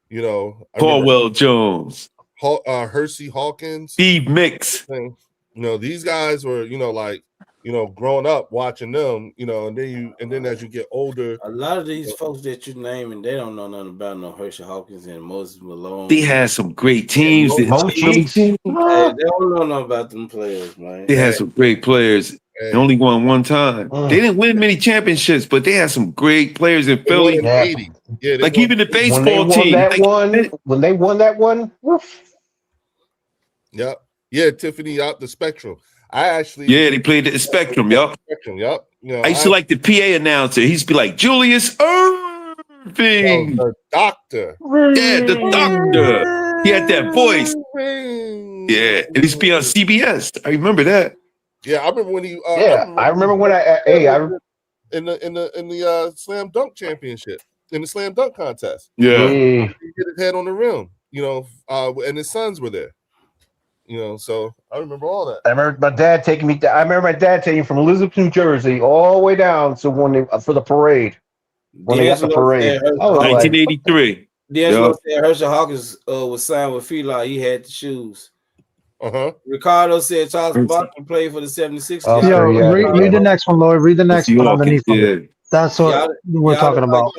You know, Paulwell Jones, Hersey Hawkins, Steve Mix. You know, these guys were, you know, like, you know, growing up watching them, you know, and then as you get older, a lot of these folks that you name, and they don't know nothing about no Hershey Hawkins and Moses Malone. They had some great teams. They don't know nothing about them players, man. They had some great players. They only won one time. They didn't win many championships, but they had some great players in Philly. Yeah, like even the baseball team. When they won that one, Yep. Yeah, Tiffany out the Spectrum. They played at the Spectrum. Yep. Spectrum. Yep. You know, I used to like the PA announcer. He used to be like Julius Irving. The doctor. Yeah, the doctor. He had that voice. Yeah, and he used to be on CBS. I remember that. Yeah, I remember when he. I remember when in the slam dunk championship, in the slam dunk contest. Yeah. He hit his head on the rim. And his sons were there. So I remember all that. I remember my dad taking me. I remember my dad taking me from Elizabeth, New Jersey, all the way down to for the parade. When they got the parade, 1983. D'Angelo said Herschel Hawkins was signed with Fila. He had the shoes. Ricardo said Charles Barkley played for the 76ers. Read the next one, Lloyd. Read the next one underneath. That's what we're talking about.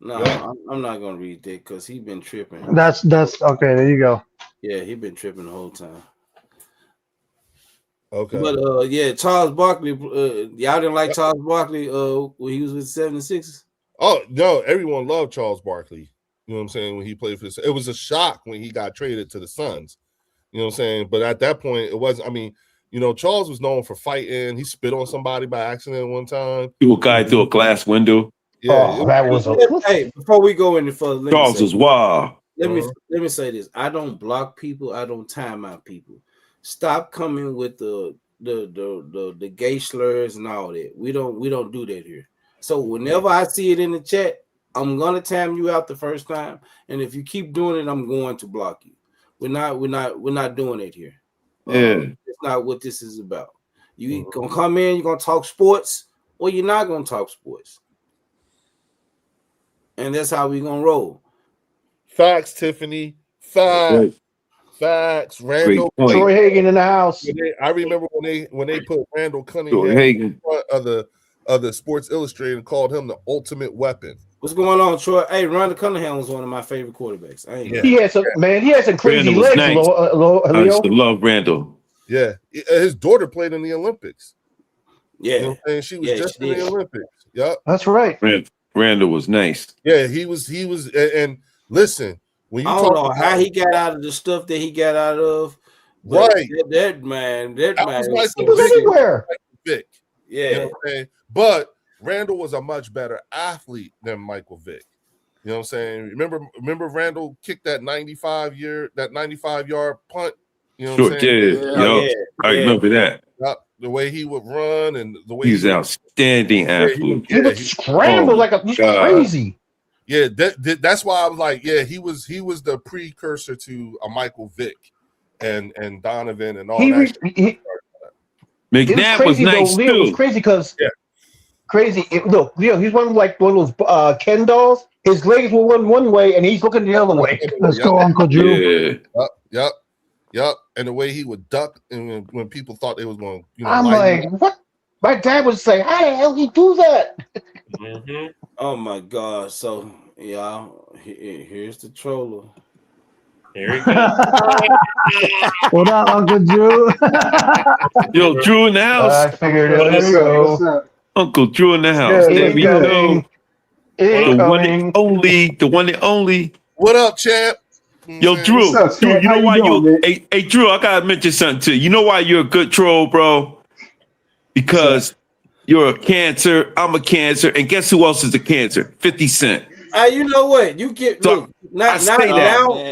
No, I'm not gonna read that because he been tripping. That's okay. There you go. Yeah, he been tripping the whole time. Okay, but Charles Barkley. Y'all didn't like Charles Barkley when he was with the 76ers? Oh no, everyone loved Charles Barkley. You know what I'm saying? When he played for it was a shock when he got traded to the Suns. You know what I'm saying? But at that point, it wasn't. I mean, Charles was known for fighting. He spit on somebody by accident one time. Threw a guy through a glass window. Yeah, that was. Hey, before we go any further, Charles was wild. Let me say this. I don't block people. I don't time out people. Stop coming with the gay slurs and all that. We don't do that here. So whenever I see it in the chat, I'm gonna time you out the first time, and if you keep doing it, I'm going to block you. We're not doing it here. It's not what this is about. You gonna come in, you're gonna talk sports, or you're not gonna talk sports, and that's how we gonna roll. Facts, Tiffany. Facts. Randall, Troy Hagan in the house. I remember when they put Randall Cunningham in front of the Sports Illustrated and called him the ultimate weapon. What's going on, Troy? Hey, Randall Cunningham was one of my favorite quarterbacks. He had some crazy legs. Nice. I used to love Randall. Yeah, his daughter played in the Olympics. Yeah, and she was just in the Olympics. Yep, that's right. Randall was nice. Yeah, he was. And listen, when you I don't know how he got out of the stuff that he got out of. Right, that man was he was everywhere. Vic. Yeah, but Randall was a much better athlete than Michael Vick. You know what I'm saying? Remember Randall kicked that 95-yard punt. You know what I'm saying? I remember that. The way he would run and the way he was outstanding athlete. He would scramble crazy. Yeah, that's why I was like, he was the precursor to a Michael Vick and Donovan and all that. McNabb was nice Leo too. Was crazy because look, Leo, he's one of those Ken dolls. His legs will run one way and he's looking the other way. Let's go, Uncle Drew. Yep. And the way he would duck, and when people thought they was going, I'm like, what? My dad would say, "How the hell he do that?" Mm-hmm. Oh my God! So here's the troller. Here he goes. What up, Uncle Drew? Yo, Drew in the house. I figured it out. Uncle Drew in the house. There we go. The one and only. What up, champ? Yo, Drew. Drew, you know why hey, Drew, I gotta mention something to you. You know why you're a good troll, bro? Because you're a Cancer, I'm a Cancer, and guess who else is a Cancer? 50 Cent. You know what? You get now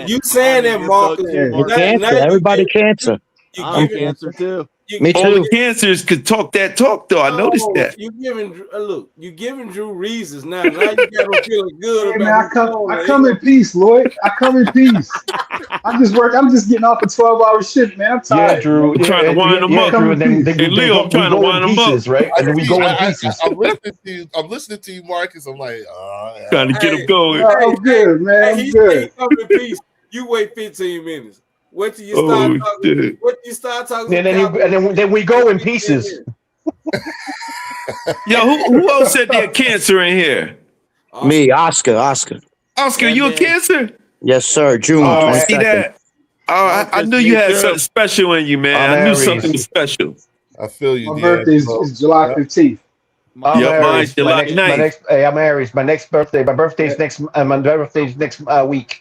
you saying that, Marcus. Everybody Cancer. I'm Cancer too. Me too. All the Cancers could talk that talk, though. I noticed that. You giving Drew reasons now. Now you got him feeling good. Hey, man, I come in peace, Lloyd. I come in peace. I'm just getting off a 12-hour shift, man. I'm tired. Yeah, Drew. I'm trying to wind them up. Hey, Leo, I'm trying to wind them up. Right? And then we go in pieces. I'm listening to you, Marcus. I'm like, trying to get him going. I'm good, man. I'm good. Come in peace. You wait 15 minutes. Wait till you start talking. Wait till you start talking. And then we go in pieces. Yo, who else said they're Cancer in here? Me, Oscar. Oscar, you a Cancer? Yes, sir. June. See that? I knew you had something special in you, man. I knew something was special. I feel you. My birthday is July 15th. Mine's July 9th. I'm Aries. My birthday's next week.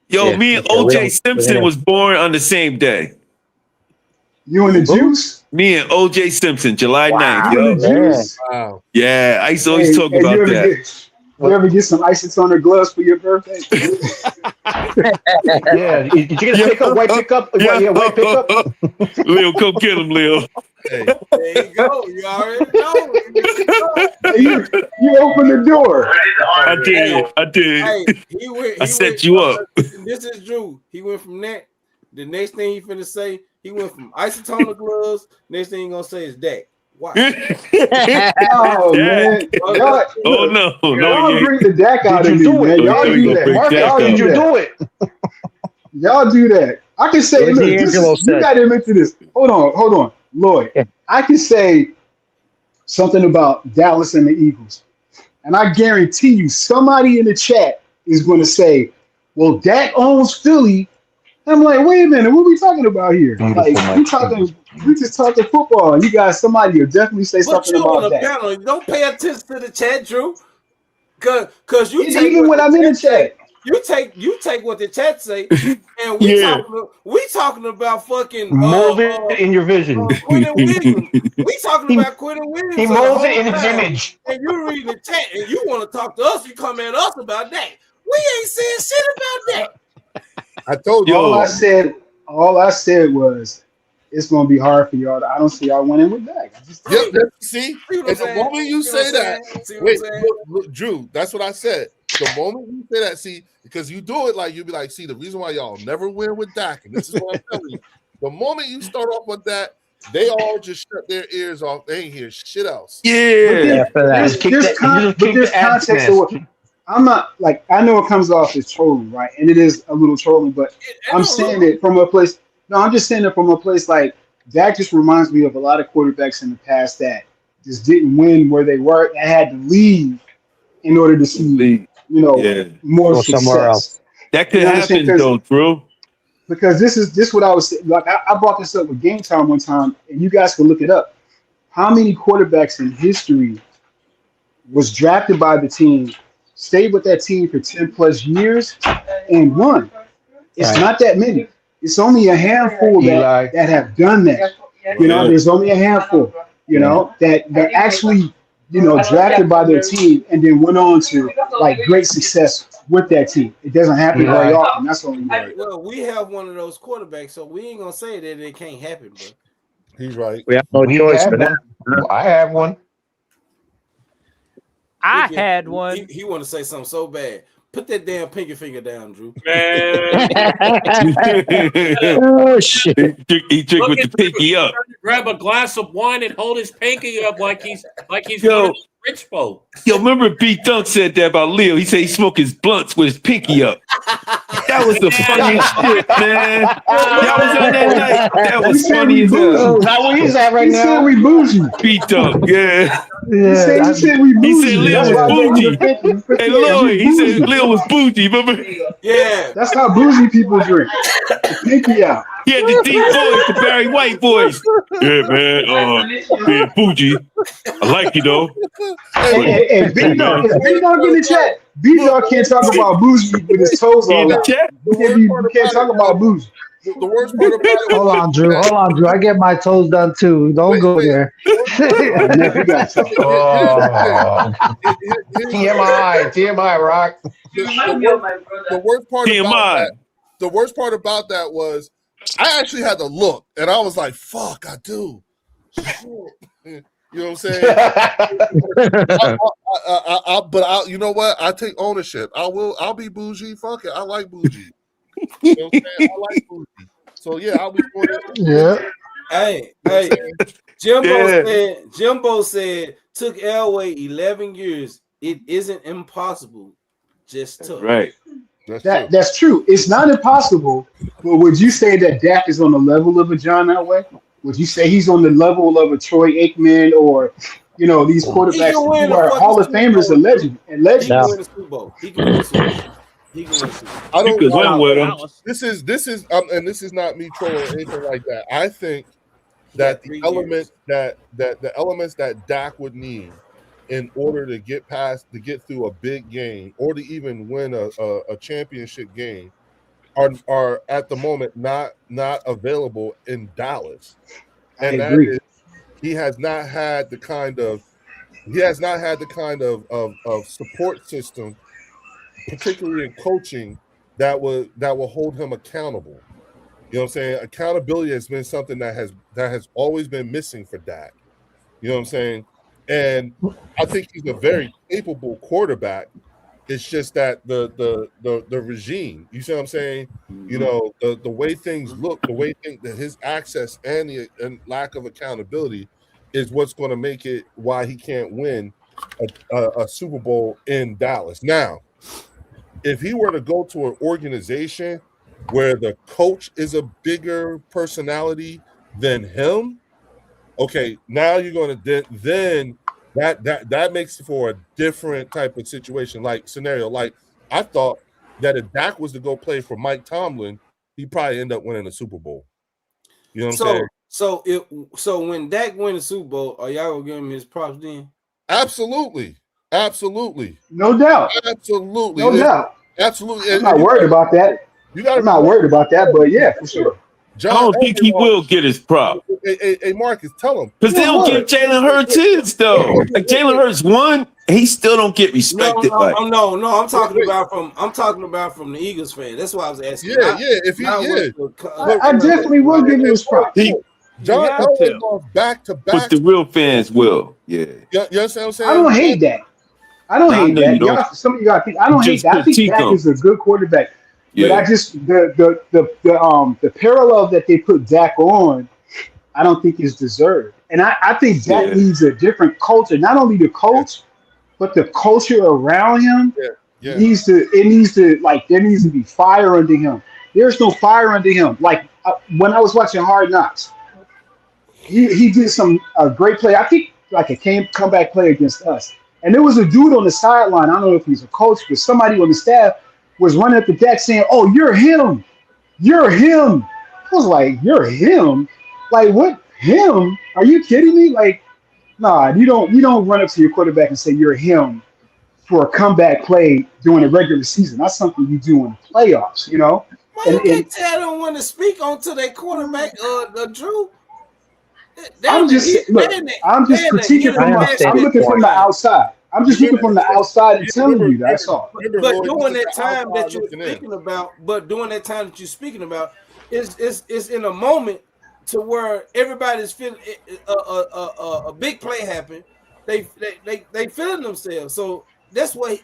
Yo, me and OJ Simpson was born on the same day. You and the Juice? Me and OJ Simpson, July 9th. You and the Juice? Wow. Yeah, I used to always talk about that. You ever get some isotoner gloves for your birthday? Yeah, did you get a pickup? White pickup? Yeah, white pickup. Leo, come get him, Leo. Hey, There you go. You already know. You open the door. I did. Hey, he went. I set you up. This is Drew. He went from that. The next thing he finna say, he went from isotoner gloves. Next thing he gonna say is Dak. Watch. Oh man! Y'all, Oh no, y'all bring the Dak out of me, man. Y'all do that. Y'all Did you do it? Y'all do that. I can say, look, you got to admit to this. Hold on, Lloyd. I can say something about Dallas and the Eagles, and I guarantee you, somebody in the chat is going to say, "Well, Dak owns Philly." I'm like, wait a minute, what are we talking about here? Like, we just talking football, and you guys, somebody will definitely say something about that. Panel. You don't pay attention to the chat, Drew. Cause you take even when I'm in the chat. You take what the chat say, and we talking about fucking mold it in your vision. Quentin Williams. We talking about Quentin Williams. He molds it in his image. And you reading the chat, and you want to talk to us. You come at us about that. We ain't saying shit about that. I told you. All I said was it's going to be hard for y'all. I don't see y'all winning with that. See, and the moment you say that, wait, look, Drew, that's what I said. The moment you say that, see, because you do it like you be like, see, the reason why y'all never win with Dak, and this is what I'm telling you. The moment you start off with that, they all just shut their ears off. They ain't hear shit else. Yeah. There's context to what. I'm not like, I know it comes off as trolling, right? And it is a little trolling, but I'm saying it from a place. No, I'm just saying it from a place like Dak just reminds me of a lot of quarterbacks in the past that just didn't win where they were and had to leave in order to see, more success. Somewhere else. That could happen though, Drew. Because this is what I was saying. Like I brought this up with Game Time one time, and you guys can look it up. How many quarterbacks in history was drafted by the team, stayed with that team for 10 plus years, and won? It's not that many. It's only a handful that have done that. There's only a handful, that actually, drafted by their team and then went on to like great success with that team. It doesn't happen very often. That's what we worry. Well, we have one of those quarterbacks, so we ain't gonna say that it can't happen, bro. He's right. We have no choice for that. I have one. I had one. He want to say something so bad. Put that damn pinky finger down, Drew. Man. Oh shit! He took with the pinky up. Grab a glass of wine and hold his pinky up like he's one of the rich folks. Yo, remember B Dunk said that about Leo? He said he smoked his blunts with his pinky up. That was the funniest shit, man. That was on that night. That was funny as hell. Not where he's at right now. He said we bougie. B Dunk, yeah. He said we bougie. He said Leo was bougie. Hey, Lloyd, he said Leo was bougie. Remember? Yeah. That's how bougie people drink. The pinky out. He had the deep voice, the Barry White voice. Yeah, man. Yeah, bougie. I like you though. Hey, B-Dog in the chat. B-Dog can't talk about bougie with his toes all out. You can't talk about bougie. The worst part about it. Hold on, Drew. I get my toes done too. Don't go there. TMI, Rock. The worst part about that. The worst part about that was I actually had to look, and I was like, "Fuck, I do." You know what I'm saying? But you know what? I take ownership. I'll be bougie. Fuck it. I like bougie. You know what I'm saying? I like bougie. So yeah, I'll be doing it. Yeah. Hey. Jimbo said took Elway 11 years. It isn't impossible. Just took. Right. That's true. It's not impossible. But would you say that Dak is on the level of a John Elway? Would you say he's on the level of a Troy Aikman or, these quarterbacks who are Hall of Famers and legends? He can win the Super Bowl. He can win the Super Bowl. I don't know. This is and this is not me trolling or anything like that. I think that the elements that Dak would need in order to get through a big game or to even win a championship game are at the moment not available in Dallas. And that is, he has not had the kind of he has not had the kind of support system, particularly in coaching, that will hold him accountable. You know what I'm saying? Accountability has been something that has always been missing for Dak. You know what I'm saying? And I think he's a very capable quarterback. It's just that the regime, you see what I'm saying? You know, the way things look, the way that his access and lack of accountability is what's going to make it why he can't win a Super Bowl in Dallas. Now, if he were to go to an organization where the coach is a bigger personality than him, okay, now you're going to then that makes for a different type of situation, like scenario. Like I thought that if Dak was to go play for Mike Tomlin, he'd probably end up winning a Super Bowl. You know what I'm saying? So when Dak win the Super Bowl, are y'all gonna give him his props then? Absolutely. No doubt. Absolutely. No doubt. Absolutely. I'm not worried about that. I'm not worried about that, but yeah, for sure. I don't think he will get his prop. Hey, Marcus, tell him. Because they don't give Jalen Hurts his, though. Like Jalen Hurts won, he still don't get respected. No, I'm talking about from the Eagles fan. That's why I was asking. I definitely will give you his props. John Elway goes back to back. But the real fans will, yeah. You understand what I'm saying? I don't hate that. I don't hate that. Some of you guys think I don't hate that. I think Dak is a good quarterback. But I just the parallel that they put Dak on, I don't think is deserved. And I think Dak needs a different culture. Not only the coach, but the culture around him needs to. It needs to there needs to be fire under him. There's no fire under him. Like when I was watching Hard Knocks, he did some great play. I think like a comeback play against us. And there was a dude on the sideline. I don't know if he's a coach, but somebody on the staff was running up the deck saying, "Oh, you're him. You're him." I was like, "You're him? Like what? Him? Are you kidding me? Like, nah, you don't run up to your quarterback and say you're him for a comeback play during the regular season. That's something you do in the playoffs, you know." Why you can't tell them when to speak onto their quarterback, Drew? I'm just critiquing I'm looking from the outside. I'm just looking from the outside and telling you that's all. But during that time that you're speaking about, is in a moment to where everybody's feeling a big play happen. They feeling themselves. So that's what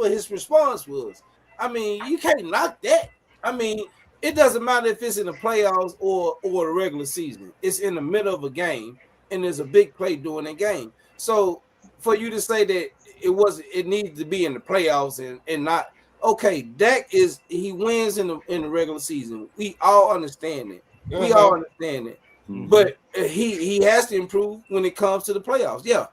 his response was. I mean, you can't knock that. I mean, it doesn't matter if it's in the playoffs or the regular season. It's in the middle of a game, and there's a big play during that game. So for you to say that it needs to be in the playoffs and not okay, Dak he wins in the regular season. We all understand it. We all understand it. Mm-hmm. But he has to improve when it comes to the playoffs. Yeah.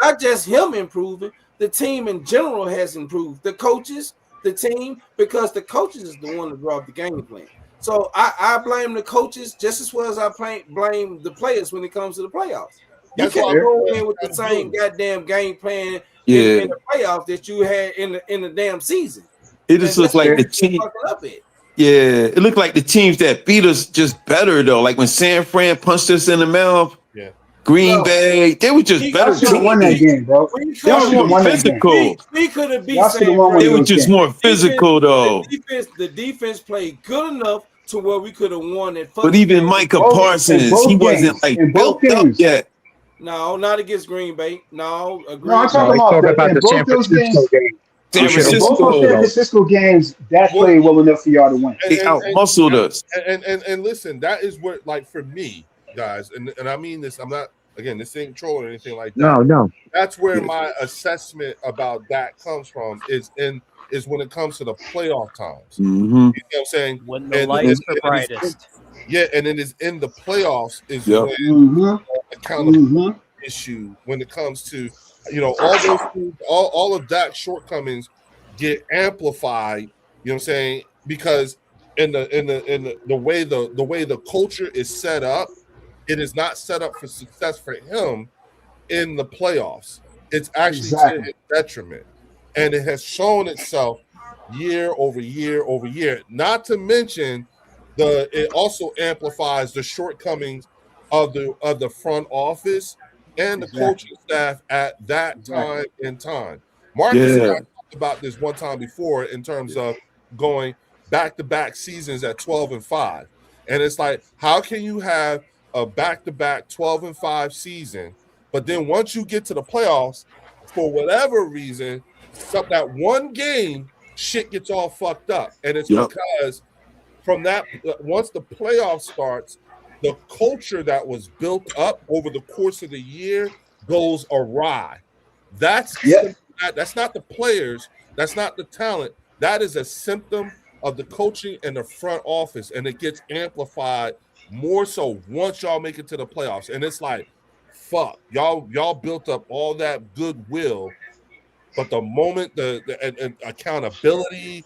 Not just him improving. The team in general has improved. The coaches, the team, because the coaches is the one that draw up the game plan. So I blame the coaches just as well as I blame the players when it comes to the playoffs. You can't go in with the same goddamn game plan in the playoffs that you had in the damn season. It just looks like the team. Yeah, it looked like the teams that beat us just better though. Like when San Fran punched us in the mouth. Yeah. Green Bay, they were just better. Y'all should have won that game, bro. They were more physical. We could have beat San Fran. They were just more physical though. The defense played good enough to where we could have won it. But even Micah Parsons, he wasn't like built up yet. No, not against Green Bay. No, I'm talking about the San Francisco game. Both San Francisco games, that played well enough for y'all to win. They out-muscled us. And listen, that is what, like, for me, guys, and I mean this, I'm not, again, this ain't troll or anything like that. No. That's where my assessment about that comes from, is when it comes to the playoff times. Mm-hmm. You know what I'm saying? When the lights are brightest. And it is in the playoffs is when accountability issue when it comes to, you know, all those things, all of Dak's shortcomings get amplified. You know what I'm saying? Because in the way the culture is set up, it is not set up for success for him in the playoffs. It's actually to his detriment, and it has shown itself year over year over year. Not to mention it also amplifies the shortcomings of the front office and the Exactly. coaching staff at that time in time. Marcus and I talked about this one time before in terms of going back-to-back seasons at 12-5. And it's like, how can you have a back-to-back 12-5 season, but then once you get to the playoffs, for whatever reason, that one game, shit gets all fucked up. And it's because from that, once the playoff starts, the culture that was built up over the course of the year goes awry. That's not the players, that's not the talent. That is a symptom of the coaching and the front office, and it gets amplified more so once y'all make it to the playoffs. And it's like, fuck, y'all built up all that goodwill, but the moment the accountability,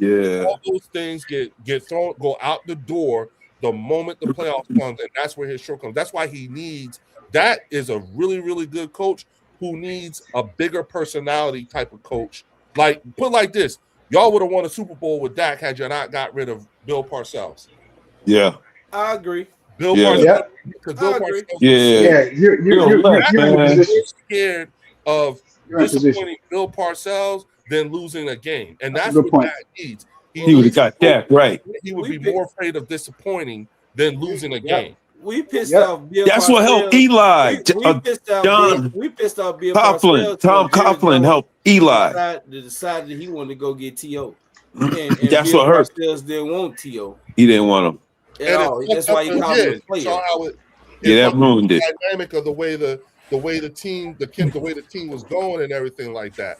all those things get thrown, go out the door the moment the playoffs comes, and that's where his short comes. That's why he needs. That is a really, really good coach who needs a bigger personality type of coach. Like, put it like this: y'all would have won a Super Bowl with Dak had you not got rid of Bill Parcells. Yeah, I agree. Bill Parcells, because Bill Parcells, you're scared of disappointing Bill Parcells than losing a game, and that's what Dak needs. He would have got Dak right. He would be more afraid of disappointing than losing a game. We pissed off Bill. That's what helped Eli. We pissed off Bill Coughlin. Tom Coughlin helped Eli. Decided that he wanted to go get T.O. And That's what hurt. Parcells didn't want T.O. He didn't want him. That's why he called him a player. That ruined it. Dynamic of the way the team was going and everything like that,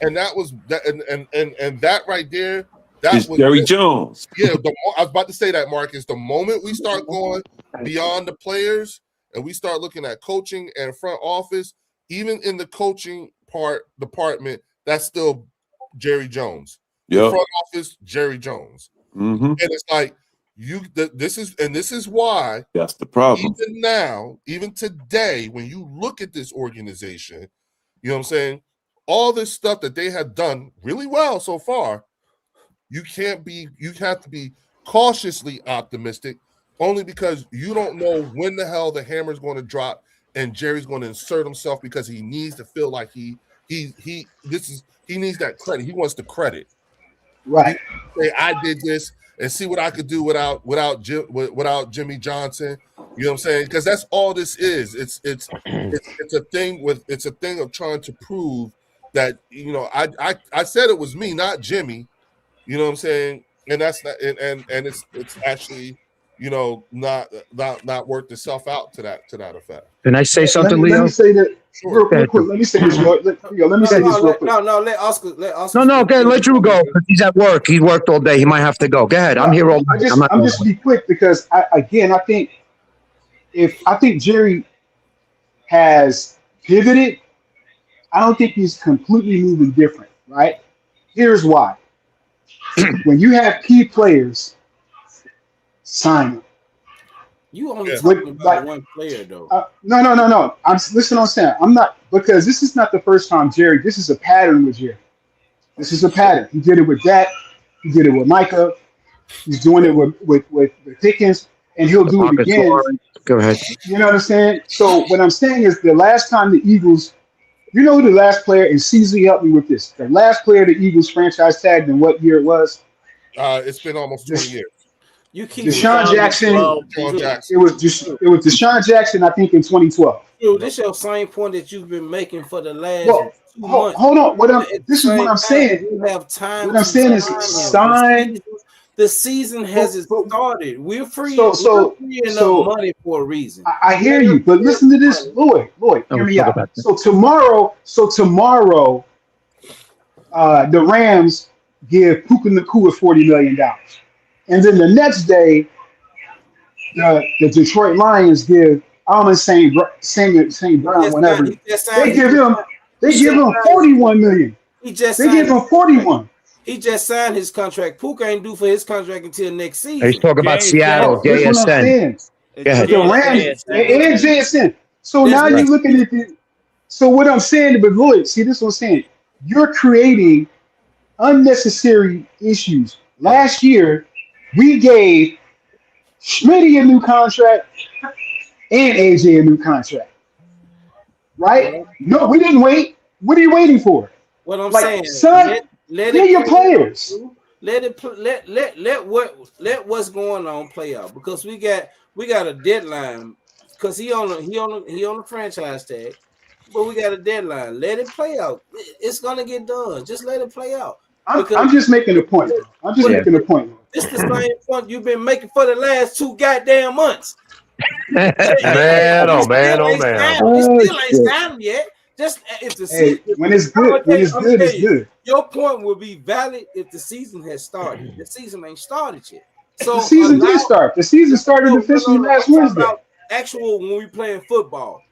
and that was that, and that right there. That was Jerry Jones. Yeah, I was about to say that, Marcus. The moment we start going beyond the players and we start looking at coaching and front office, even in the coaching department, that's still Jerry Jones. The front office, Jerry Jones. Mm-hmm. And it's like this is why that's the problem. Even now, even today, when you look at this organization, you know what I'm saying? All this stuff that they have done really well so far. You have to be cautiously optimistic only because you don't know when the hell the hammer's going to drop and Jerry's going to insert himself because he needs to feel like he needs that credit. He wants the credit. Right. Say, I did this and see what I could do without Jimmy Johnson. You know what I'm saying? Because that's all this is. It's a thing of trying to prove that, you know, I said it was me, not Jimmy. You know what I'm saying? And that's not, and it's actually, you know, not worked itself out to that effect. Can I say something, Leo? Let me say that real quick. Let me say this. Let me say this real quick. No, let Oscar. No, okay, let you go. He's at work. He worked all day. He might have to go. Go ahead. I'm here all day. I'm just be quick because I think Jerry has pivoted. I don't think he's completely moving different, right? Here's why. When you have key players, sign them. You only talking about one player, though. No. Listen, I'm saying. I'm not, because this is not the first time Jerry. This is a pattern with Jerry. This is a pattern. He did it with Dak. He did it with Micah. He's doing it with Pickens, and he'll do it again. Go ahead. You know what I'm saying? So what I'm saying is the last time the Eagles, you know who the last player, and CZ helped me with this. The last player the Eagles franchise tagged in what year it was? It's been almost 20 years. You keep Deshaun Jackson. It was Deshaun Jackson, I think, in 2012. Dude, this is your same point that you've been making for the last 2 months. Hold on. This is what I'm saying. You have time. What I'm saying is sign. The season hasn't started. We're free. So enough money for a reason. I hear you, but listen to this, Lloyd. Hear me out. So tomorrow, the Rams give Puka Nacua $40 million, and then the next day, the Detroit Lions give Allen St. Brown, whenever they give him $41 million. They give him 41. He just signed his contract. Puka ain't due for his contract until next season. He's talking about Seattle, JSN. The Rams and JSN. So now you're looking at the. So what I'm saying, but Lloyd, see this is what I'm saying. You're creating unnecessary issues. Last year, we gave Schmitty a new contract and AJ a new contract. right? No, we didn't wait. What are you waiting for? What I'm Like, saying, son, let play it your play out. players. Let what's going on play out because we got a deadline because he on the franchise tag, but we got a deadline. Let it play out. It's gonna get done. Just let it play out. I'm just making a point, bro. I'm just making a point. It's the same point you've been making for the last 2 goddamn months. Man, oh man, oh man. We still ain't signed yet. Just if the season, when it's good, it's good. Your point will be valid if the season has started. The season ain't started yet. So the season did start. The season started officially last Wednesday. Actual when we playing football.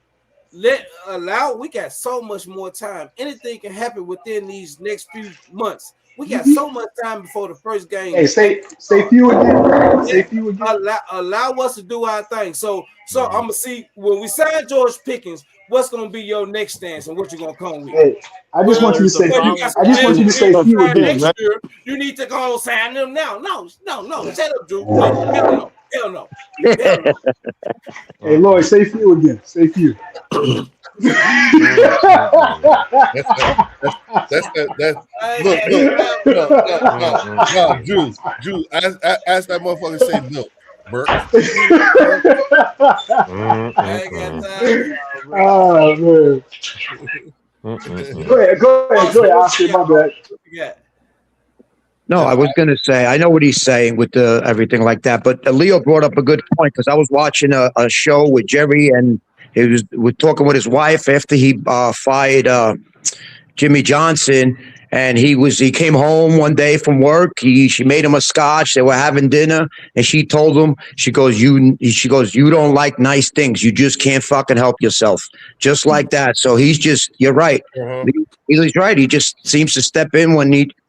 We got so much more time. Anything can happen within these next few months. We got so much time before the first game. Hey, say few again. Say few again. Allow us to do our thing. So I'm gonna see when we sign George Pickens, what's gonna be your next stance and what you're gonna come with. Hey, I just want you to say. I just want you to say few again. Next year, you need to go sign them now. No. Shut up, Drew. Hell no. Hey, Lloyd, say few again. Say few. Look, Drew, ask that motherfucker to say milk, Bert. Oh man. Go ahead. I'll say my bad. No, I was going to say, I know what he's saying with everything like that, but Leo brought up a good point because I was watching a show with Jerry and we're talking with his wife after he fired Jimmy Johnson, and he came home one day from work. She made him a scotch. They were having dinner, and she told him, she goes, you don't like nice things. You just can't fucking help yourself, just like that. So you're right. He's right. He just seems to step in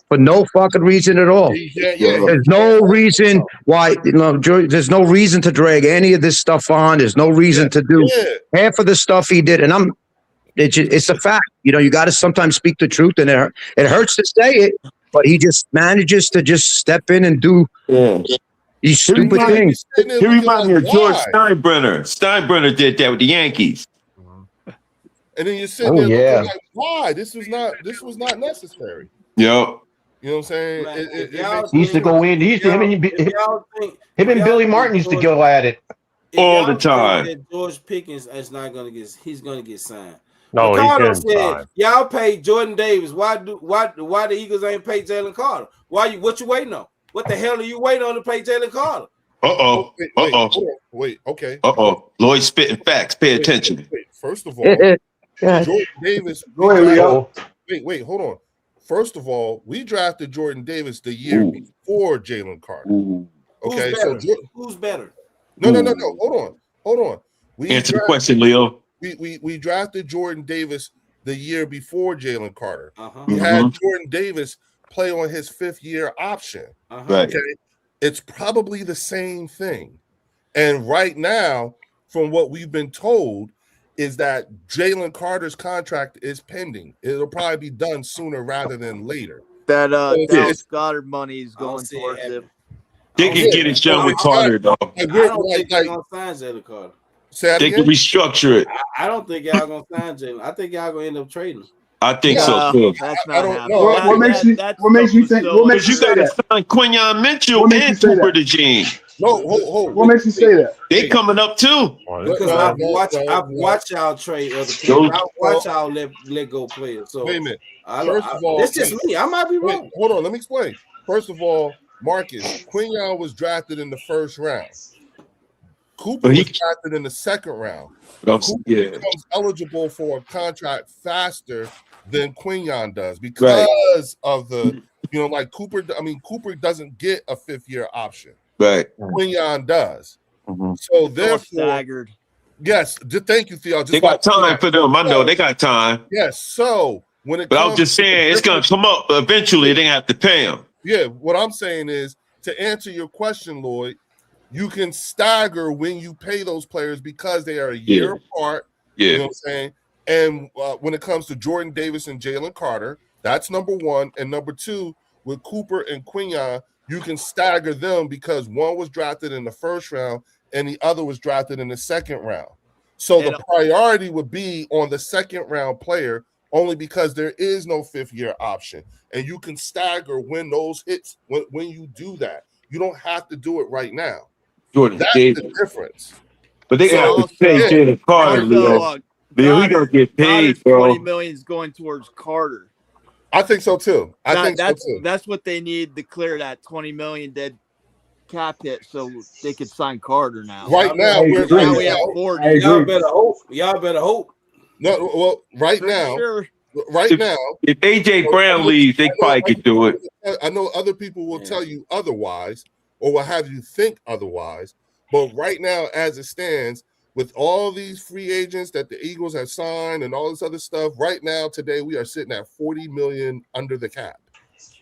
for no fucking reason at all. There's no reason why, there's no reason to drag any of this stuff on. There's no reason to do half of the stuff he did. And it's a fact. You got to sometimes speak the truth, and it hurts to say it, but he just manages to just step in and do these stupid things. He reminds me of George Steinbrenner. Steinbrenner did that with the Yankees. And then you're sitting there looking like, why? This was not necessary. Yep. You know what I'm saying? He used to go in. Him and Billy Martin used to go at it all the time. George Pickens is not going to get. He's going to get signed. No, Ricardo said, y'all paid Jordan Davis. Why the Eagles ain't paid Jalen Carter? What you waiting on? What the hell are you waiting on to pay Jalen Carter? Wait. Okay. Lloyd spitting facts. Pay attention. First of all, Jordan Davis. Wait. Hold on. First of all, we drafted Jordan Davis the year before Jalen Carter. Okay, who's better? No. Hold on. Answer the question, Leo. We drafted Jordan Davis the year before Jalen Carter. We had Jordan Davis play on his 5th-year option. Right. Okay, it's probably the same thing. And right now, from what we've been told, is that Jalen Carter's contract is pending. It'll probably be done sooner rather than later. That Dallas Goddard money is going towards it. They can get it done with Carter, though. I don't think they're going to sign Jalen Carter. They can restructure it. I don't think y'all going to sign Jalen. I think y'all going to end up trading. I think so, too. That's not happening. What makes you think? What makes you say that? Sign Quinyon Mitchell and Cooper DeJean. What makes you say that? They coming up too. Because I've watched y'all trade other people. I've watched y'all let go players. So wait a minute. First of all, it's just me. I might be wrong. Hold on, let me explain. First of all, Marcus, Quinyon was drafted in the 1st round. Cooper was drafted in the 2nd round. Cooper becomes eligible for a contract faster than Quinyon does because of the, like Cooper. I mean, Cooper doesn't get a 5th-year option. Right. Quinyon does. So therefore, yes. Thank you, Theo. They got time for them. I know they got time. Yes. So when it, but I was just saying it's gonna come up eventually. They have to pay them. Yeah. What I'm saying is to answer your question, Lloyd. You can stagger when you pay those players because they are a year apart. Yeah. You know what I'm saying? And when it comes to Jordan Davis and Jalen Carter, that's number 1. And number 2, with Cooper and Quinyon, you can stagger them because one was drafted in the 1st round and the other was drafted in the 2nd round. So the priority would be on the second round player only because there is no 5th year option. And you can stagger when those hits, when you do that. You don't have to do it right now. Jordan, that's the difference. But they So, have to pay Jalen Carter, Leo. Leo, he gonna get paid, bro. 20 million is going towards Carter. I think so too. That's what they need to clear that 20 million dead cap hit, so they could sign Carter now. Right now, we have 40. Y'all better hope. Y'all better hope. No, well, right now, if AJ Brown leaves, they probably could do it. I know other people will tell you otherwise, or will have you think otherwise. But right now, as it stands, with all these free agents that the Eagles have signed and all this other stuff, right now, today, we are sitting at 40 million under the cap.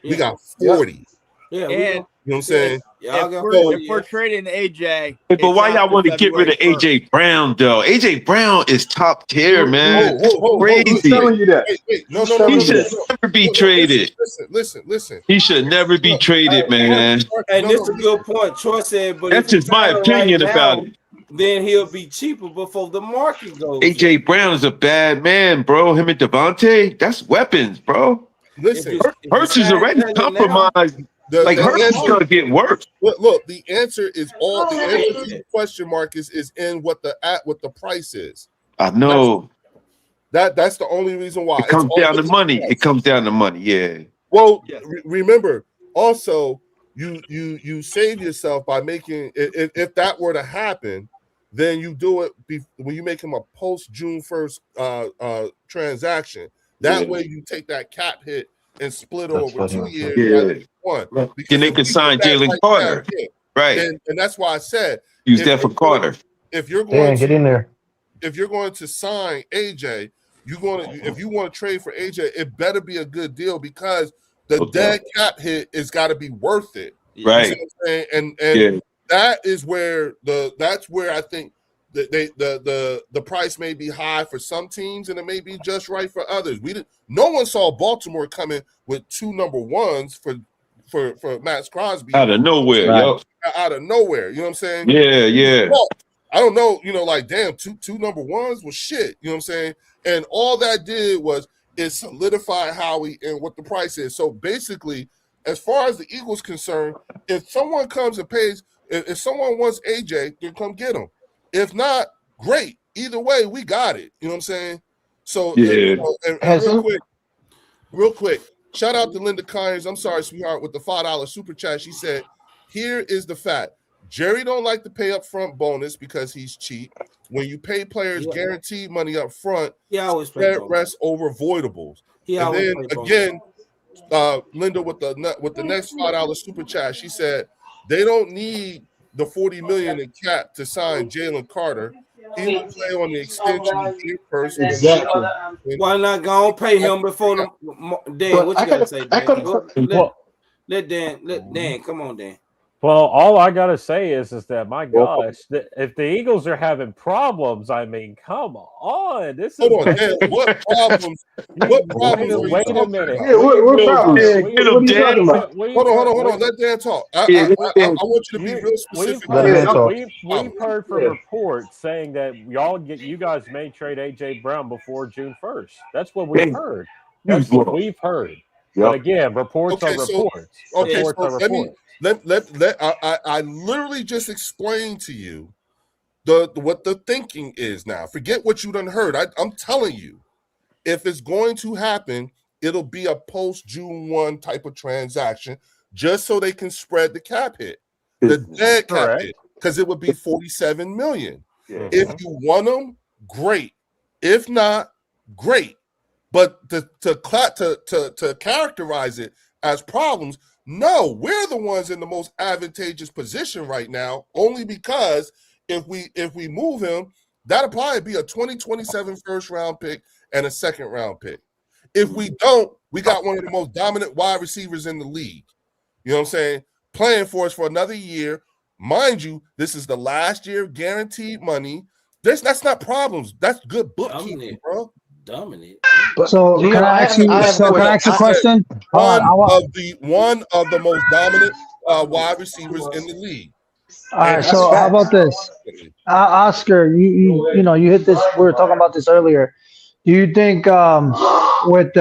We got 40. Yeah, and you know what I'm saying? If we're trading AJ, But why y'all want to get rid of AJ Brown though? AJ Brown is top tier, man. Crazy. Who's telling you that? Wait, no. He should never be traded. Listen. He should never be traded, man. And this is a good point. Troy said, but that's just my opinion about it. Then he'll be cheaper before the market goes. AJ Brown is a bad man, bro. Him and Devontae, that's weapons, bro. Listen, Hurts is already compromised. Like Hurts is gonna get worse. Look, the answer is all the answer to the question mark is in what the price is. I know. That's the only reason why. It comes down to money. It comes down to money, yeah. Well, remember, also you save yourself by making if that were to happen, then you do it when you make him a post June 1st transaction. That way you take that cap hit and split over 2 years. One. Then they can sign Jalen Carter. Right. And that's why I said use that for Carter. If you're going get in there. If you're going to sign AJ, if you want to trade for AJ, it better be a good deal because the dead cap hit is got to be worth it. Right. You see what I'm saying? And that is where that's where I think the price may be high for some teams and it may be just right for others. No one saw Baltimore coming with 2 number ones for Max Crosby out of nowhere, out of nowhere. You know what I'm saying? Yeah. Well, I don't know, like damn, two number ones was shit. You know what I'm saying? And all that did was it solidified Howie and what the price is. So basically, as far as the Eagles concerned, if someone comes and pays, if someone wants AJ, then come get him. If not, great. Either way, we got it. You know what I'm saying? So and real quick, shout out to Linda Kynes. I'm sorry, sweetheart, with the $5 super chat. She said, here is the fact. Jerry don't like to pay up front bonus because he's cheap. When you pay players guaranteed money up front, he always pay rest over voidables. And then again, Linda with the next $5 super chat, she said they don't need the $40 million in cap to sign Jalen Carter. He will play on the extension year first. Exactly. Why not go and pay him before the Dan? What you gotta say, Dan? Let Dan come on, Dan. Well, all I gotta say is that my gosh, if the Eagles are having problems, I mean, come on, this is hold on, Dan, what problems? What problems? Wait a minute. Yeah, what problems? Hold on. Let Dan talk. I want you to be real specific. We've heard from reports saying that you guys may trade AJ Brown before June 1st. That's what we've heard. That's what we've heard. But again, reports are reports. Reports are reports. I literally just explained to you what the thinking is now. Forget what you done heard. I'm telling you, if it's going to happen, it'll be a post June 1 type of transaction, just so they can spread the cap hit, the dead cap hit, because it would be $47 million. If you want them, great. If not, great. But to characterize it as problems. No, we're the ones in the most advantageous position right now, only because if we move him, that'll probably be a 2027 first round pick and a second round pick. If we don't, we got one of the most dominant wide receivers in the league. You know what I'm saying? Playing for us for another year. Mind you, this is the last year of guaranteed money. That's not problems. That's good bookkeeping, bro. Dominate. So can I ask you a question? One of the most dominant wide receivers in the league. All right, so how about this, Oscar? You hit this. We were talking about this earlier. Do you think with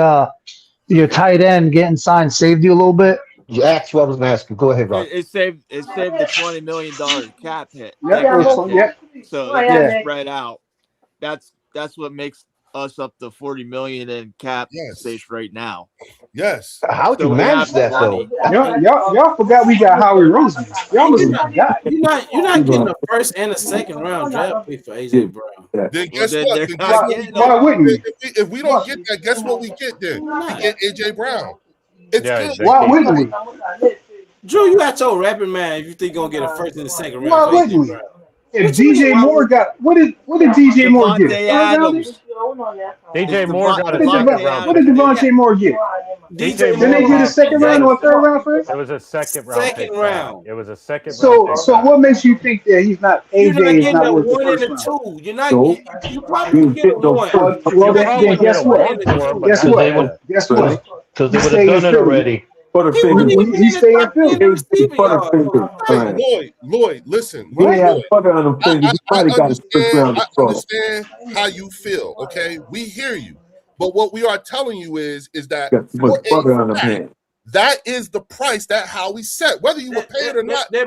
your tight end getting signed saved you a little bit? You asked what I was going to ask you. Go ahead, Rob. It saved the $20 million cap hit. Yep. So it gets spread out. That's what makes us up to $40 million in cap space right now. Yes. How'd you manage that though? Y'all forgot we got Howie Roseman. Y'all must have forgot. You're not getting a first and a second round draft pick for AJ Brown. Then guess what? Why wouldn't we? If we don't get that, guess what we get then? We get AJ Brown. It's good. Why wouldn't we? Drew, you got your rapping man if you think you're gonna get a first and a second round. Why wouldn't we? If DJ Moore got what did DJ Moore get? DJ Moore got a second round. What did Devontae Moore get? DJ Did they get a second round or a third round first? It was a second round. Second round. It was a second So round. so what makes you think that he's not You're not AJ is getting not a worth the one and first a round? two. You're not. You probably get a one. Well then guess what? Guess what? Guess what? Because they would have done it already. He stay in Philly. Lloyd, listen. Yeah, butter on them fingers. I I understand how you feel. Okay, we hear you. But what we are telling you is that for a fact, that is the price that Howie set. Whether you were paid or not. Wait.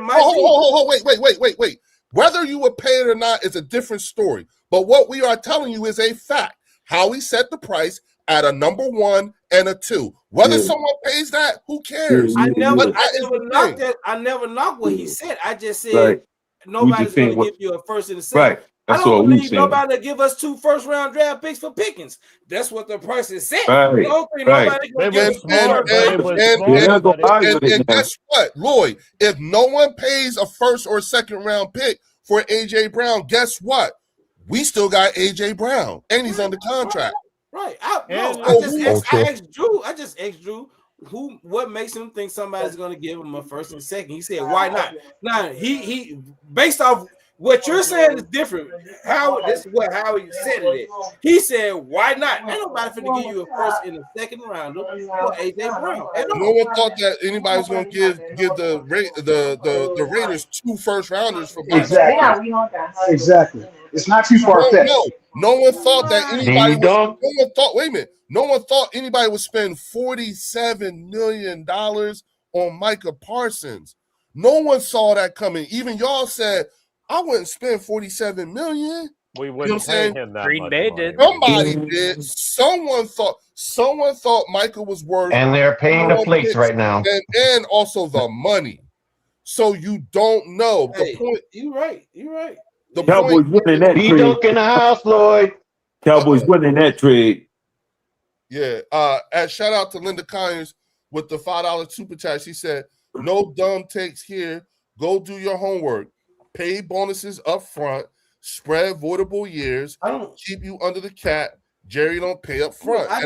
Whether you were paid or not is a different story. But what we are telling you is a fact. Howie set the price at a number 1 and a 2. Whether someone pays that, who cares? I never knocked what he said. I just said nobody's going to give you a first and a second. Right. That's I don't what we believe saying. nobody to give us 2 first round draft picks for Pickens. That's what the price is set. Right. And guess what, Lloyd? If no one pays a first or second round pick for AJ Brown, guess what? We still got AJ Brown, and he's under contract. Right. I just asked Drew what makes him think somebody's going to give him a first and second. He said, "Why not?" Now he based off what you're saying is different. This is what Howie said it. He said, "Why not?" Ain't nobody finna give you a first and a second rounder for AJ Brown. No one thought that anybody was going to give the Raiders 2 first rounders for Exactly. It's not too far fetched. No one thought that anybody. No one thought anybody would spend $47 million on Micah Parsons. No one saw that coming. Even y'all said, I wouldn't spend $47 million. We wouldn't pay him that Green much Bay money. did. Somebody did. Someone thought Micah was worth, And they're paying the plates right now. and also the money. So you don't know. Hey, the point. You're right. The Cowboys point. winning that trade. D-Dunk in the house, Lloyd. Cowboys winning that trade. Yeah. And shout out to Linda Conyers with the $5 super chat. She said, "No dumb takes here. Go do your homework. Pay bonuses up front. Spread voidable years. Keep you under the cap. Jerry don't pay up front." I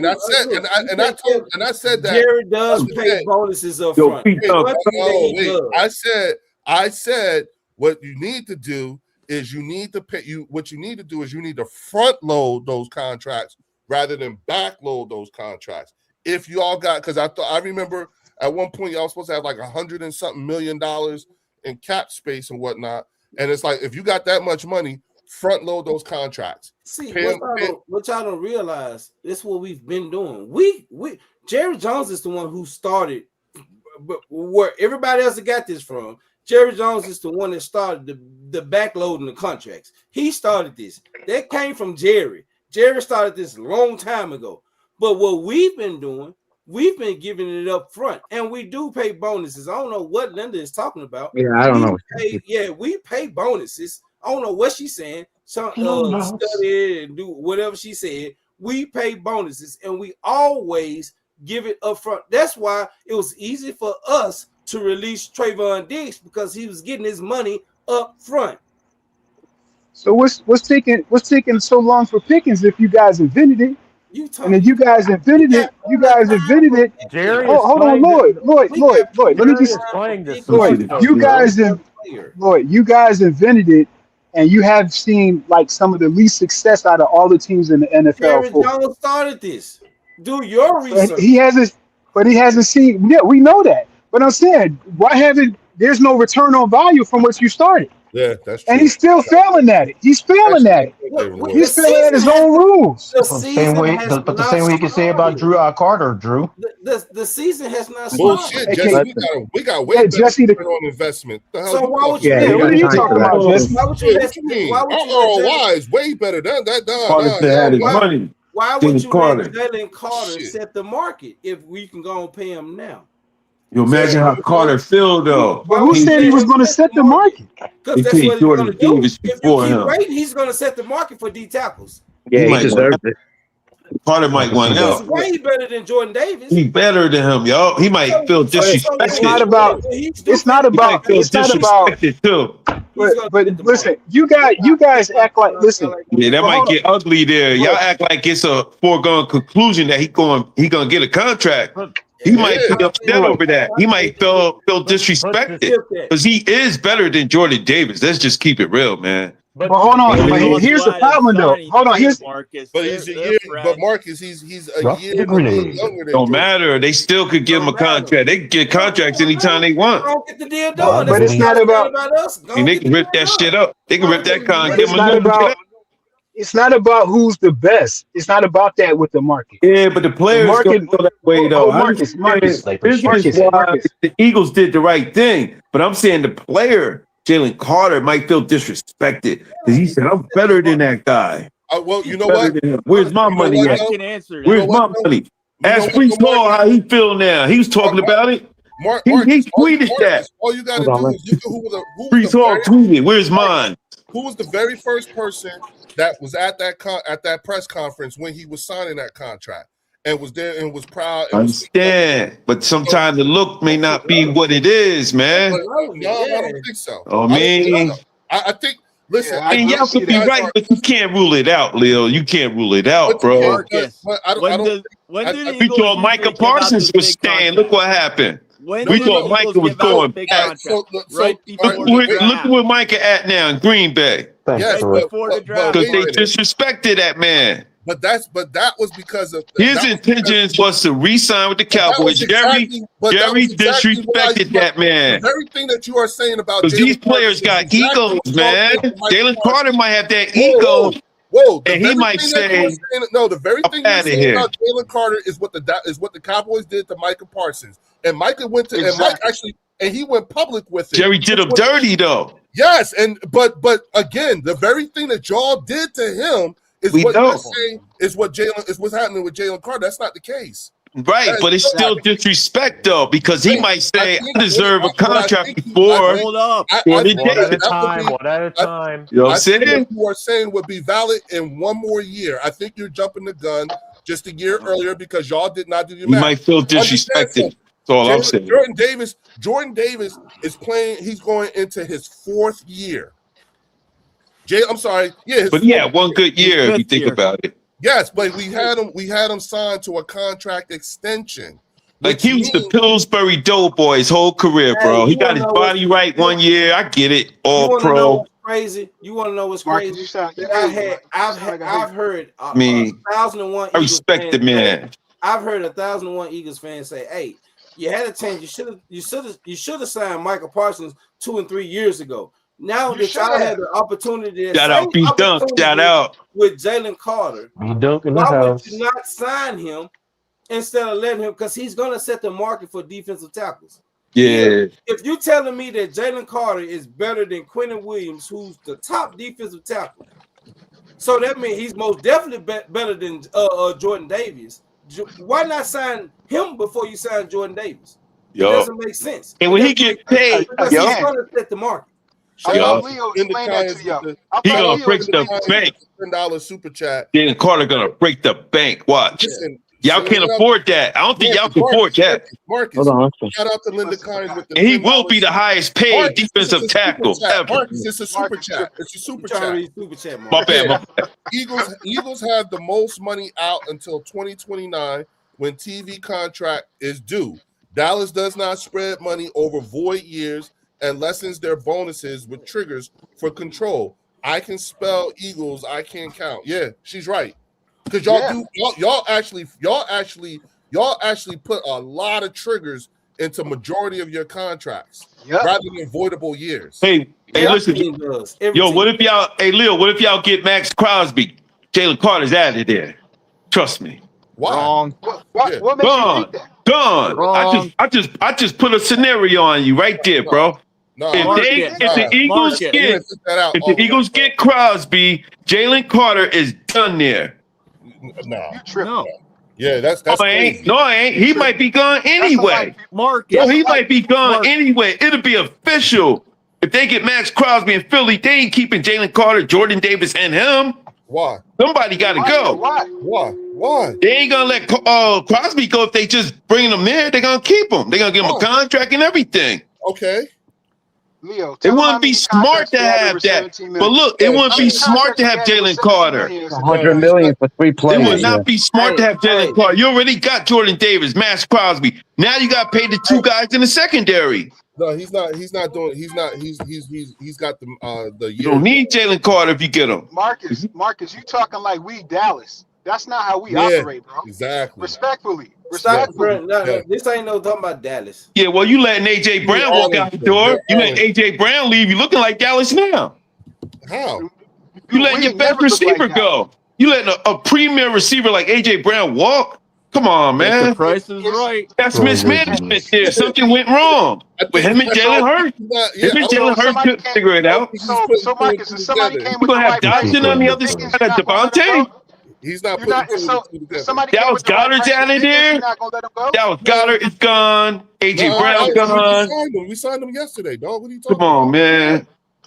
said that Jerry does pay bonuses up front. I said what you need to do is you need to pay you. What you need to do is you need to front load those contracts rather than back load those contracts. If you all got, because I remember at one point y'all supposed to have like $100 and something million in cap space and whatnot. And it's like, if you got that much money, front load those contracts. See, what y'all don't realize, this is what we've been doing. We Jerry Jones is the one who started, but where everybody else got this from. Jerry Jones is the one that started the backloading the contracts. He started this. That came from Jerry. Jerry started this a long time ago. But what we've been doing, we've been giving it up front, and we do pay bonuses. I don't know what Linda is talking about. Yeah, I don't know. We pay bonuses. I don't know what she's saying. Study and do whatever she said. We pay bonuses, and we always give it up front. That's why it was easy for us to release Trayvon Diggs, because he was getting his money up front. So what's taking so long for Pickens if you guys invented it? And if you guys invented it, Jerry, hold on, Lloyd. Let me just you guys invented it, and you have seen like some of the least success out of all the teams in the NFL. Jerry Jones started this. Do your research. He hasn't seen. Yeah, we know that. But I'm saying, why haven't there's no return on value from what you started. Yeah, that's true. And he's still failing at it. He's failing at it. He's failing at his own rules. The same way, but the same way you can say about Drew Carter, Drew. The season has not started. Bullshit, Jesse. We got way better Jesse, return on investment. So why would you? What are you talking about, Jesse? Why would you let Our ROI is way better than that. Why would you let Jalen Carter set the market if we can go and pay him now? You imagine how Carter feel though. But who said he was going to set the market? Because that's what he's going to do. If you keep waiting, he's going to set the market for D tackles. Yeah, he deserved it. Carter might want out. He's way better than Jordan Davis. He better than him, yo. He might feel disrespected. It's not about. Too. But listen, you guys act like listen. Yeah, that might get ugly there. Y'all act like it's a foregone conclusion that he gonna get a contract. He might be upset over that. He might feel disrespected because he is better than Jordan Davis. Let's just keep it real, man. But hold on. But here's the problem, though. Hold on. Marcus, but he's a year. But Marcus, he's a year younger than Don't matter. They still could give him a contract. They can get contracts anytime they want. Don't get the deal done. But it's not about us. And they can rip that shit up. They can rip that contract. It's not about who's the best. It's not about that with the market. Yeah, but the players don't go that way though. Marcus. The Eagles did the right thing, but I'm saying the player Jalen Carter might feel disrespected because he said, "I'm better than that guy." Well, you know what? Where's my money at? I can answer that. Where's my money? Ask Brees Hall how he feel now. He was talking about it. He tweeted that. All you got to do is look at who Brees Hall tweeted, "Where's mine?" Who was the very first person that was at that press conference when he was signing that contract and was there and was proud? I understand, but sometimes the look may not be what it is, man. No, I don't think so. I think. Listen, y'all could be right, but you can't rule it out, Leo. You can't rule it out, bro. We thought Micah Parsons was staying. Look what happened. We thought Micah was going back. Look where Micah at now in Green Bay. Yes, because they disrespected that man. But that was because of his intentions was to re-sign with the Cowboys. Jerry disrespected that man. Everything that you are saying about because these players got egos, man. Jalen Carter might have that ego. Whoa! And he might say, "No." The very thing you're saying about Jalen Carter is what the Cowboys did to Micah Parsons, and Micah went to and Mike actually, and he went public with it. Jerry did him dirty though. Yes, but again, the very thing that y'all did to him is what you're saying is what's happening with Jalen Carter. That's not the case. Right, but it's still disrespect though, because he might say, "I deserve a contract before." Hold up, one at a time. You know what I'm saying? What you are saying would be valid in one more year. I think you're jumping the gun just a year earlier because y'all did not do your math. You might feel disrespected. That's all I'm saying. Jordan Davis is playing. He's going into his fourth year. I'm sorry. Yeah, but one good year if you think about it. Yes, but we had him signed to a contract extension. Like he was the Pillsbury Doughboy his whole career, bro. He got his body right 1 year. I get it. All pro. Crazy. You want to know what's crazy? I've heard. 1,001. I respect the man. I've heard 1,001 Eagles fans say, "Hey, you had a change. You should have signed Michael Parsons 2 and 3 years ago. Now that y'all had the opportunity, shout out, be dunk, shout out with Jalen Carter. Be dunk in the why house. would you not sign him instead of letting him? Because he's going to set the market for defensive tackles. Yeah. If you're telling me that Jalen Carter is better than Quentin Williams, who's the top defensive tackle, so that means he's most definitely better than Jordan Davis. Why not sign him before you sign Jordan Davis? It doesn't make sense. And when he get paid, he's going to set the market. Leo explain that to y'all. He gonna break the bank. $10 super chat. Jalen Carter gonna break the bank. Watch. Listen, y'all can't afford that. I don't think y'all can afford that. Marcus, shout out to Linda Kynes with the. And he will be the highest paid defensive tackle ever. Marcus, it's a super chat. It's a super chat. My bad. Eagles have the most money out until 2029 when TV contract is due. Dallas does not spread money over void years and lessens their bonuses with triggers for control. I can spell Eagles. I can't count. Yeah, she's right. Because y'all actually put a lot of triggers into majority of your contracts Yep. rather than voidable years. Hey, Every listen. team does. Every Yo, team. what if y'all? Hey, Leo, what if y'all get Max Crosby? Jalen Carter's out of there. Trust me. Why? Wrong. What makes you think that? Gone. Wrong. I just put a scenario on you right there, bro. No, If the Eagles Market. get if the Eagles get Crosby, Jalen Carter is done there. No. You tripping. No. Yeah, that's No, I crazy. ain't. No, I ain't. He might be gone anyway. Market. Yo, he might be gone anyway. It'll be official. If they get Max Crosby in Philly, they ain't keeping Jalen Carter, Jordan Davis, and him. Why? Somebody got to go. Why? They ain't gonna let Crosby go if they just bring him there. They're gonna keep him. They're gonna give him a contract and everything. Okay. Leo, It wouldn't be smart to have that. But look, it wouldn't be smart to have Jalen Carter. $100 million for 3 It players. would not be smart to have Jalen Carter. You already got Jordan Davis, Max Crosby. Now you got to pay the two guys in the secondary. No, he's not doing. He's got the You don't need Jalen Carter if you get him. Marcus, you talking like we Dallas. That's not how we operate, bro. Exactly. Respectfully. Stop, bro. No, this ain't no talking about Dallas. Yeah, well, you letting AJ Brown walk out the door. You let AJ Brown leave. You looking like Dallas now. How? You letting your best receiver go. You letting a premier receiver like AJ Brown walk. Come on, man. The price is right. That's mismanagement there. Something went wrong with him and Jalen Hurts. Him and Jalen Hurts couldn't figure it out. So Marcus, if somebody came You with gonna the have right price, Dodson on the other side of Devontae? He's not You're not, putting if somebody came Dallas with the right Goddard's price, out of you're there. not gonna let him go? Dallas Goddard is gone. AJ Brown's gone. We signed him yesterday, dog. What are you talking Come on, man.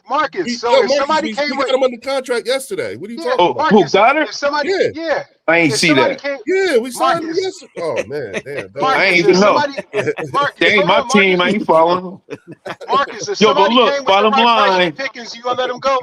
Marcus, so Yo, if Marcus, somebody came we with got him under contract yesterday. What are you talking Oh, about? who Goddard? if somebody, yeah. I ain't If see somebody that. came, Yeah, we signed him Marcus. yesterday. Oh man, damn. dog. I ain't Marcus, even if know. somebody, Marcus, They ain't hold my on, team. I Marcus. ain't following. Marcus, if Yo, but somebody look, came with the bottom right price line. for Pickens, you gonna let him go?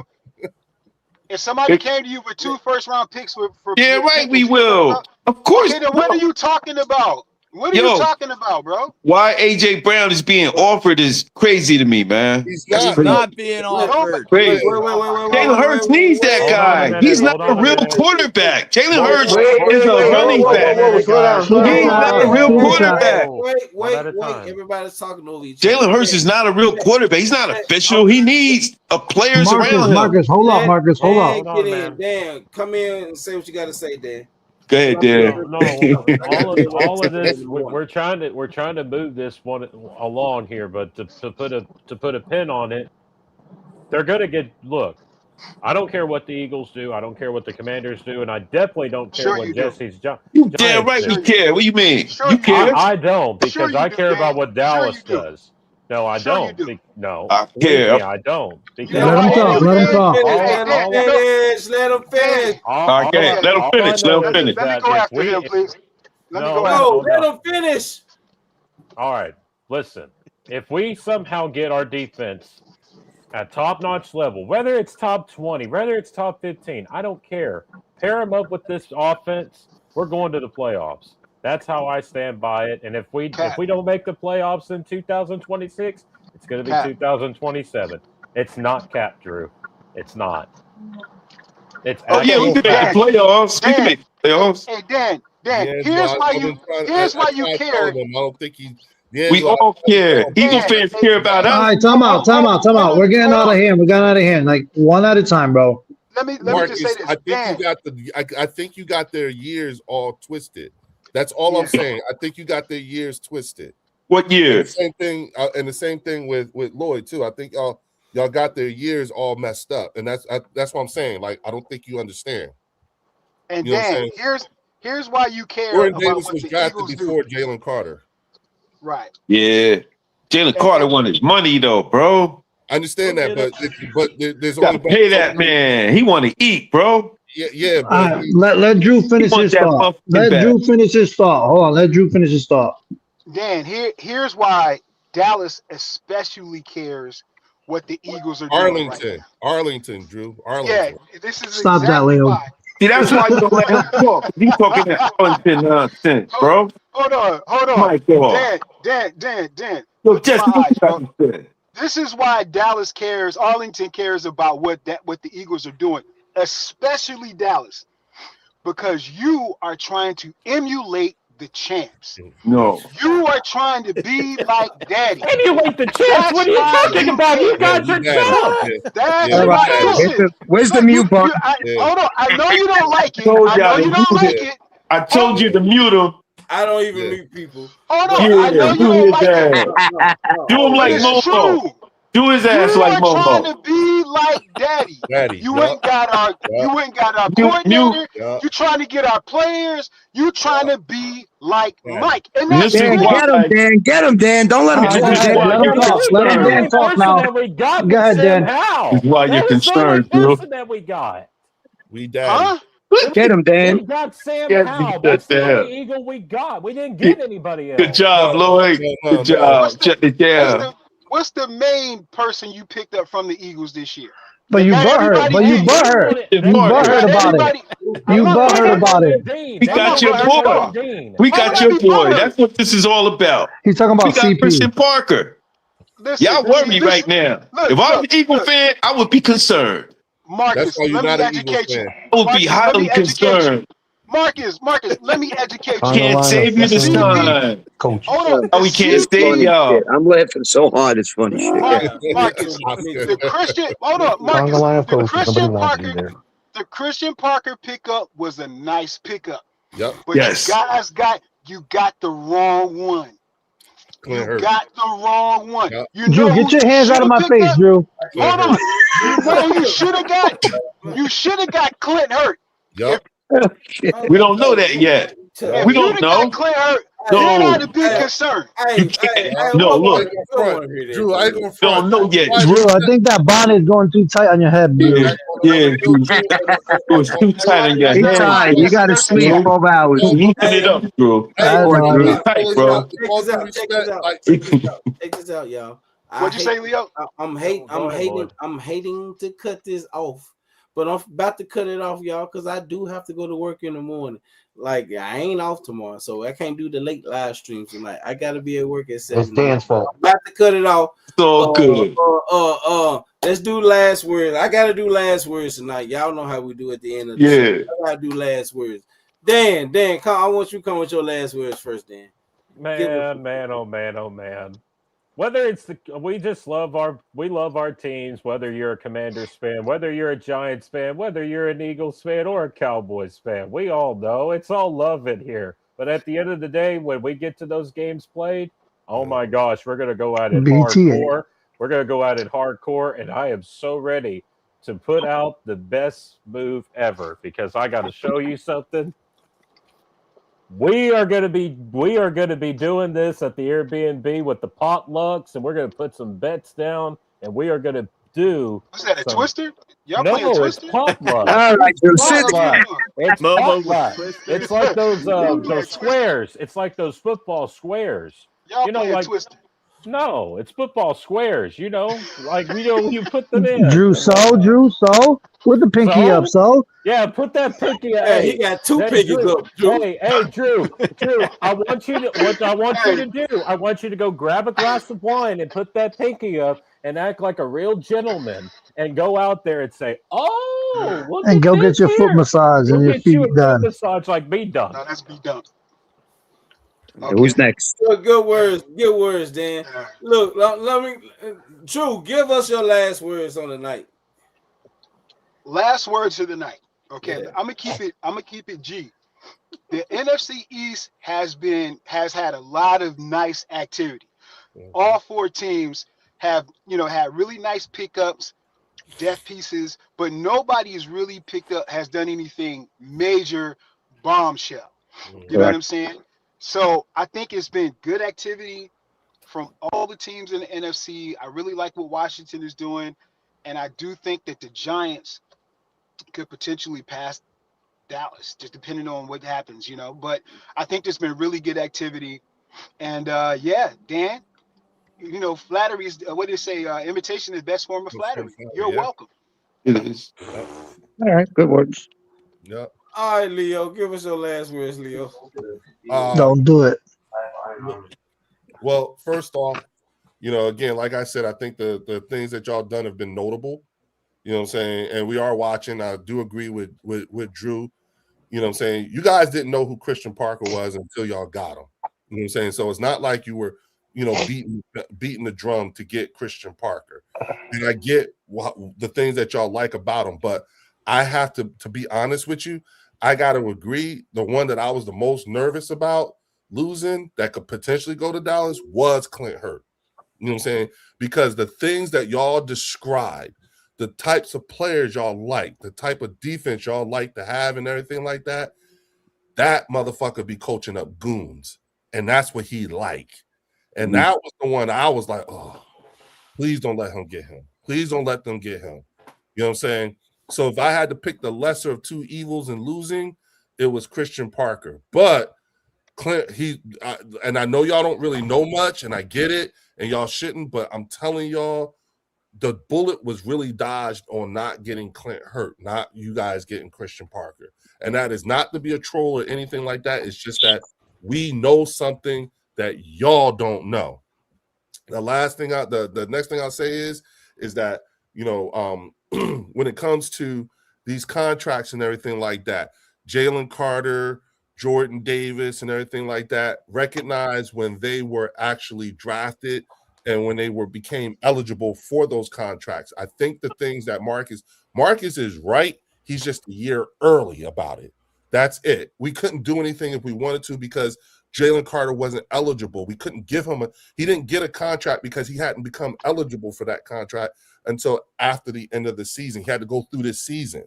If somebody came to you with 2 first-round picks for Yeah, with right, Pickens, we you gonna let him will. go? Of course. Okay, then what are you talking about? What are you Yo. talking about, bro? Why AJ Brown is being offered is crazy to me, man. He's That's not. crazy. Not being offered. Crazy. Wait. Jalen Hurts needs that Hold on a guy. minute, He's hold not on a a real minute. quarterback. Jalen Hurts Wait, is a running back. slow down. He's not a real quarterback. Wait. Everybody's talking over each other. Jalen Hurts is not a real quarterback. He's not official. He needs players around him. Hold up, Marcus, hold up. Dan, get in. Dan, come in and say what you got to say, Dan. Go ahead, Dan. All of this, we're trying to move this one along here, but to put a pin on it, they're going to get. Look, I don't care what the Eagles do. I don't care what the Commanders do, and I definitely don't care what Jesse's job. You damn right we care. What do you mean? You care? I don't, because I care about what Dallas does. No, I don't. No, I believe care. me, I don't. Because Let him talk. Let him talk. Let him finish. Okay, let him finish. Let him finish. Let me go after him, please. Let me go after No, him. let him finish. All right, listen. If we somehow get our defense at top-notch level, whether it's top 20, whether it's top 15, I don't care. Pair them up with this offense, we're going to the playoffs. That's how I stand by it. And if we don't make the playoffs in 2026, it's going to be 2027. It's not cap, Drew. It's not. It's we can make the playoffs. We can make the playoffs. Hey, Dan, Yeah, here's no, why I've you been trying- here's I why you tried care. telling him, I don't think he. Yeah, We all care. Eagle fans care about All us. right, time out. We're getting out of hand. Like one at a time, bro. Let me Marcus, just say this. I think you got I think you got their years all twisted. That's all I'm saying. I think you got their years twisted. What years? And the same thing with Lloyd too. I think y'all got their years all messed up, and that's what I'm saying. Like, I don't think you understand. And You know what I'm Dan, saying? here's why you care Jordan about Davis what was the drafted Eagles before do. Jalen Carter. Right. Yeah. Jalen Carter wanted his money though, bro. I understand that, but there's You only gotta pay that man. He want to eat, bro. Yeah. But Let Drew finish his thought. Drew finish his thought. Hold on. Let Drew finish his thought. Dan, here's why Dallas especially cares what the Eagles are doing right now. Arlington, Drew. Yeah, Arlington. this is Stop that, exactly Leo. why. See, that's why you don't let him talk. He's talking that Arlington nonsense, bro. Hold on. My God. Dan. Yo, Look in Jesse, my eyes, bro. what you said? This is why Dallas cares. Arlington cares about what the Eagles are doing, especially Dallas, because you are trying to emulate the champs. No. You are trying to be like daddy. Emulate the champs. That's What are you why talking you about? You pick. got your champ. That's All why. right. Listen. Where's the Look, mute button? hold on. I know you don't like it. Told I y'all know to you don't mute like him. it. I told you to mute him. I don't even mute people. Hold But on. I know you Do don't his like it. ass. Do him But like it's Momo. true. Do his You ass like are trying Momo. to be like daddy. You ain't got our Mute. coordinator. You trying to get our players. You trying to be like Mike. And And that's this is Dan, why. get him, Dan. Get him, Dan. Don't let him Go do This this. is ahead. why Let him you're talk. That is Let the him concerned. Dan only talk person now. that we got Go with ahead, Sam Dan. Howell. This is why you're That is the only concerned, Drew. person that we got. We daddy. huh? Get him, Dan. We got Sam Can't be Howell. shut That's the down. only Eagle we got. We didn't get anybody Good else. job, Lloyd. Good What's job. the Shut it down. what's the main person you picked up from the Eagles this year? But That you got butthurt. everybody But you hating. butthurt. Good You Parker. That butthurt got about it. everybody. You I'm not butthurt butthurt. about it. Dean. We That's I'm got not what your we butthurt. picked Hold boy. on. up Dean. We Why would got I your be boy. butthurt? That's what this is all about. He's talking We about got CP. Christian Parker. Listen, Y'all worry right now. If I was an Eagle fan, I would be concerned. That's Marcus, why you're let me not an Eagles educate you. fan. I would be Marcus, let me highly educate you. concerned. Marcus, let me educate you. Can't save you this CP, time. hold on. The Oh, we can't It's save funny CP, y'all. shit. I'm laughing so hard. It's funny shit. Marcus, the Christian, hold on, Marcus, the Christian Parker pickup was a nice pickup, Yep. but Yes. you got the wrong one. Clint You Hurtt. got the wrong one. Yep. You Drew, know get who your you hands should out of have my picked face, up? Drew. Hold on. You know who you should have got? You should have got Clint Hurt. Yep. We don't know that yet. If We you'd don't have got know. Clint Hurt, then No. I'd have been concerned. You can't. whoa, No, look. I ain't gonna front. Drew, I ain't gonna front. Don't know yet, Why Drew. Drew, I think that bonnet is going too tight on your head, Drew. Yeah, Drew. It was too tight on your He head. tired. You got to sleep Drew. 12 hours. Loosen it up, Drew. I Poor know. Drew. Tight, bro. Check this out. Check this out. Check this out, y'all. What'd you say, Leo? I'm hating to cut this off, but I'm about to cut it off, y'all, because I do have to go to work in the morning. Like I ain't off tomorrow, so I can't do the late live streams tonight. I gotta be at work at 7. It's Dan's fault. I'm about to cut it off. It's all good. Let's do last words. I gotta do last words tonight. Y'all know how we do at the end of the show. I gotta do last words. Dan, come, I want you to come with your last words first, Dan. Man, oh man. Whether it's we love our teams, whether you're a Commanders fan, whether you're a Giants fan, whether you're an Eagles fan or a Cowboys fan, we all know it's all love in here. But at the end of the day, when we get to those games played, oh my gosh, we're gonna go at it hardcore. We're gonna go at it hardcore, and I am so ready to put out the best move ever because I got to show you something. We are going to be doing this at the Airbnb with the potlucks, and we're going to put some bets down, and we are going to do. What's that? A twister? Y'all No, playing it's Twister? potluck. All right, Drew. Sit Potluck. It's Momo potluck. It's like those Twister? squares. It's like those football squares. Y'all You know, playing like Twister? no, it's football squares. You know, like you put them in. Drew, with the pinky up, Yeah, put that pinky up. Hey, he got two pinkies Drew, up, Drew. Hey, Drew, I want you to do. I want you to go grab a glass of wine and put that pinky up and act like a real gentleman and go out there and say, "Oh, look and at go this get your foot here. massage and Go your get you feet a foot done." massage like me done." No, that's be done. Who's next? Good words, Dan. Look, let me, Drew, give us your last words on the night. Last words of the night. Okay, Yeah. I'm gonna keep it G. The NFC East has had a lot of nice activity. All 4 teams have had really nice pickups, depth pieces, but nobody has really has done anything major bombshell. You know what I'm saying? So I think it's been good activity from all the teams in the NFC. I really like what Washington is doing, and I do think that the Giants could potentially pass Dallas, just depending on what happens, But I think there's been really good activity, and Dan, flattery is what do they say? Imitation is the best form of flattery. You're welcome. It is. All right, good words. Yep. All right, Leo, give us your last words, Leo. Don't do it. Well, first off, again, like I said, I think the things that y'all done have been notable. You know what I'm saying? And we are watching. I do agree with Drew. You know what I'm saying? You guys didn't know who Christian Parker was until y'all got him. You know what I'm saying? So it's not like you were, beating the drum to get Christian Parker. And I get the things that y'all like about him, but I have to be honest with you, I got to agree. The one that I was the most nervous about losing that could potentially go to Dallas was Clint Hurt. You know what I'm saying? Because the things that y'all described, the types of players y'all like, the type of defense y'all like to have and everything like that, that motherfucker be coaching up goons. And that's what he like. And that was the one I was like, oh, please don't let him get him. Please don't let them get him. You know what I'm saying? So if I had to pick the lesser of two evils in losing, it was Christian Parker. But Clint, and I know y'all don't really know much, and I get it, and y'all shouldn't, but I'm telling y'all, the bullet was really dodged on not getting Clint Hurt, not you guys getting Christian Parker. And that is not to be a troll or anything like that. It's just that we know something that y'all don't know. The next thing I'll say is that, when it comes to these contracts and everything like that, Jalen Carter, Jordan Davis, and everything like that, recognize when they were actually drafted and when they became eligible for those contracts. I think the things that Marcus is right. He's just a year early about it. That's it. We couldn't do anything if we wanted to because Jalen Carter wasn't eligible. We couldn't give him he didn't get a contract because he hadn't become eligible for that contract until after the end of the season. He had to go through this season.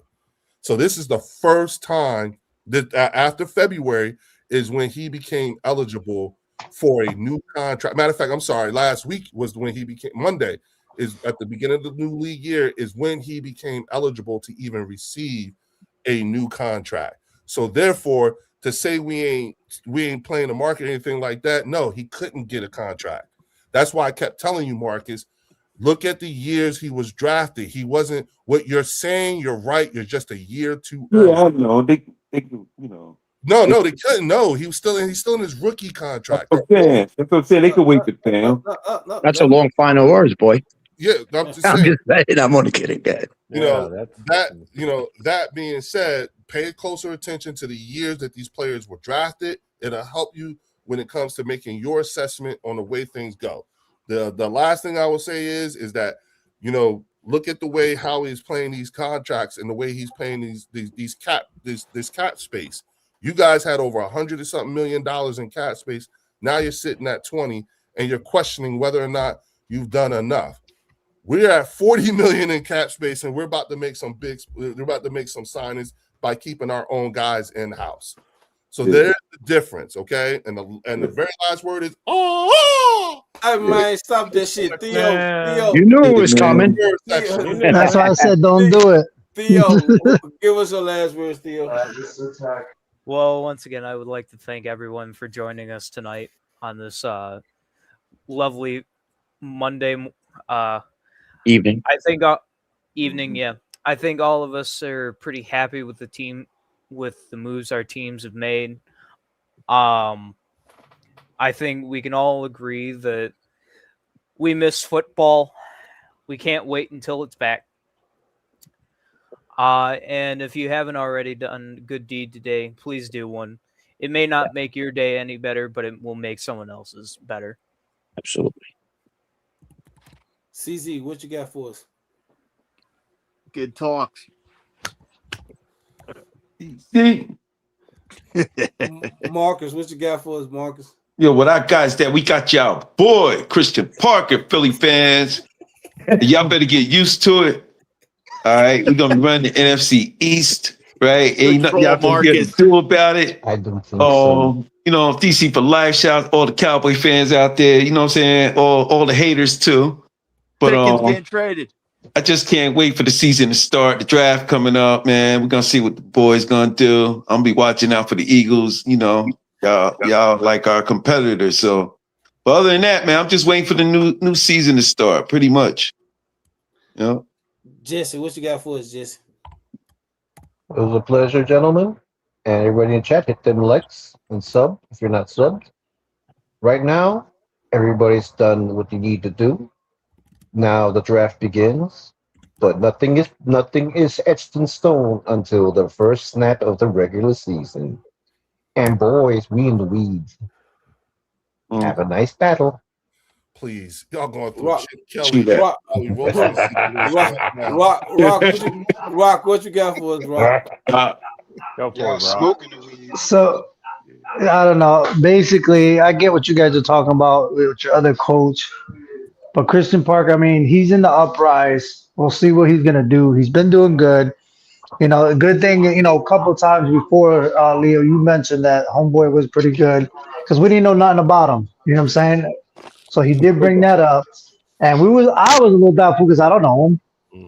So this is the first time that after February is when he became eligible for a new contract. Matter of fact, I'm sorry, last week was when he became Monday is at the beginning of the new league year is when he became eligible to even receive a new contract. So therefore, to say we ain't playing the market or anything like that, no, he couldn't get a contract. That's why I kept telling you, Marcus, look at the years he was drafted. He wasn't what you're saying. You're right. You're just a year too early. Yeah, I know. They No, they couldn't. No, he's still in his rookie contract. That's what I'm saying. They could wait for Pam. That's a long final words, boy. Yeah, I'm just saying. I'm only kidding, Dad. That being said, pay closer attention to the years that these players were drafted. It'll help you when it comes to making your assessment on the way things go. The last thing I will say is that, look at the way how he's playing these contracts and the way he's paying this cap space. You guys had over $100 or something million in cap space. Now you're sitting at 20 and you're questioning whether or not you've done enough. We're at 40 million in cap space, and we're about to make some signings by keeping our own guys in house. So there's the difference, okay? And the very last word is I might stop that shit, Theo. You knew it was coming. That's why I said don't do it. Theo, give us your last words, Theo. Well, once again, I would like to thank everyone for joining us tonight on this lovely Monday evening. I think evening, yeah. I think all of us are pretty happy with the team, with the moves our teams have made. I think we can all agree that we miss football. We can't wait until it's back. And if you haven't already done a good deed today, please do one. It may not make your day any better, but it will make someone else's better. Absolutely. CZ, what you got for us? Good talks. Marcus, what you got for us, Marcus? Yo, what I got is that we got y'all boy, Christian Parker, Philly fans. Y'all better get used to it. All right, we're gonna run the NFC East, right? Ain't nothing y'all can do about it. I don't think so. DC for life. Shout out all the Cowboy fans out there. You know what I'm saying? All the haters too. But Pickens getting traded. I just can't wait for the season to start. The draft coming up, man. We're gonna see what the boys gonna do. I'm gonna be watching out for the Eagles. Y'all like our competitors. So, but other than that, man, I'm just waiting for the new season to start. Pretty much. Jesse, what you got for us, Jesse? It was a pleasure, gentlemen. And everybody in chat, hit them likes and sub if you're not subbed. Right now, everybody's done what you need to do. Now the draft begins. but nothing is etched in stone until the first snap of the regular season. And boys, we in the weeds. Have a nice battle. Please, y'all going through Rock, shit. Kelly, Rock, Rock, what you got for us, Rock? Go for Yeah, it, Rob. smoking the weed. So I don't know. Basically, I get what you guys are talking about with your other coach, but Christian Park, I mean, he's in the uprise. We'll see what he's gonna do. He's been doing good. You know, a good thing. You know, a couple times before, Leo, you mentioned that Homeboy was pretty good because we didn't know nothing about him. You know what I'm saying? So he did bring that up, and I was a little doubtful because I don't know him,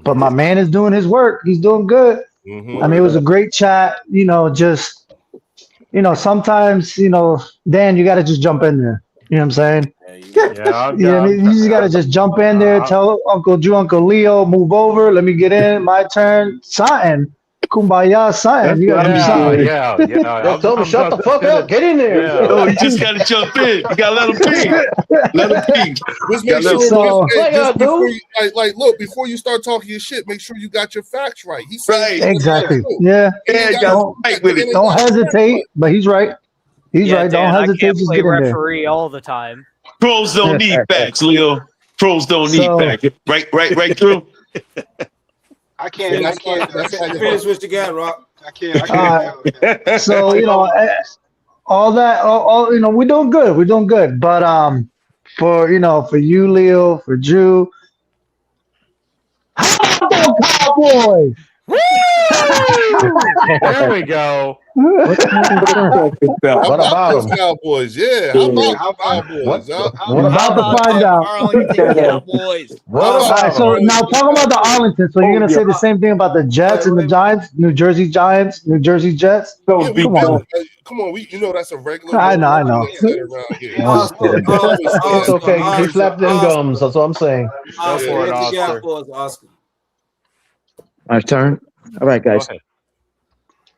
but my man is doing his work. He's doing good. I mean, it was a great chat. You know, just sometimes Dan, you got to just jump in there. You know what I'm saying? Yeah, You just got to just jump in there. Tell Uncle Drew, Uncle Leo, move over. Let me get in. My turn. Something. Kumbaya, something. You got to do something. Just tell him shut the fuck up. Get in there. Yeah. No, you just got to jump in. You got to let him be. Let him be. Just make sure. Before you, look, before you start talking your shit, make sure you got your facts right. He's saying Exactly. Yeah. Don't hesitate. But he's right. He's right. Dan, Don't hesitate. I can't Just play get in there. referee all the time. Pros don't need facts, Leo. Pros don't need facts. Right, Drew? I can't. Finish what you got, Rock. I can't. So all that, we're doing good. We're doing good. But for you, Leo, for Drew, Cowboys. There we go. What about them Cowboys? Yeah. How about Cowboys? We're about to find out. Arlington Cowboys. So now talk about the Arlington. So you're gonna say the same thing about the Jets and the Giants, New Jersey Giants, New Jersey Jets? Come on. That's a regular. I know. It's okay. He slapped them gums. That's what I'm saying. Oscar. My turn. All right, guys.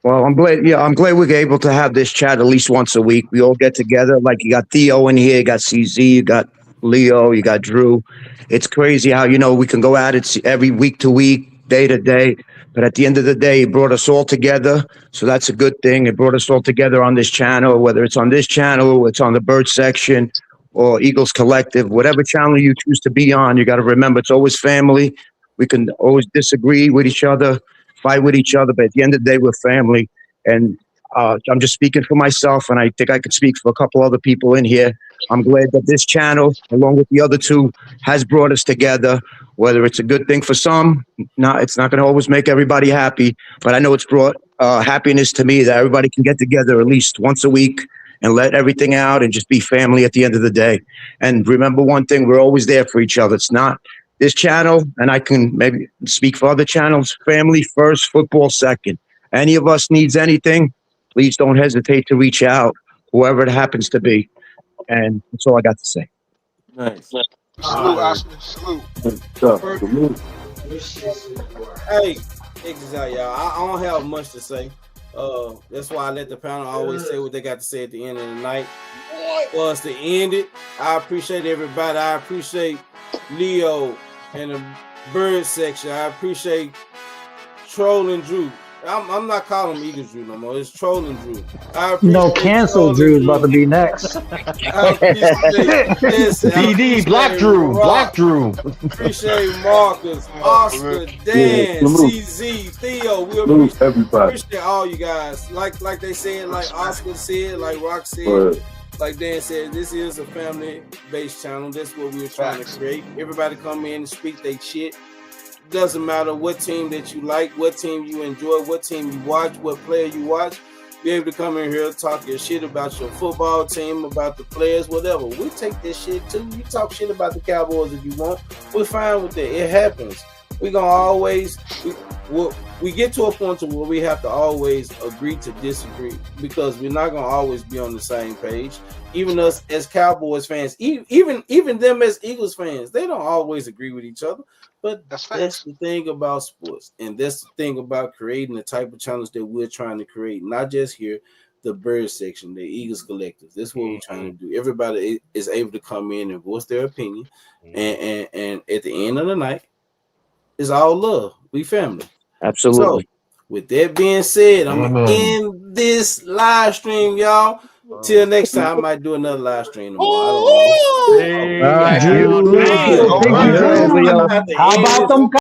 Well, I'm glad we're able to have this chat at least once a week. We all get together. Like you got Theo in here, you got CZ, you got Leo, you got Drew. It's crazy how we can go at it every week to week, day to day. But at the end of the day, it brought us all together. So that's a good thing. It brought us all together on this channel, whether it's on this channel, it's on the Bird section, or Eagles Collective, whatever channel you choose to be on. You got to remember, it's always family. We can always disagree with each other, fight with each other, but at the end of the day, we're family. And I'm just speaking for myself, and I think I could speak for a couple other people in here. I'm glad that this channel, along with the other two, has brought us together. Whether it's a good thing for some, it's not going to always make everybody happy, but I know it's brought happiness to me that everybody can get together at least once a week and let everything out and just be family at the end of the day. And remember one thing, we're always there for each other. It's not this channel, and I can maybe speak for other channels, family first, football second. Any of us needs anything, please don't hesitate to reach out, whoever it happens to be. And that's all I got to say. Nice. Salute, Oscar. Salute. Hey, exactly, y'all. I don't have much to say. That's why I let the panel always say what they got to say at the end of the night. For us to end it, I appreciate everybody. I appreciate Leo and the Bird section. I appreciate Trolling Drew. I'm not calling him Eagles Drew no more. It's Trolling Drew. Cancel Drew is about to be next. BD, Black Drew. Appreciate Marcus, Oscar, Dan, CZ, Theo. We appreciate all you guys. Like they said, like Oscar said, like Rock said, like Dan said, this is a family-based channel. That's what we're trying to create. Everybody come in and speak their shit. Doesn't matter what team that you like, what team you enjoy, what team you watch, what player you watch. Be able to come in here, talk your shit about your football team, about the players, whatever. We take this shit too. You talk shit about the Cowboys if you want. We're fine with that. It happens. We're gonna always we get to a point where we have to always agree to disagree, because we're not gonna always be on the same page. Even us as Cowboys fans, even them as Eagles fans, they don't always agree with each other. But that's the thing about sports, and that's the thing about creating the type of channels that we're trying to create. Not just here, the Bird section, the Eagles Collective. That's what we're trying to do. Everybody is able to come in and voice their opinion, and at the end of the night, It's all love. We family. Absolutely. So, with that being said, I'm gonna end this live stream, y'all. Till next time, I might do another live stream tomorrow. I don't know. Drew, thank you, Drew. How about them